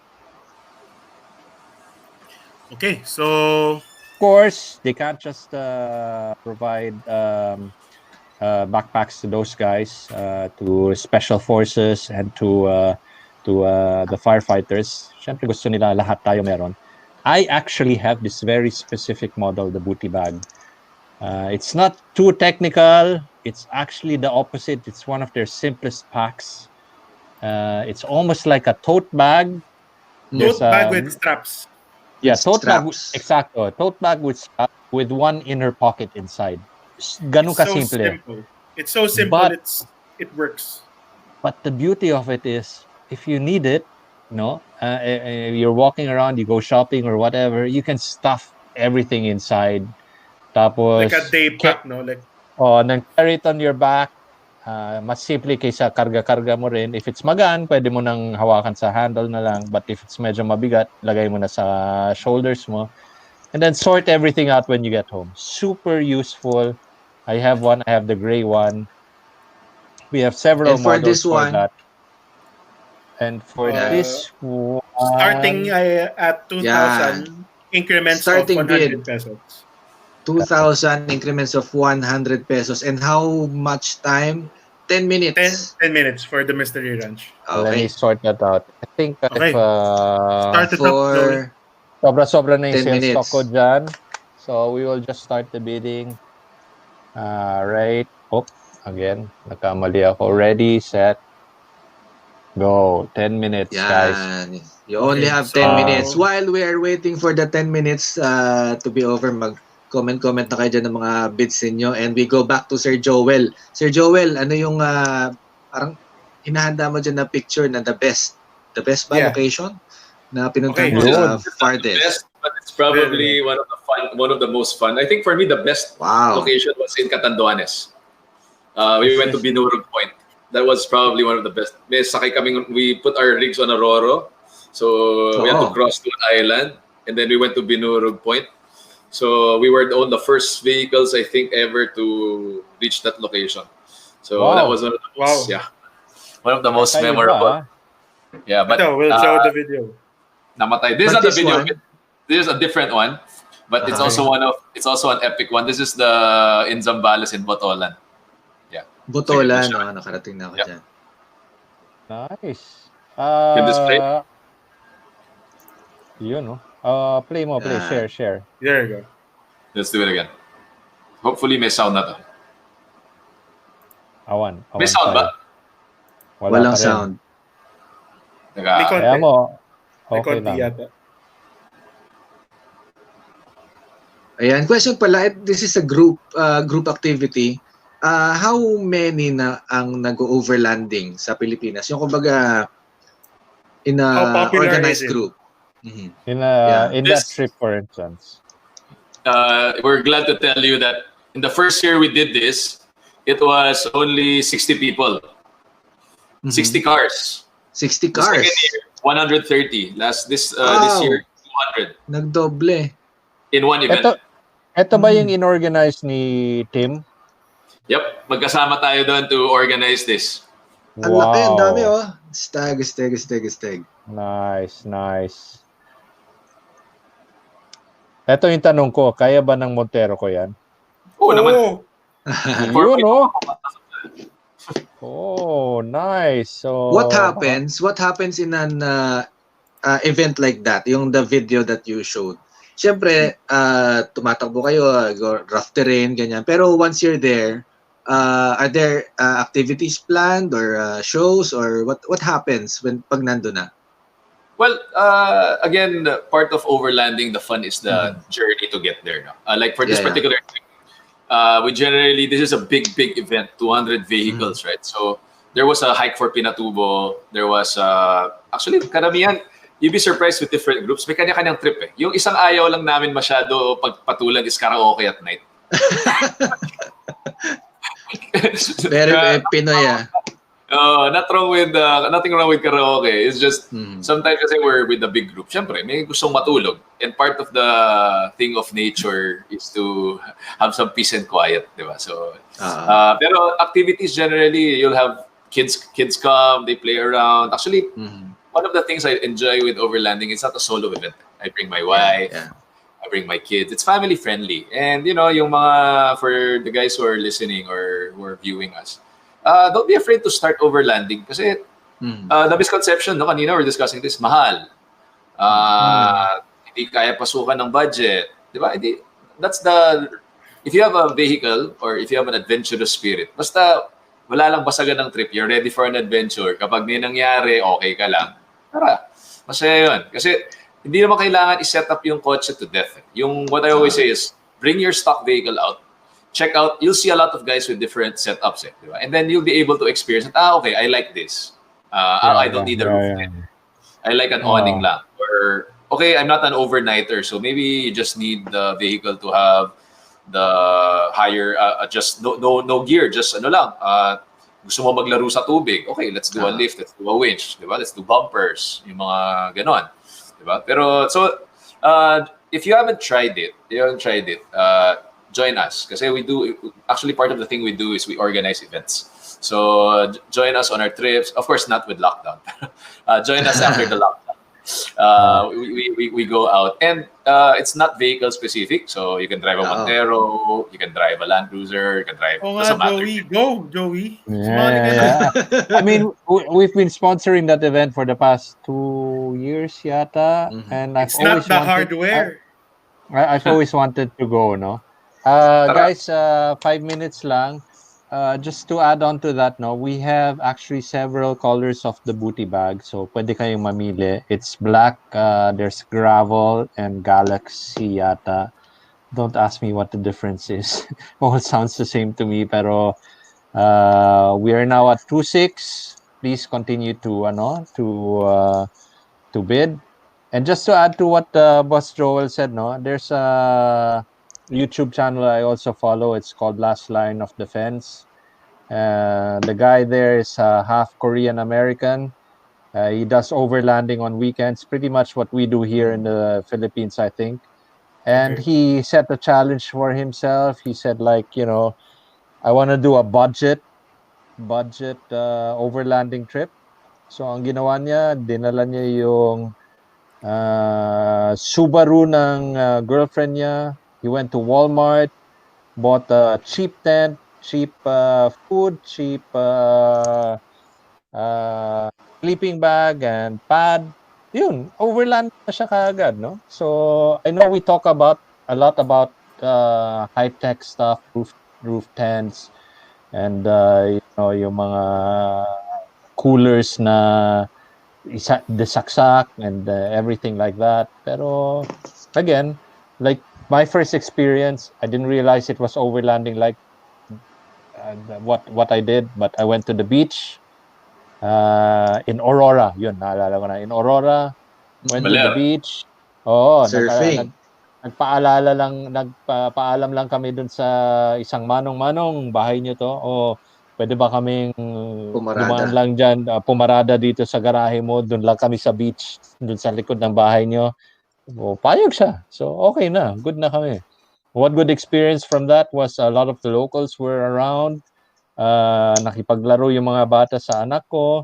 Okay, so Of course, they can't just provide backpacks to those guys, to special forces and to the firefighters. Siyempre gusto nila lahat tayo meron. I actually have this very specific model, the booty bag. It's not too technical. It's actually the opposite. It's one of their simplest packs. It's almost like a tote bag. tote bag with straps. Yeah, With tote bag. straps. Exacto. Tote bag with strap with one inner pocket inside. Ganun It's so kasimple. simple. It's so simple. But- it works. But the beauty of it is, if you need it, you're walking around, you go shopping or whatever, you can stuff everything inside. Tapos, Like a day pack, no? Like then carry it on your back. Mas simple kaysa karga-karga mo rin. If it's magaan, pwede mo nang hawakan sa handle na lang. But if it's medyo mabigat, lagay mo na sa shoulders mo. And then sort everything out when you get home. Super useful. I have one. I have the gray one. We have several And for models this for one, that. And for this one, starting at 2,000 increments Starting of 100 bid. pesos. 2,000 increments of 100 pesos. And how much time? 10 minutes. 10 minutes for the Mystery Ranch. let me Okay. sort that out. I think Okay. if Start it up, Chloe. For sobra-sobra na yung 10 sales stock minutes. ko dyan. So we will just start the bidding. Right. Oh, again, nakamali ako. Ready, set, go. 10 minutes, guys. Yan. You only Okay, have so- 10 minutes. While we are waiting for the 10 minutes to be over, mag-comment na kayo dyan ng mga bids ninyo. And we go back to Sir Joel. Sir Joel, ano yung parang hinahanda mo dyan na picture na the best? The best ba Yeah. location na pinuntahan Okay. mo sa It's not the farthest? best, but it's probably one of the most fun. I think for me, the best Wow. location was in Catanduanes. We went to Binurog Point. That was probably one of the best. May sakay kaming, we put our rigs on a Roro. So we had to Oo. cross to an island. And then we went to Binurog Point. So we were on the first vehicles, I think, ever to reach that location. So that Wow. was one of the Wow. most, one of the most Kakaiba, memorable. ah. Yeah, but Ito, we'll show the video. namatay. This is But not the this video. one, This is a different one, but it's Okay. also an epic one. This is the in Zambales in Botolan. Yeah. Botolan, Sige, nakarating na ako Yeah. dyan. Nice. Can this play? Yun, no? Play mo, play. Yan. Share. There you go. Let's do it again. Hopefully may sound na to. Awan May sound tayo. ba? Walang pa rin. sound. May Teka. konti. Kaya mo, May okay konti lang. yata. Ayan, question pala, this is a group activity. How many na ang nag-overlanding sa Pilipinas? Yung kumbaga in How a popular organized is it? group. Mhm. In Yeah. that This- trip, for instance. We're glad to tell you that in the first year we did this, it was only 60 people, Mhm. 60 cars. 60 The second cars. year, 130. This Wow. year, 200 Nagdoble. in one event. Ito ba yung inorganize ni Tim? Yep, magkasama tayo doon to organize this. Ang laki, ang dami oh. Stag. Nice. Ito yung tanong ko, kaya ba ng Montero ko yan? Oo naman. Yun, no? Oh, nice. So, What happens in an event like that? Yung the video that you showed. Siyempre, tumatakbo kayo, rough terrain, ganyan. Pero once you're there, are there activities planned or shows or what happens pag nando na? Well, again, part of overlanding, the fun is the journey to get there. No? Like for this particular trip, this is a big event, 200 vehicles, right? So there was a hike for Pinatubo. There was, actually, karamihan, you'd be surprised with different groups. May kanya-kanyang trip eh. Yung isang ayaw lang namin masyado pagpatulan is karaoke at night. Very Pinoy nothing wrong with karaoke. It's just sometimes kasi we're with a big group. Siyempre, may gustong matulog. And part of the thing of nature is to have some peace and quiet, di ba? So, pero activities generally, you'll have kids come, they play around. Actually, one of the things I enjoy with overlanding, it's not a solo event. I bring my wife, I bring my kids. It's family friendly. And you know, yung mga, for the guys who are listening or who are viewing us, don't be afraid to start overlanding kasi the misconception, no, kanina we're discussing this, mahal. Hindi kaya pasukan ng budget. Di ba? If you have a vehicle or if you have an adventurous spirit, basta wala lang basagan ng trip, you're ready for an adventure. Kapag may nangyari, okay ka lang. Tara, masaya yun. Kasi hindi naman kailangan i-set up yung kotse to death. What I always say is, bring your stock vehicle out, check out, you'll see a lot of guys with different setups. Diba? And then you'll be able to experience it. Okay, I like this. I don't need a roof. I like an awning lang. Or, okay, I'm not an overnighter, so maybe you just need the vehicle to have the higher, just no gear, just ano lang. Gusto mo maglaro sa tubig. Okay, let's do a lift, let's do a winch. Diba? Let's do bumpers. Yung mga ganon. Diba? Pero, so, if you haven't tried it, join us. Kasi we do, actually part of the thing we do is we organize events. So join us on our trips. Of course, not with lockdown. Join us after the lockdown. We go out. And it's not vehicle specific. So you can drive a Montero, you can drive a Land Cruiser, you can drive, doesn't matter. Joey. Go, Joey. Yeah. I mean, we've been sponsoring that event for the past 2 years yata. And I've It's not the hardware. I've always wanted to go, no? Guys, 5 minutes lang. Just to add on to that, no, we have actually several colors of the booty bag. So, pwede kayong mamili. It's black, there's gravel, and galaxy yata. Don't ask me what the difference is. All sounds the same to me. Pero we are now at 2.6. Please continue to bid. And just to add to what Boss Joel said, no, there's a YouTube channel I also follow. It's called Last Line of Defense. The guy there is half Korean American. He does overlanding on weekends, pretty much what we do here in the Philippines, I think. And he set a challenge for himself. He said, like, I want to do a budget budget overlanding trip. So ang ginawa niya, dinala niya yung Subaru ng girlfriend niya. He went to Walmart, bought a cheap tent, cheap food, cheap sleeping bag and pad. Yun, overland na siya kaagad, no? So, I know we talk about a lot about high-tech stuff, roof tents, and yung mga coolers na the saksak and everything like that. Pero again, like my first experience, I didn't realize it was overlanding like what I did, but I went to the beach in Aurora. Yun, naalala ko na. In Aurora, went to the Baler. beach. Oo, Surfing. nagpaalam lang kami dun sa isang manong, bahay niyo to. O pwede ba kaming dumaan Pumarada. lang dyan, pumarada dito sa garahe mo, dun lang kami sa beach, dun sa likod ng bahay niyo. O, payag siya. So, okay na. Good na kami. One good experience from that was a lot of the locals were around. Nakipaglaro yung mga bata sa anak ko.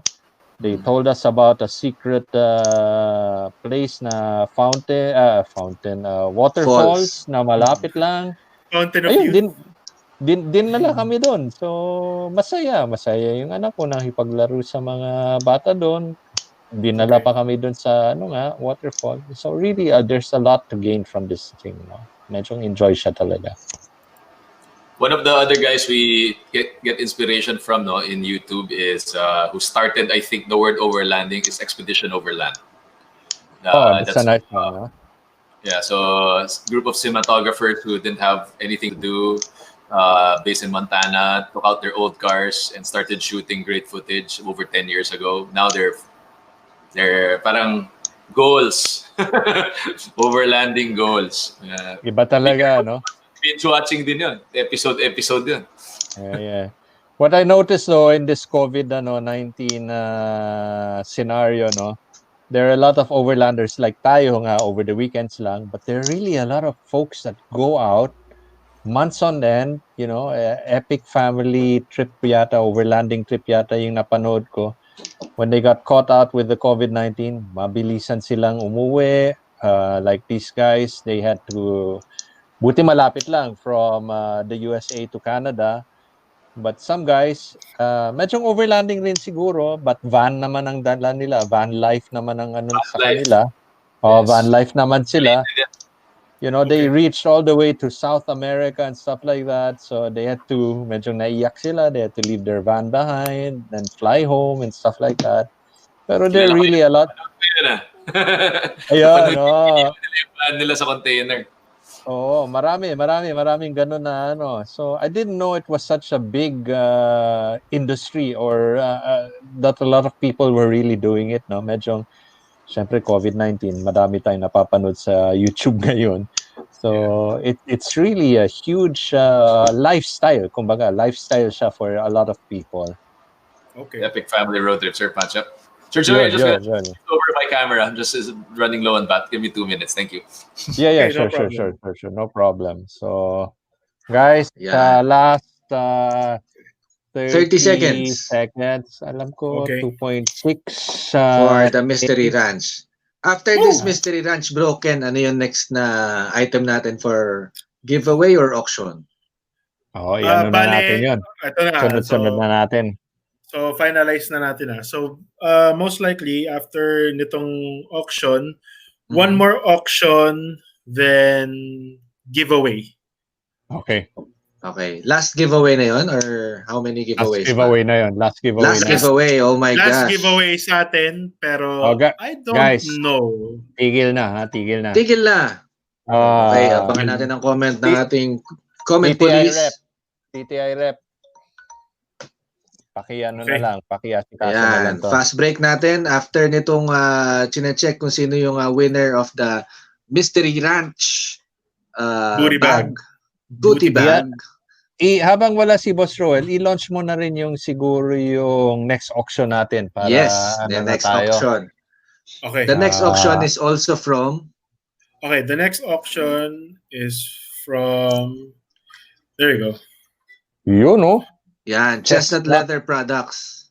They told us about a secret place na waterfalls na malapit lang. Fountain of Ayun, Youth. din nala kami doon. So, masaya yung anak ko nakipaglaro sa mga bata doon. Dinala pa kami doon sa waterfall. So really, there's a lot to gain from this thing. No? Medyo enjoy siya talaga. One of the other guys we get inspiration from in YouTube is who started, I think, the word overlanding is Expedition Overland. That's a nice one. Huh? Yeah, so a group of cinematographers who didn't have anything to do, based in Montana, took out their old cars and started shooting great footage over 10 years ago. Now they're parang goals, overlanding goals. Iba talaga, no? Binge watching din yun. Episode yun. Yeah. What I noticed though in this COVID-19 scenario, no, there are a lot of overlanders like tayo nga over the weekends lang, but there are really a lot of folks that go out months on end, epic family trip yata, overlanding trip yata yung napanood ko. When they got caught out with the COVID-19, mabilisan silang umuwi. Like these guys, they had to, buti malapit lang from the USA to Canada. But some guys, medyo overlanding rin siguro, but van naman ang dala nila. Van life naman ang sa kanila. Yes. Van life naman sila. They reached all the way to South America and stuff like that. So they had to, medyo naiyak sila. They had to leave their van behind and fly home and stuff like that. Pero there are really a lot. Ayun, nila sa container. Oo, maraming ganun na So I didn't know it was such a big industry or that a lot of people were really doing it, no? Medyo, syempre COVID-19, madami tayong napapanood sa YouTube ngayon. So it's really a huge lifestyle. Kumbaga, lifestyle siya for a lot of people. Okay. Epic family road trip, Sir Pancho. Sir Joey, just over my camera. I'm just running low on bat. Give me 2 minutes. Thank you. Yeah, sure. No problem. So, guys, last 30 seconds. Alam ko, 2.6. For the Mystery Ranch. After this Mystery Ranch broken, ano yung next na item natin for giveaway or auction? Na natin yun. Ito na. Sunod na natin. So, finalize na natin na. So, most likely, after nitong auction, one more auction, then giveaway. Okay. Last giveaway na yon or how many giveaways? Last giveaway na yon. Last giveaway. Oh my gosh. Last giveaway sa atin, pero I don't know. Tigil na. Tigil na. Okay, abangan natin ang comment ng ating comment police. TTI rep. Pakiasikaso na lang to. Fast break natin after nitong chine-check kung sino yung winner of the Mystery Ranch booty bag. Habang wala si Boss Roel, i-launch mo na rin siguro yung next auction natin para the next auction. Okay. The next auction is also from the next auction is from there you go. Yun, no? Yan, chestnut leather products.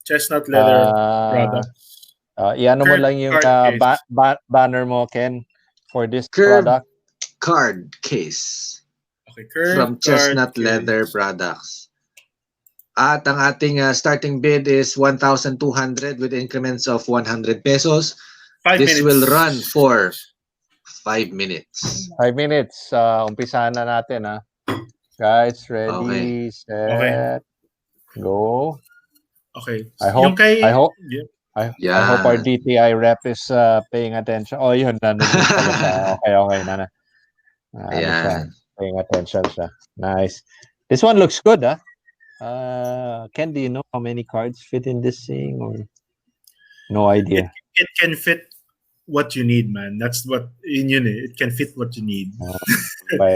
Chestnut leather Ah, products. iano mo Curved lang yung card case. banner mo, Ken, for this Curved product. card case Okay, curved from card Chestnut Leather case. Products. At ang ating starting bid is 1,200 with increments of 100 pesos. 5 This minutes. will run for 5 minutes. 5 minutes. Umpisahan na natin, ha. Guys, ready, set, go. Okay. I hope, Yung kay... I hope, Yeah. I hope our Yan. DTI rep is paying attention. Oh, yun, nandun pala siya. Okay, na. Ano siya, Ayan. paying attention siya. Nice. This one looks good, huh? Ken, do you know how many cards fit in this thing, or no idea? It can fit what you need, man. That's what in it can fit what you need. Okay.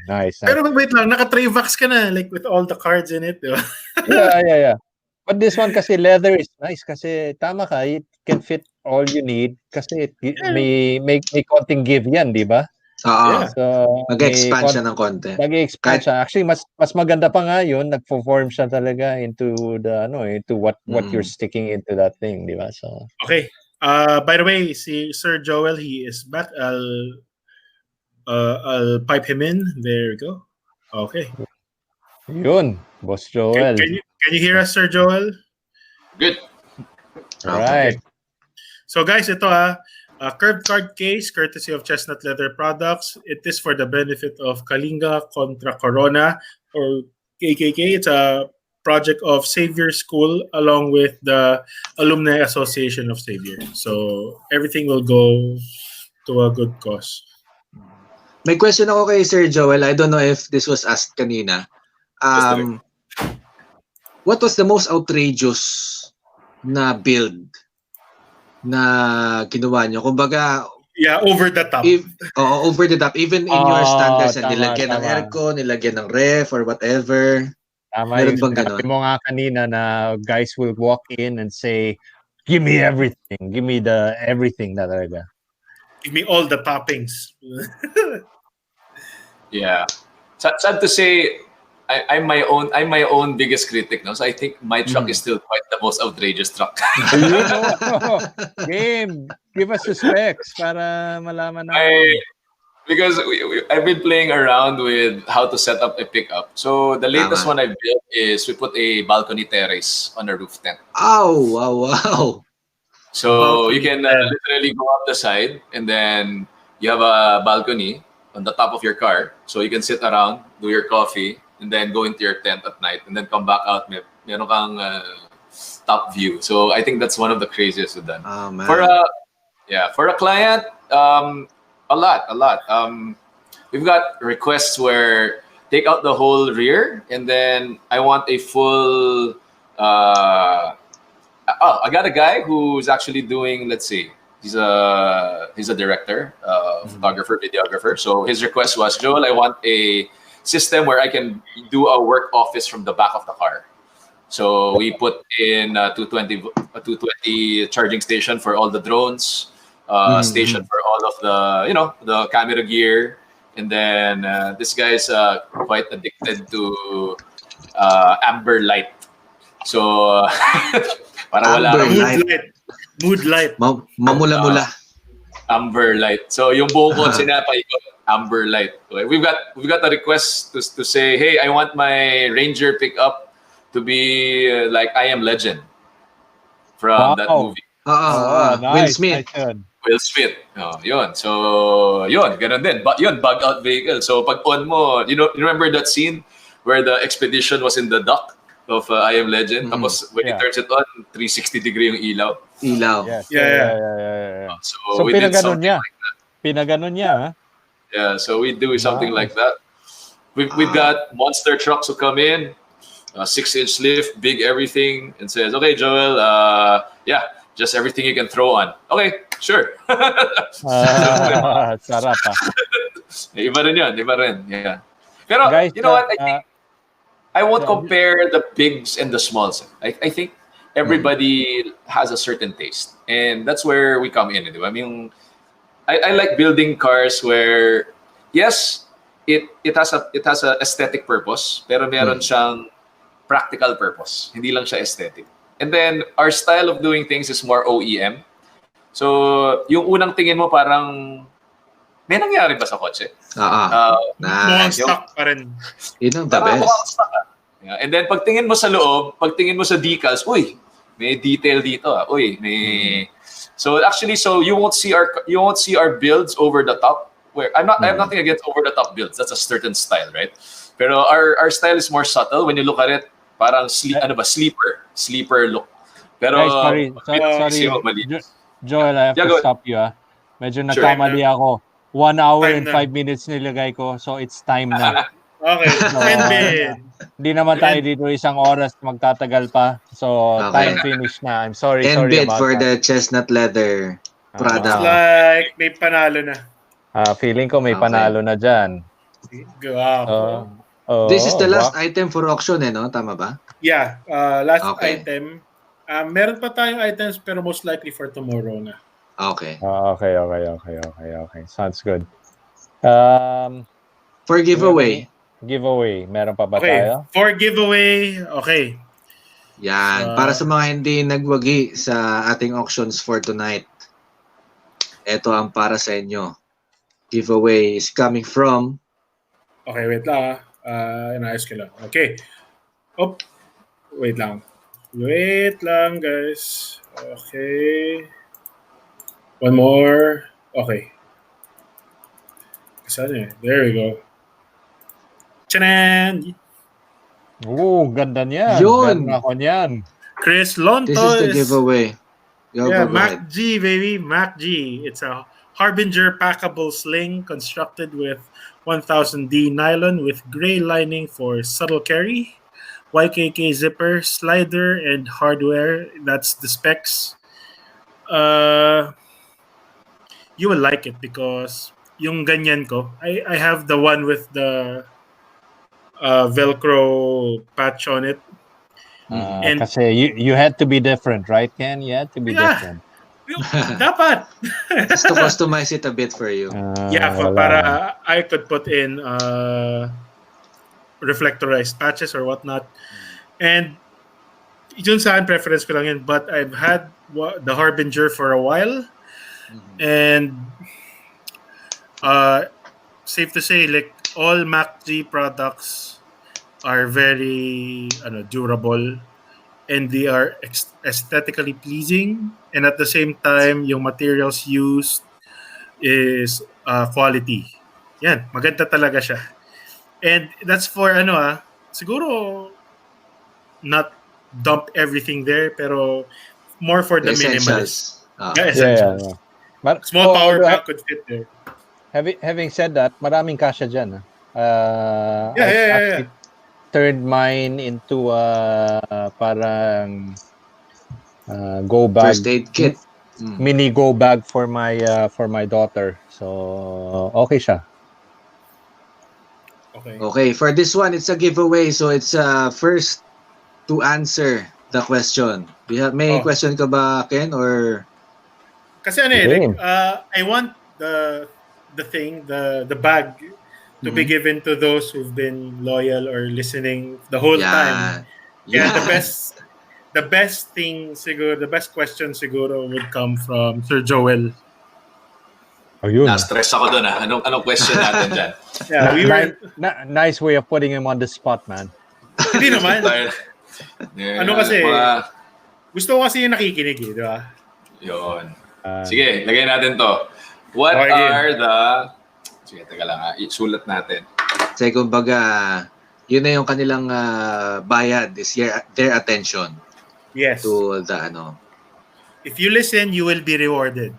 Nice. Pero wait lang, naka-Travax ka na, like with all the cards in it, di ba? Yeah. But this one kasi leather is nice kasi tama ka, it can fit all you need kasi may konting give yan, di ba? Oo. Yeah. So, Mag-expand siya ng konti. Mag-expand siya. Actually, mas maganda pa nga yun. Nag-form siya talaga into the into what you're sticking into that thing, di ba? So, okay. By the way, si Sir Joel, he is back. I'll pipe him in. There we go. Okay. yun, Boss Joel. Can you hear us, Sir Joel? Good. Alright. So guys, ito a curved card case courtesy of Chestnut Leather Products. It is for the benefit of Kalinga Contra Corona or KKK. It's a project of Xavier School along with the Alumni Association of Xavier. So everything will go to a good cause. May question ako kay Sir Joel. I don't know if this was asked kanina. What was the most outrageous na build na ginawa nyo? Kumbaga, yeah, over the top. Over the top. Even in your standards, tama, nilagyan ng aircon, nilagyan ng ref, or whatever. Tama Meron yung bang sinabi ganon? mo nga kanina na guys will walk in and say, give me everything. Give me the everything na talaga. Give me all the toppings. Yeah. Sad to say, I'm my own biggest critic now. So I think my truck is still quite the most outrageous truck. Game, give us the specs para malaman natin. Because I've been playing around with how to set up a pickup. So the latest one I built is we put a balcony terrace on a roof tent. Oh, wow. So you can literally go up the side and then you have a balcony on the top of your car. So you can sit around, do your coffee, and then go into your tent at night and then come back out. Meron kang top view. So I think that's one of the craziest we've done. Oh, man. For a client, a lot. We've got requests where take out the whole rear and then I want a full. I got a guy who's actually doing. Let's see, he's a director, photographer, videographer. So his request was, Joel, I want a system where I can do a work office from the back of the car. So we put in a 220 charging station for all the drones, station for all of the camera gear, and then this guy's quite addicted to amber light. So para wala mood light. Mamula-mula. Amber light. So yung buong ko sinapay ko, amber light. Okay. We've got a request to say, hey, I want my Ranger pickup to be like I Am Legend from that movie. Nice. Will Smith. Will Smith. Yun. So, yun, ganun din. Yun, bug out vehicle. So, pag on mo, you remember that scene where the expedition was in the dock of I Am Legend? Tapos, when he turns it on, 360 degree yung ilaw. Yes. Yeah. So we did something niya. like that. Pinaganon niya, ha? Yeah, so we do something like that. We've got monster trucks who come in, 6-inch lift, big everything, and says, okay, Joel, just everything you can throw on. Okay, sure. Sarap, ha? Iba rin yun, yeah. Pero, Guys, you know what, I won't compare the bigs and the smalls. I think everybody has a certain taste, and that's where we come in. I mean, I like building cars where, yes, it has a aesthetic purpose, pero meron siyang practical purpose. Hindi lang siya aesthetic. And then our style of doing things is more OEM. So yung unang tingin mo parang may nangyari ba sa kotse? Mukhang Nice. stock pa rin. Yun ang the Parang best. mukhang stock, ah. Yeah. And then pagtingin mo sa loob, pagtingin mo sa decals, uy, may detail dito ah. Uy, may So actually, you won't see our builds over the top. Where I have nothing against over the top builds. That's a certain style, right? Pero our style is more subtle. When you look at it, parang sleeper look. Pero Guys, sorry. Joel, I have to stop you. Medyo nagkamali ako. 1 hour and 5 minutes nilagay ko. So it's time na. Okay, end bid. Hindi naman tayo dito isang oras magtatagal pa. So time finish na. I'm sorry bid about for that. the chestnut leather product. It's like may panalo na. Feeling ko may panalo na dyan. Wow. This is the last item for auction, no? Tama ba? Yeah, last item. Meron pa tayong items pero most likely for tomorrow na. Okay. Okay. Sounds good. For giveaway. Meron pa ba Okay, tayo? for giveaway, okay. Yan. Para sa mga hindi nagwagi sa ating auctions for tonight, ito ang para sa inyo. Giveaway is coming from... Okay, wait lang. Inayos ko lang. Okay. Wait lang. Wait lang, guys. Okay. One more. Okay. Saan eh? There we go. Chanan! Ganda niyan. Yun! Meron ako niyan. Chris Lontos. This is the giveaway. Go Mac G, baby. Mac G. It's a Harbinger packable sling constructed with 1000D nylon with gray lining for subtle carry, YKK zipper, slider, and hardware. That's the specs. You will like it because yung ganyan ko, I have the one with the Velcro patch on it. And kasi you had to be different, right, Ken? You had to be different. Dapat. Just to customize it a bit for you. Para I could put in reflectorized patches or whatnot. And yun sa akin, preference ko lang yun. But I've had the Harbinger for a while. And safe to say, like, all MacG products are very durable. And they are aesthetically pleasing. And at the same time, yung materials used is quality. Yan, maganda talaga siya. And that's for siguro not dump everything there, pero more for the minimalists. Essentials. Yeah. But, small power bank could fit there. Having said that, maraming kasya dyan. Yeah. Turned mine into parang go bag, first aid kit, mini go bag for my daughter. So okay siya. Okay, for this one it's a giveaway, so it's first to answer the question. May question ka ba, Ken, or kasi I want the bag to be given to those who've been loyal or listening the whole time. Yeah, the best thing siguro, the best question siguro would come from Sir Joel. Na-stress ako doon Anong question natin dyan? Yeah, nice way of putting him on the spot, man. Hindi naman. Kasi gusto ko kasi yung nakikinig di ba? Yun. Sige, lagay natin to. What are the... Sige, teka lang isulat natin. Kasi kumbaga, yun na yung kanilang bayad is their attention. Yes. To the If you listen, you will be rewarded.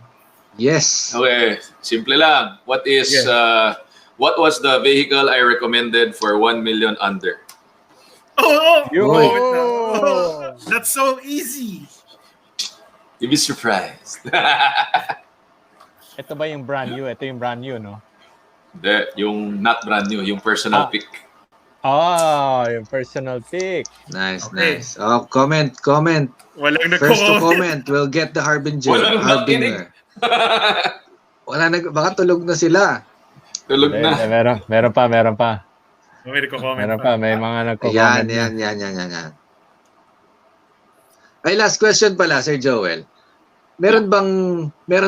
Yes. Okay, simple lang. What was the vehicle I recommended for 1 million under? That's so easy. You'll be surprised. Ito ba yung brand new? Ito yung brand new, no? Hindi, yung not brand new, yung personal pick. Yung personal pick. Nice. Oh, comment. Walang First to comment will get the Harbinger. Harbinger. Baka tulog na sila. Tulog Hindi, na. meron pa. May nagko-comment Meron pa. pa, may mga Ayan, nagko-comment yan. Ay, last question pala, Sir Joel. Meron bang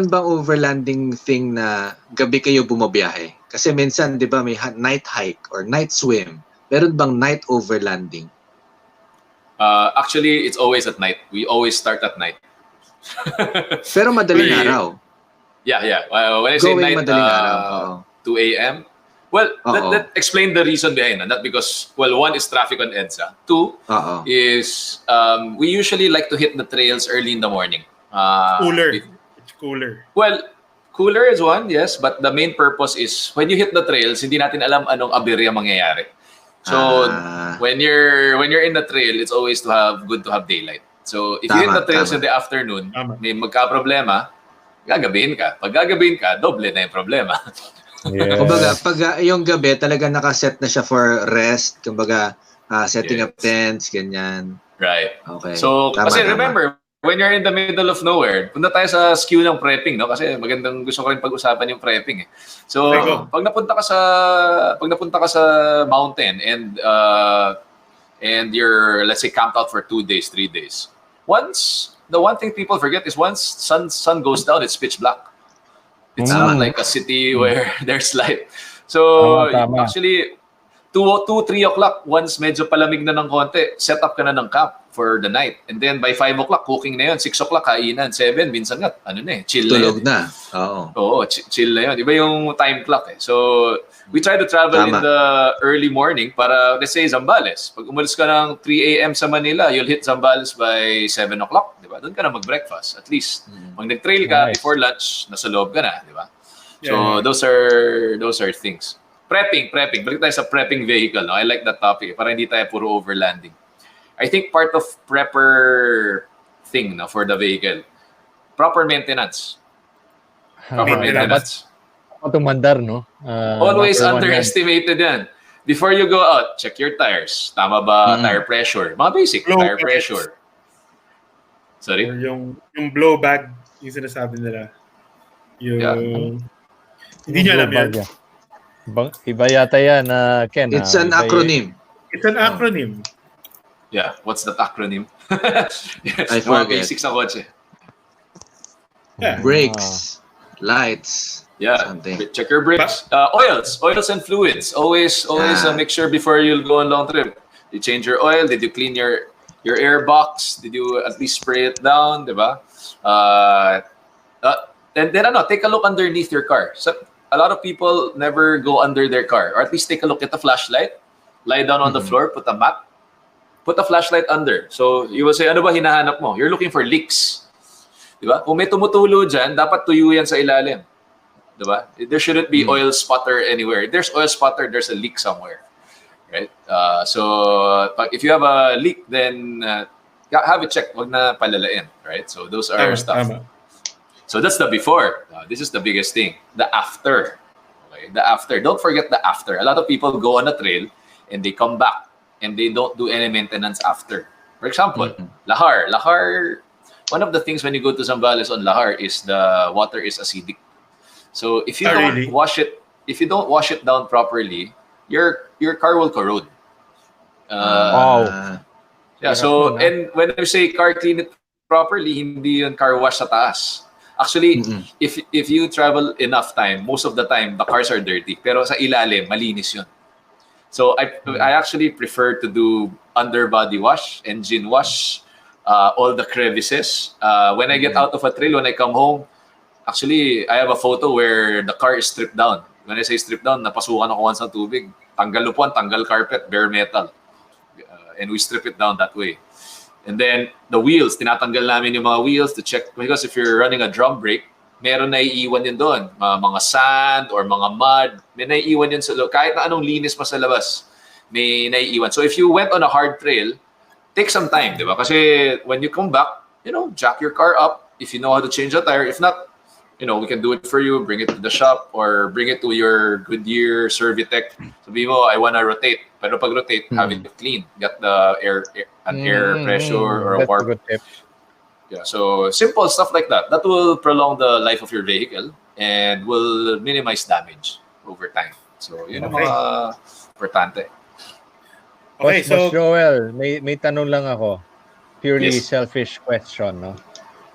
overlanding thing na gabi kayo bumabiyahe? Kasi minsan, 'di ba, may night hike or night swim. Meron bang night overlanding? Actually, it's always at night. We always start at night. Pero madaling We- araw. Yeah. When I say Going night, madaling araw. Oo. 2 a.m. Well, Oo. let explain the reason behind that. Not because, well, one is traffic on EDSA. Two Oo. is we usually like to hit the trails early in the morning. Cooler. It's cooler. Well, cooler is one, yes. But the main purpose is when you hit the trails, hindi natin alam anong aberya mangyayari. So when you're in the trail, it's always good to have daylight. So if you hit the trails in the afternoon, may magka-problema, gagabihin ka. Pag gagabihin ka, doble na yung problema. Yeah. Kumbaga, pag yung gabi talaga nakaset na siya for rest, kumbaga setting up tents, ganyan. Right. Okay. So, Tama. remember, when you're in the middle of nowhere, punta tayo sa skill ng prepping, no? Kasi gusto ko rin pag-usapan yung prepping. So, pag napunta ka sa mountain and you're, let's say, camped out for 2 days, 3 days. The one thing people forget is once sun goes down, it's pitch black. It's not like a city where there's light. So, Tama. actually, 2, 3 o'clock, once medyo palamig na ng konti, set up ka na ng camp for the night. And then by 5 o'clock, cooking na yun. 6 o'clock, kainan. 7, minsan nga, chill Tulog na yun. na. Oo. Oo, chill na yun. Iba yung time clock eh. So, we try to travel in the early morning para, let's say, Zambales. Pag umalis ka ng 3 a.m. sa Manila, you'll hit Zambales by 7 o'clock. Diba? Doon ka na mag-breakfast. At least, pag nag-trail ka before lunch, nasa loob ka na. Diba? So, those are things. Prepping. Balik tayo sa prepping vehicle. No? I like that topic para hindi tayo puro overlanding. I think part of prepper thing for the vehicle, proper maintenance. Tumandar, no? Always underestimated yan. Before you go out, check your tires. Tama ba tire pressure? Mga basic tire pressure. Sorry? Or yung blow bag, yung sinasabi nila. Hindi niya alam yan. Iba yata yan, Ken. It's an acronym. It's an acronym. Yeah, what's that acronym? I forget. Basic sa kotse. Yeah. Brakes, lights, Yeah, something. check your brakes. Oils and fluids. Always make sure before you go on long trip. You change your oil. Did you clean your air box? Did you at least spray it down? Diba? And then take a look underneath your car. So a lot of people never go under their car, or at least take a look at the flashlight. Lie down on the floor, put a mat, put a flashlight under. So you will say, ano ba hinahanap mo? You're looking for leaks. Diba? Kung may tumutulo dyan, dapat tuyo yan sa ilalim. Diba? There shouldn't be oil spotter anywhere. If there's oil spotter, there's a leak somewhere. Right? So if you have a leak, then have it checked. Wag na palalain. Right? So those are stuff. So that's the before. This is the biggest thing. The after. Okay? The after. Don't forget the after. A lot of people go on a trail and they come back and they don't do any maintenance after. For example, Lahar, one of the things when you go to Zambales on Lahar is the water is acidic. So if you don't wash it down properly, your car will corrode. Wow. Yeah, so and when you say car clean it properly, hindi yun car wash sa taas. Actually, if you travel enough time, most of the time the cars are dirty. Pero sa ilalim, malinis yun. So I actually prefer to do underbody wash, engine wash, all the crevices. When I get out of a trail, when I come home, actually, I have a photo where the car is stripped down. When I say stripped down, napasukan ako once ng tubig. Tanggal lupuan, tanggal carpet, bare metal. And we strip it down that way. And then the wheels, tinatanggal namin yung mga wheels to check. Because if you're running a drum brake, meron na iiwan din doon. Mga sand or mga mud. May naiiwan yun sa loob. Kahit na anong linis pa sa labas, may naiiwan. So if you went on a hard trail, take some time, di ba? Kasi when you come back, jack your car up if you know how to change a tire. If not, we can do it for you, bring it to the shop or bring it to your Goodyear Servitech. Sabi mo, I wanna rotate. Pero pag rotate, have it clean. Get the air pressure or a warp. Yeah, so simple stuff like that. That will prolong the life of your vehicle and will minimize damage. over time. So, yun ang Okay. mga importante. Okay, Boss so Joel, may tanong lang ako. Purely Yes. selfish question, no?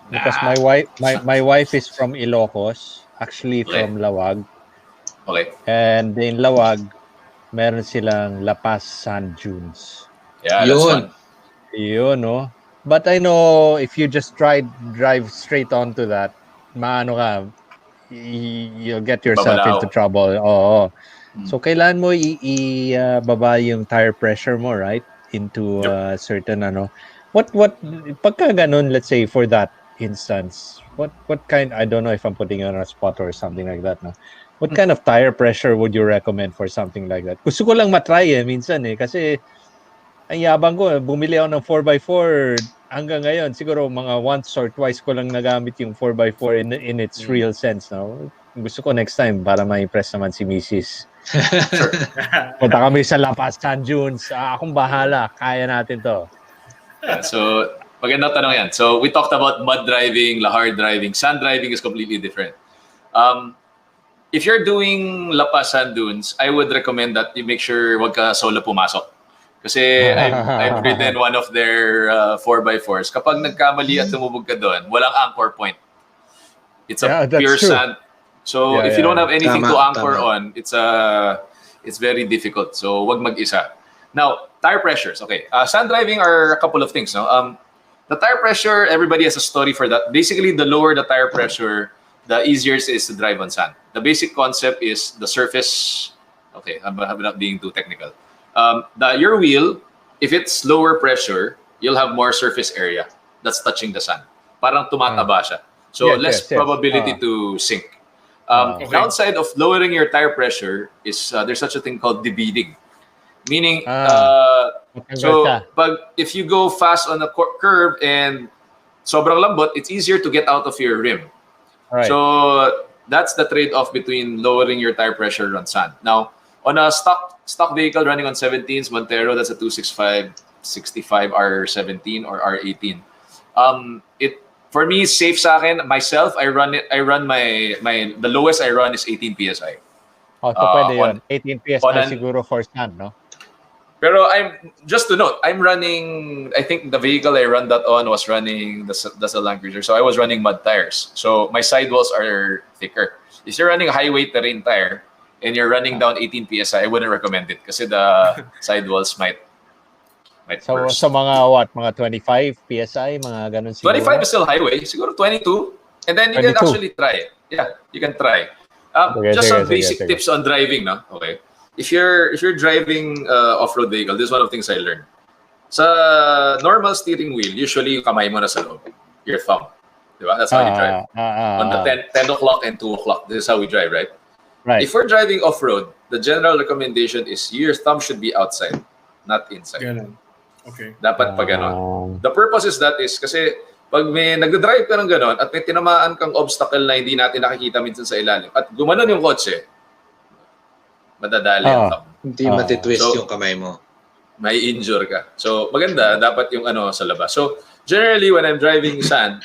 Because my wife is from Ilocos, actually Okay. from Lawag. Okay. And in Lawag, meron silang La Paz Sand Dunes. Yeah, that's Yun. fun. Yun, no? But I know if you just drive straight onto that, maano ka, you'll get yourself Babalaw. into trouble. Oo. Hmm. So, kailan mo baba yung tire pressure mo, right? Into certain, what, pagka ganun, let's say, for that instance, what kind, I don't know if I'm putting you on a spot or something like that, no? What kind of tire pressure would you recommend for something like that? Gusto ko lang matry minsan kasi ang yabang ko, bumili ako ng 4x4 hanggang ngayon. Siguro mga once or twice ko lang nagamit yung 4x4 in its real sense. No? Gusto ko next time para ma-impress naman si Mrs. Sure. Punta kami sa La Paz Sand Dunes. Akong bahala. Kaya natin to. Yeah, so, magandang tanong yan. So, we talked about mud driving, lahar driving. Sand driving is completely different. If you're doing La Paz Sand Dunes, I would recommend that you make sure wag ka solo pumasok. Kasi I've ridden one of their 4x4s. Kapag nagkamali at tumubog ka doon, walang anchor point. It's a that's pure true. sand. So if you don't have anything to anchor on, it's very difficult. So wag mag-isa. Now, tire pressures. Okay. Sand driving are a couple of things. No? The tire pressure, everybody has a story for that. Basically, the lower the tire pressure, the easier it is to drive on sand. The basic concept is the surface. Okay, I'm not being too technical. Your wheel, if it's lower pressure, you'll have more surface area that's touching the sand. Parang tumataba siya. So less probability to sink. Okay. Downside of lowering your tire pressure is there's such a thing called debeading. Meaning, if you go fast on a curve and sobrang lambot, it's easier to get out of your rim. Right. So that's the trade-off between lowering your tire pressure on sand. Now, on a stock vehicle running on 17s, Montero, that's a 265, 65 R17 or R18. For me, safe sa akin. Myself, I run the lowest I run is 18 psi. So pwede yun. 18 psi siguro for sand, no? Pero just to note, I'm running. I think the vehicle I run that on was running that's a Land Cruiser, so I was running mud tires. So my sidewalls are thicker. If you're running a highway terrain tire and you're running down 18 psi, I wouldn't recommend it kasi the sidewalls might burst. So mga what? Mga 25 psi, mga ganun siguro. 25 is still highway. Siguro 22, and then you 22. can actually try it. Yeah, you can try. Just some basic tips on driving, no? Okay. If you're driving off-road vehicle, this is one of the things I learned. Sa normal steering wheel, usually yung kamay mo na sa loob, your thumb. Diba? That's how you drive. On the 10 o'clock and 2 o'clock, this is how we drive, right? Right. If we're driving off-road, the general recommendation is your thumb should be outside, not inside. Ganun. Okay. Dapat pa ganon. The purpose is that is kasi pag may nagdadrive ka ng ganon at may tinamaan kang obstacle na hindi natin nakikita minsan sa ilalim at gumanon yung kotse, madadali ang thumb. Hindi matitwist yung kamay mo. May injure ka. So, maganda, dapat yung sa labas. So, generally, when I'm driving sand,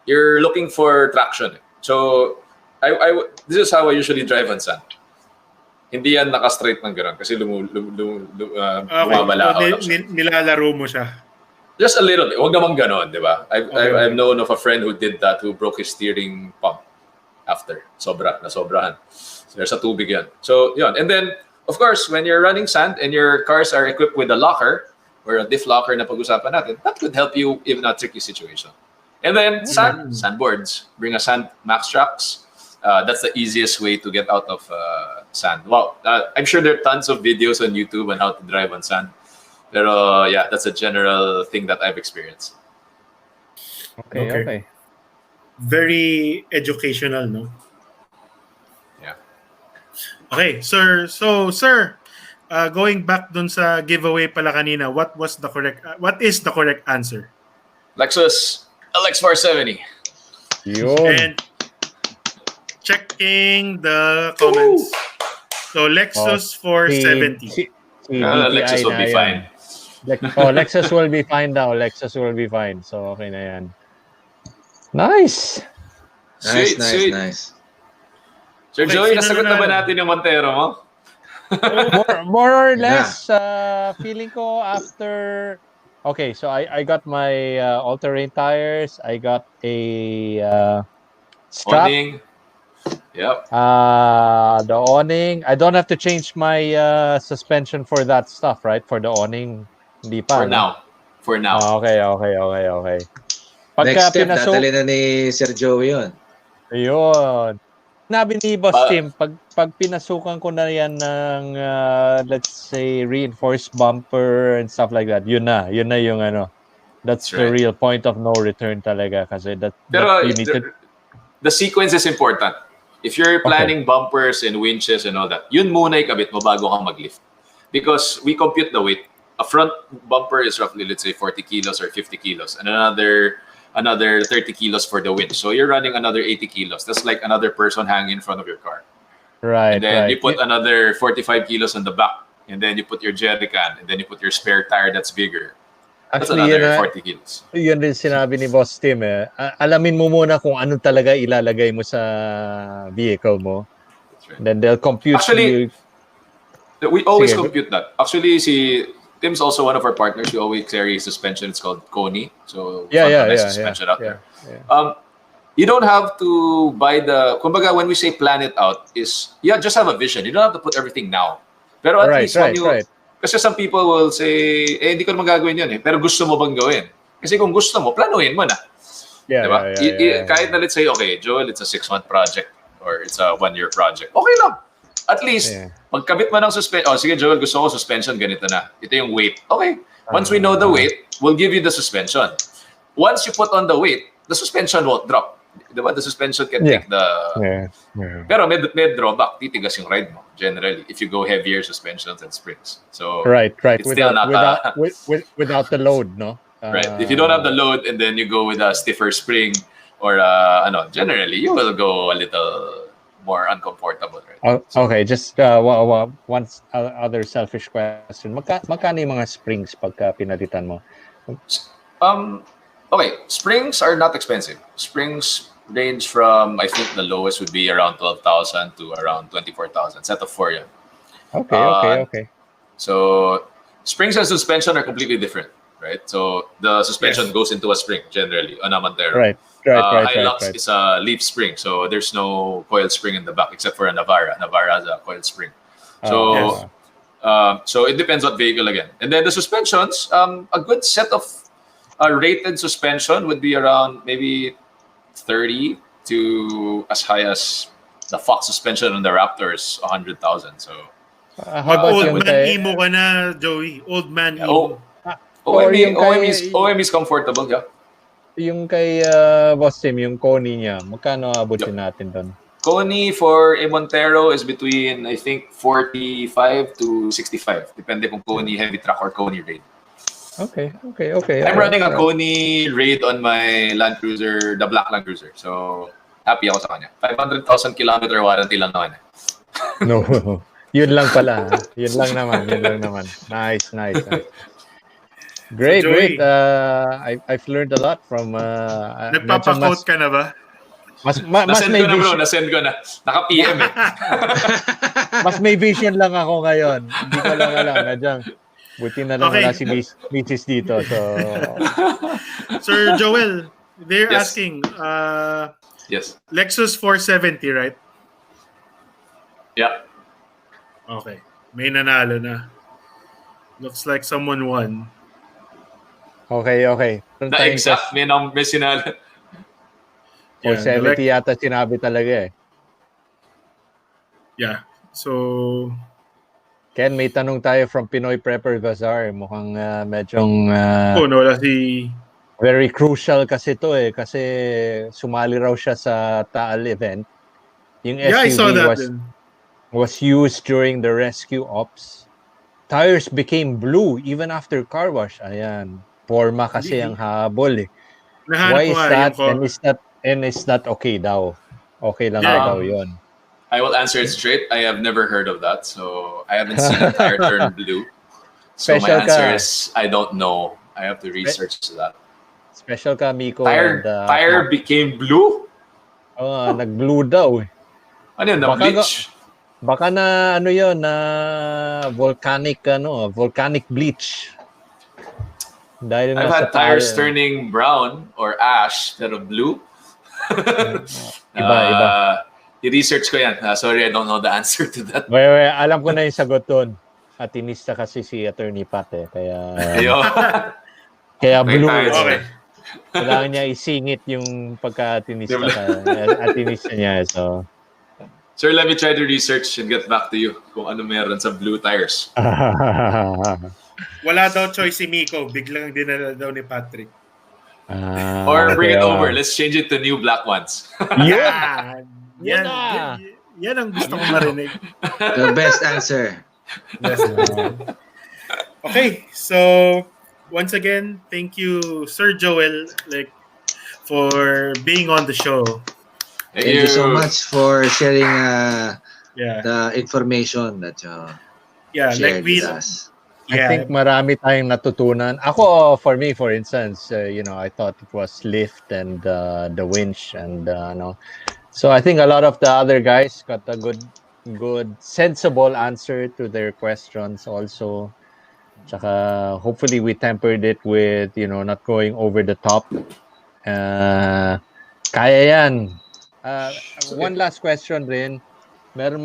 you're looking for traction. So, this is how I usually drive on sand. Hindi yan naka-straight ng gano'n kasi lumabala ako. Nilalaro mo siya. Just a little bit. Huwag naman gano'n, di ba? I've known of a friend who did that, who broke his steering pump after. Nasobrahan. So there's a tubig yan. So, yun. And then, of course, when you're running sand and your cars are equipped with a locker or a diff locker na pag-usapan natin, that could help you in a tricky situation. And then, sandboards. Bring a sand max tracks. That's the easiest way to get out of sand. Wow. I'm sure there are tons of videos on YouTube on how to drive on sand. Pero yeah, that's a general thing that I've experienced. Okay. Very educational, no? Yeah. Okay, sir. So, sir, going back dun sa giveaway pala kanina, what is the correct answer? Lexus LX 470. Yun. And checking the comments. So, Lexus 470. Lexus will be fine. Lexus will be fine daw. Lexus will be fine. So, okay na yan. Nice. Sweet. Nice. So Sir Okay, Joey, sino nasagot na ba nanalo? natin yung Montero mo? More or Yeah. less, feeling ko after. Okay, so I got my all-terrain tires. I got a strap. Awning. Yep. The awning. I don't have to change my suspension for that stuff, right? For the awning, hindi pa, For no? now. For now. Okay. Pagka Next step, pinasok, dadali na ni Sir Joey yun. yun. Sinabi ni Boss Pa- Tim, pag pinasukan ko na yan ng, let's say, reinforced bumper and stuff like that, yun na yung ano. That's That's the right. real point of no return talaga kasi that Pero you need to. the sequence is important. If you're planning bumpers and winches and all that, yun muna ikabit mo bago ka mag-lift. Because we compute the weight. A front bumper is roughly, let's say, 40 kilos or 50 kilos. And another 30 kilos for the winch. So you're running another 80 kilos. That's like another person hanging in front of your car. Right, And then right. you put another 45 kilos on the back. And then you put your jerry can. And then you put your spare tire that's bigger. That's Actually, another 40 kilos. yun din sinabi ni Boss Tim eh. Alamin mo muna kung ano talaga ilalagay mo sa vehicle mo. That's right. Then they'll compute Actually, we always Sige. compute that. Actually, Tim's also one of our partners. We always carry a suspension. It's called Kony. So nice suspension out there. You don't have to buy kumbaga, when we say plan it out, is just have a vision. You don't have to put everything now. Pero at least when you, kasi some people will say, hindi ko naman gagawin yun eh. Pero gusto mo bang gawin? Kasi kung gusto mo, planuhin mo na. Diba? Kahit na let's say, okay, Joel, it's a 6-month project or it's a 1-year project. Okay lang. At least, magkabit mo ng suspension. Oh, sige, Joel, gusto ko suspension, ganito na. Ito yung weight. Okay. Once we know the weight, we'll give you the suspension. Once you put on the weight, the suspension won't drop. Diba? The suspension can take the... Pero may drawback. Titigas yung ride mo, generally, if you go heavier suspensions and springs. So, right. It's still not without the load, no? Right. If you don't have the load and then you go with a stiffer spring or generally, you will go a little more uncomfortable, right? Okay, just one other selfish question. Magkano yung mga springs pagka pinalitan mo? Okay, springs are not expensive. Springs range from, I think the lowest would be around 12,000 to around 24,000. Set of 4 yan. Okay. So springs and suspension are completely different, right? So the suspension goes into a spring generally on a Montero. Right. Hilux is a leaf spring, so there's no coil spring in the back except for a Navara. Navara has a coil spring. So so it depends what vehicle again. And then the suspensions, a good set of a rated suspension would be around maybe 30 to as high as the Fox suspension on the Raptors, 100,000. So Old man emo ka na, Joey. Old man emo. OM is comfortable, yeah. Yung kay Boss Tim, yung Kony niya, magkano abutin natin doon? Kony for a Montero is between, I think, 45 to 65. Depende kung Kony heavy truck or Kony raid. Okay. I'm running a Kony raid on my Land Cruiser, the black Land Cruiser. So, happy ako sa kanya. 500,000 kilometer warranty lang naman. No. Yun lang pala. Yun lang naman. Nice. Great. I've learned a lot from Nagpapakot ka na ba? Mas nasend may ko na bro, vision. nasend ko na. Naka-PM eh. Mas may vision lang ako ngayon. Hindi ko lang alam. Nadyang, buti na lang wala si Mrs. dito. So, Sir Joel, they're Yes. asking, Yes. Lexus 470, right? Yeah. Okay. May nanalo na. Looks like someone won. okay. The exact, may sinala. 470 yata sinabi talaga eh. Yeah. So, Ken, may tanong tayo from Pinoy Prepper Bazaar. Mukhang medyong wala si... very crucial kasi to eh. Kasi sumali raw siya sa Taal event. Yung Yeah, I saw SUV that then. was used during the rescue ops. Tires became blue even after car wash. Ayan. Forma kasi ang habol eh. Nahanap Why ko is nga that? And it's not okay daw. Okay lang daw yun. I will answer it straight. I have never heard of that. So, I haven't seen a tire turn blue. So, my answer is, I don't know. I have to research that. Special ka, Miko. Tire became blue? Nag-blue daw eh. Ano yun, na Baka bleach? Baka na ano 'yon na volcanic bleach. Dahil I've nasa had tires tire. turning brown or ash pero blue. Iba. I-research ko yan. Sorry, I don't know the answer to that. Wait, alam ko na yung sagot doon. Atinista kasi si Attorney Pat Kaya Ayun. May blue. tires. Okay. Kailangan niya isingit yung pagka-atinista Diba? atinista niya. So Sir, let me try to research and get back to you kung ano meron sa blue tires. Wala daw choice si Miko. Biglang dinala daw ni Patrick. Or bring it over. Let's change it to new black ones. Yan! Yan na! Yan ang gusto kong marinig. The best answer. Yes. Okay, so once again, thank you, Sir Joel, for being on the show. Thank you so much for sharing Yeah, the information that you shared with us. I think marami tayong natutunan. Ako, for me, for instance, I thought it was lift and the winch and no. So I think a lot of the other guys got a good, sensible answer to their questions also. Tsaka hopefully we tempered it with, not going over the top. Kaya yan. One last question rin. Meron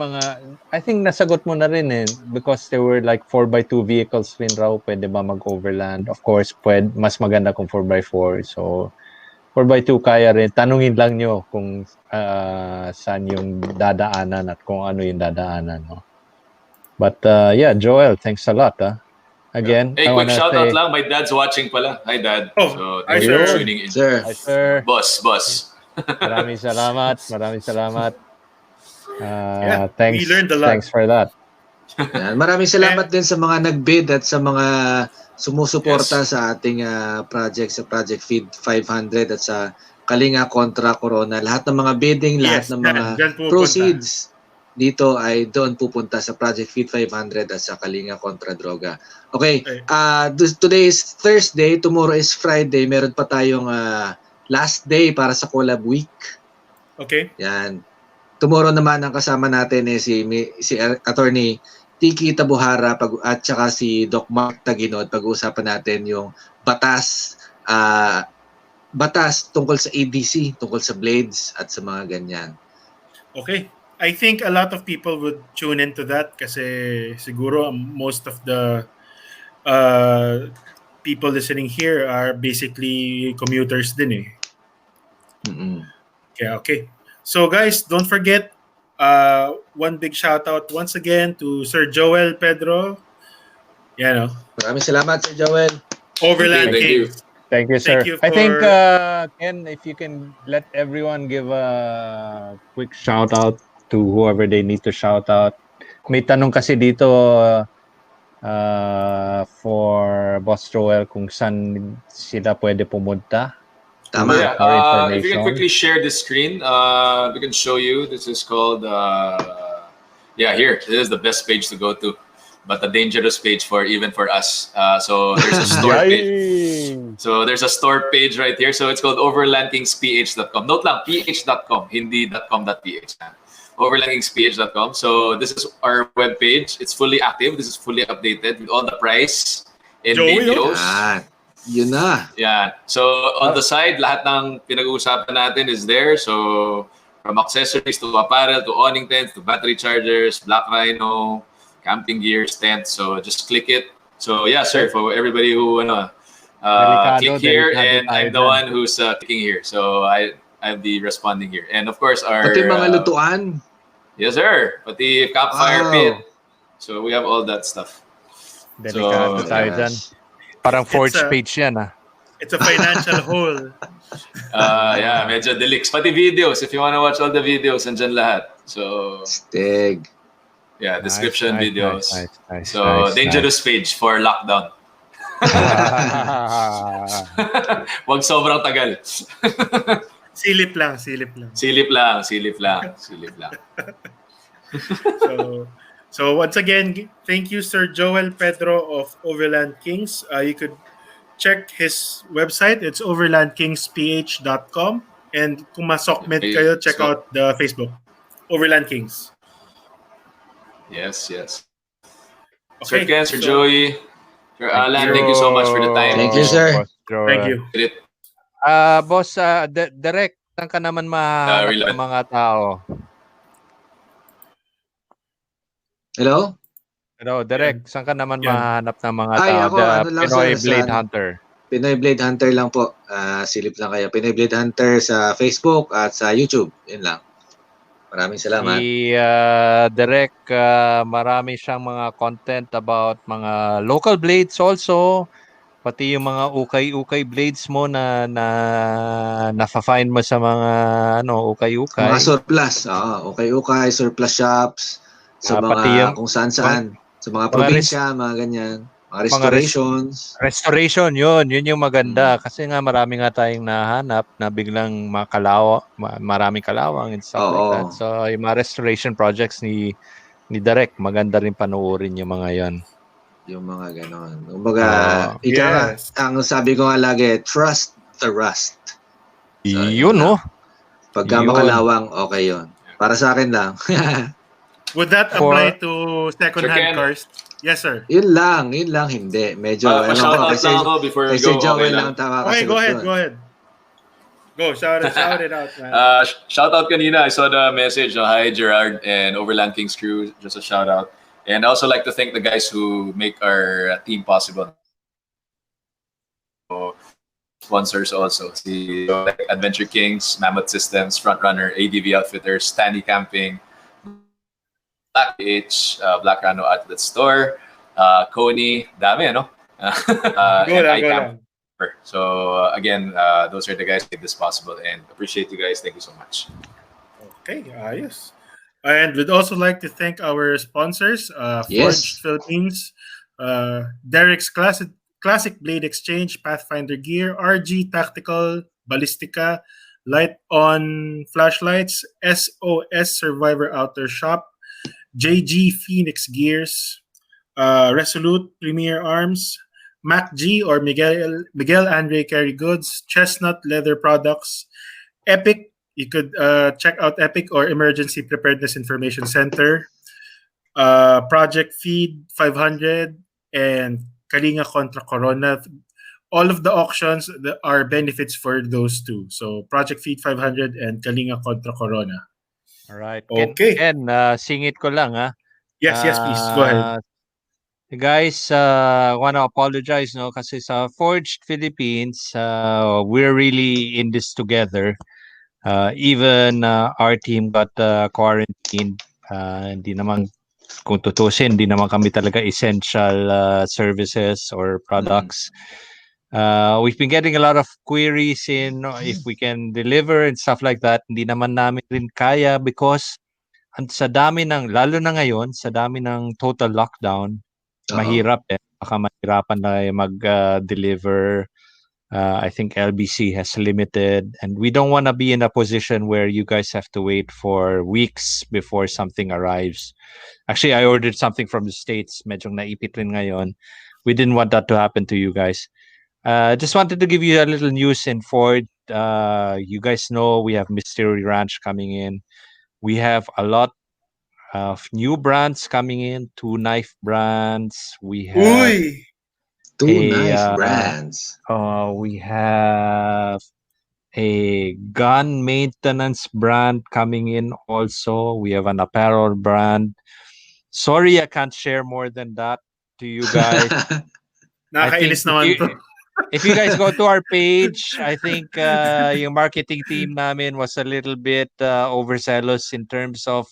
I think nasagot mo na rin because there were like 4x2 vehicles rin raw, pwede ba mag-overland? Of course, mas maganda kung 4x4. So, 4x2 kaya rin. Tanungin lang nyo kung saan yung dadaanan at kung ano yung dadaanan. No? But yeah, Joel, thanks a lot. Again, hey, I quick wanna shout say, out lang. My dad's watching pala. Hi, Dad. Oh, so, thanks for tuning in. Sir. Hi, sir. Boss. Maraming salamat. Yeah, Thanks, we learned a lot. Thanks for that. Yan. Maraming salamat din sa mga nag-bid at sa mga sumusuporta sa ating project, sa Project Feed 500 at sa Kalinga Contra Corona. Lahat ng mga bidding, lahat ng mga proceeds dito ay doon pupunta sa Project Feed 500 at sa Kalinga Contra Droga. Okay, today is Thursday, tomorrow is Friday. Meron pa tayong last day para sa Collab Week. Okay. Yan. Tomorrow naman ang kasama natin si Attorney Tiki Tabuhara at saka si Doc Mark Taginod. Pag-uusapan natin yung batas tungkol sa ADC, tungkol sa blades at sa mga ganyan. Okay. I think a lot of people would tune into that kasi siguro most of the people listening here are basically commuters din Okay. So guys, don't forget one big shout out once again to Sir Joel Pedro. Maraming salamat Sir Joel. Overland Thank you. Kings. Thank you, sir. Thank you I think for- Ken, if you can let everyone give a quick shout out to whoever they need to shout out. May tanong kasi dito for Boss Joel kung saan sila pwede pumunta. Tama. Yeah, More if you can information. quickly share the screen, we can show you. This is called, here. This is the best page to go to, but a dangerous page even for us. So there's a store page. So there's a store page right here. So it's called overlandkingsph.com. Note lang, ph.com, hindi.com.ph. Overlandkingsph.com. So this is our web page. It's fully active. This is fully updated with all the price and videos. Yun na. Yeah. So on the side, lahat ng pinag-uusapan natin is there. So from accessories to apparel to awning tents to battery chargers, Black Rhino, camping gears, tents. So just click it. So yeah, sir, for everybody who click here, and I'm the one who's clicking here. So I'll be responding here. And of course our Pati mga lutuan. Yes, sir. Pati campfire pit. So we have all that stuff. Delikado tayo dyan. Parang forge page yan It's a financial hole. Yeah, medyo deluxe. Pati videos, if you want to watch all the videos, andyan lahat. So, Stig. Yeah, description videos. Nice, dangerous page for lockdown. Wag sobrang tagal. Silip lang. Silip lang. So once again, thank you, Sir Joel Pedro of Overland Kings. You could check his website. It's overlandkingsph.com. And kung masokmed kayo, check out the Facebook. Overland Kings. Yes, yes. Sir Okay. Ken, Sir Joey, Sir Alan, thank you so much for the time. Thank you, sir. Boss Thank Joel. you. Appreciate it. Boss, direct, saan ka naman mahanap Really ng mga tao? Hello? Pero direct, saan ka naman Yan. mahanap ng mga Ay, tao? ako, The ano lang, Pinoy sir, Blade sa Hunter. Pinoy Blade Hunter lang po. Silip lang kayo. Pinoy Blade Hunter sa Facebook at sa YouTube. Yun lang. Maraming salamat. Si Direk, marami siyang mga content about mga local blades also. Pati yung mga ukay-ukay blades mo na find mo sa mga Mga ukay-ukay. surplus. Okay, surplus shops. Sa Pati yung mga kung saan-saan. Sa mga probinsya, mga ganyan. Mga restorations. restoration, yun yung maganda. Kasi nga marami nga tayong nahanap na biglang maraming kalawang and stuff like that. Oo. So yung mga restoration projects ni Direk, maganda rin panoorin yung mga yon. Yung mga ganon. Kumbaga, Yes. ang sabi ko nga lagi, trust the rust. So, Yun, lang. no? Pagka Yun. makalawang, okay yun. Para sa akin lang. Would that For- apply to second-hand Sir Ken. cars? Yes, sir. Yun lang, hindi. Medyo, Pa-shoutout lang ako before we kasi go. Joel Okay lang lang. tama Okay, go ahead. doon. Go ahead. Go, shout it out, man. Shout out kanina. I saw the message. Hi, Gerard and Overland Kings crew. Just a shout out. And I also like to thank the guys who make our team possible. So, sponsors also. See, like Adventure Kings, Mammoth Systems, Frontrunner, ADV Outfitters, Stanley Camping, Black H, Black Rhino Outlet Store, Coney, dami, ano? Go and lang, go iCamp. lang. So again, those are the guys who made this possible, and appreciate you guys. Thank you so much. Okay, yes. And we'd also like to thank our sponsors, Forged Yes. Philippines, Derek's Classic Blade Exchange, Pathfinder Gear, RG Tactical, Ballistica, Light On Flashlights, SOS Survivor Outer Shop, JG Phoenix Gears, Resolute Premier Arms, MacG or Miguel Andre Carry Goods, Chestnut Leather Products, Epic. You could check out Epic or Emergency Preparedness Information Center, Project Feed 500, and Kalinga Contra Corona. All of the auctions are benefits for those two. So Project Feed 500 and Kalinga Contra Corona. All right. Okay. Ken, singit ko lang, ha? Yes, please. Go ahead. Guys, want to apologize, no? Kasi sa Forged Philippines, we're really in this together. Even our team got quarantined. Hindi naman, kung tutusin, hindi naman kami talaga essential services or products. We've been getting a lot of queries in if we can deliver and stuff like that. Hindi naman namin rin kaya because sa dami ng, lalo na ngayon, sa dami ng total lockdown, mahirap baka mahirapan na mag-deliver. I think LBC has limited, and we don't want to be in a position where you guys have to wait for weeks before something arrives. Actually, I ordered something from the States. Medyo naipit rin ngayon. We didn't want that to happen to you guys. Just wanted to give you a little news in Ford. You guys know we have Mystery Ranch coming in. We have a lot of new brands coming in, 2 knife brands. We have Uy! 2 knife brands. we have a gun maintenance brand coming in also. We have an apparel brand. Sorry, I can't share more than that to you guys. Nakakainis naman to. If you guys go to our page, I think yung marketing team namin was a little bit overzealous in terms of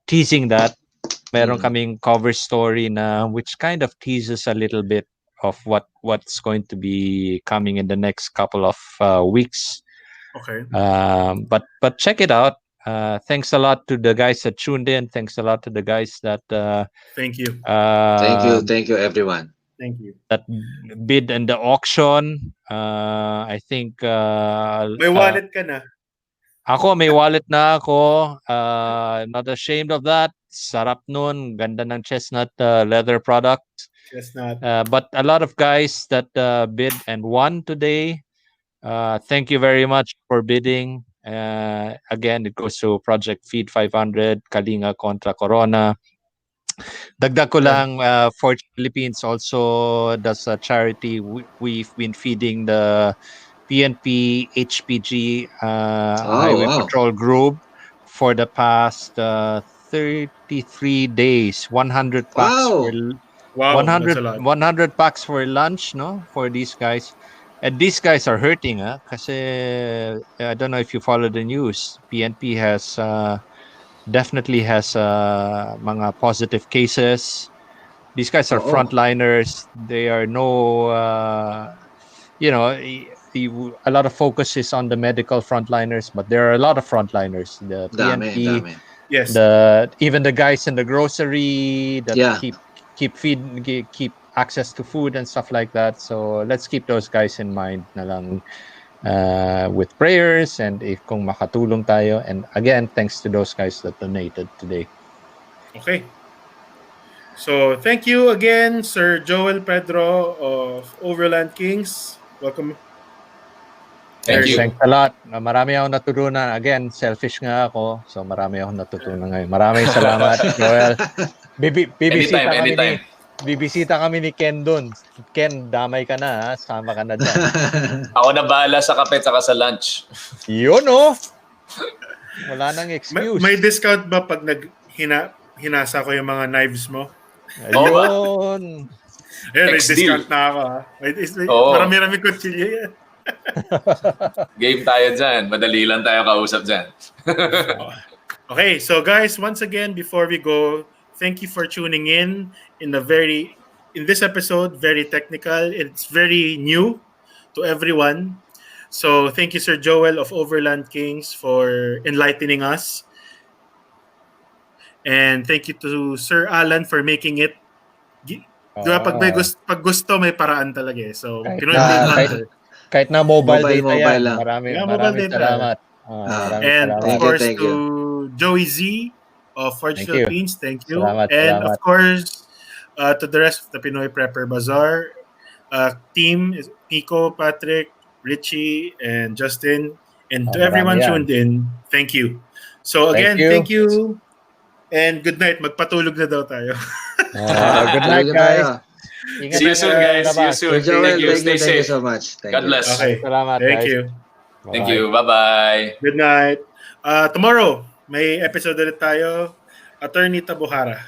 teasing that. Meron kaming cover story na which kind of teases a little bit of what's going to be coming in the next couple of weeks. Okay. But check it out. Thanks a lot to the guys that tuned in. Thanks a lot to the guys that Thank you. Thank you everyone. Thank you. That bid in the auction. I think May wallet ka na. Ako, may wallet na ako. Not ashamed of that. Sarap nun. Ganda ng chestnut leather product. Chestnut. But a lot of guys that bid and won today. Thank you very much for bidding. Again, it goes to Project Feed 500, Kalinga Contra Corona. Dagdag ko lang, Forge Philippines also does a charity. We've been feeding the PNP HPG Highway wow. Patrol Group for the past 33 days. 100 packs for Wow, that's a lot. 100 packs for lunch, no, for these guys. And these guys are hurting, kasi I don't know if you follow the news. PNP has definitely has mga positive cases. These guys are Oo. frontliners. They are no, a lot of focus is on the medical frontliners, but there are a lot of frontliners. The PNP, Dami. Yes. even the guys in the grocery that Yeah. keep access to food and stuff like that. So let's keep those guys in mind na lang, with prayers, and if kung makatulong tayo. And again, thanks to those guys that donated today. Okay. So thank you again, Sir Joel Pedro of Overland Kings. Welcome. There Thank you you. go. Thanks a lot. Marami akong natutunan. Again, selfish nga ako. So marami akong natutunan ngayon. Maraming salamat, Joel. Anytime. Bibisita kami ni Ken dun. Ken, damay ka na, ha? Sama ka na dyan. Ako na bahala sa kape at sa lunch. Yun, oh! Wala nang excuse. May discount ba pag hinasa ko yung mga knives mo? Ayun. Ayun, may Ex-deal. discount na ako. Oo. Marami-rami kutsilyo yan. Game tayo dyan. Madali lang tayo kausap dyan. Okay, so guys, once again, before we go, thank you for tuning in this episode, very technical. It's very new to everyone. So thank you, Sir Joel of Overland Kings, for enlightening us. And thank you to Sir Alan for making it. Diba, pag gusto, may paraan talaga eh. So, Pinoy Blade Hunter. Kahit na mobile data Mobile yan. lang. Maraming salamat. And salamat. of course, Thank you. to Joey Z of Forge Thank you. Philippines, thank you. Salamat. Of course, to the rest of the Pinoy Prepper Bazaar team, Nico, Patrick, Richie, and Justin, and to everyone marami yan. tuned in, thank you. So again, thank you. And good night. Magpatulog na daw tayo. Good night, guys. See you soon, guys. See you soon. Joel, Thank you. Stay thank you safe. so much. God bless. Okay. Salamat, Thank guys. you. Thank you. Bye-bye. Good night. Tomorrow, may episode ulit tayo. Attorney Tabuhara.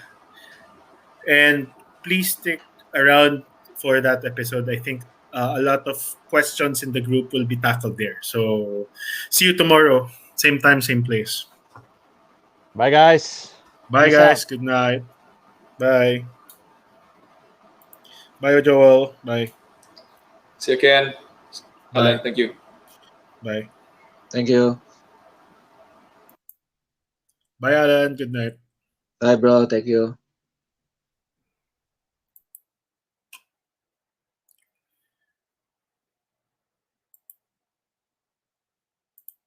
And please stick around for that episode. I think a lot of questions in the group will be tackled there. So, see you tomorrow. Same time, same place. Bye, guys. Bye, guys. Good night. Bye. Bye, Joel. Bye. See you, Ken. Bye. Thank you. Bye. Thank you. Bye, Alan. Good night. Bye, bro. Thank you.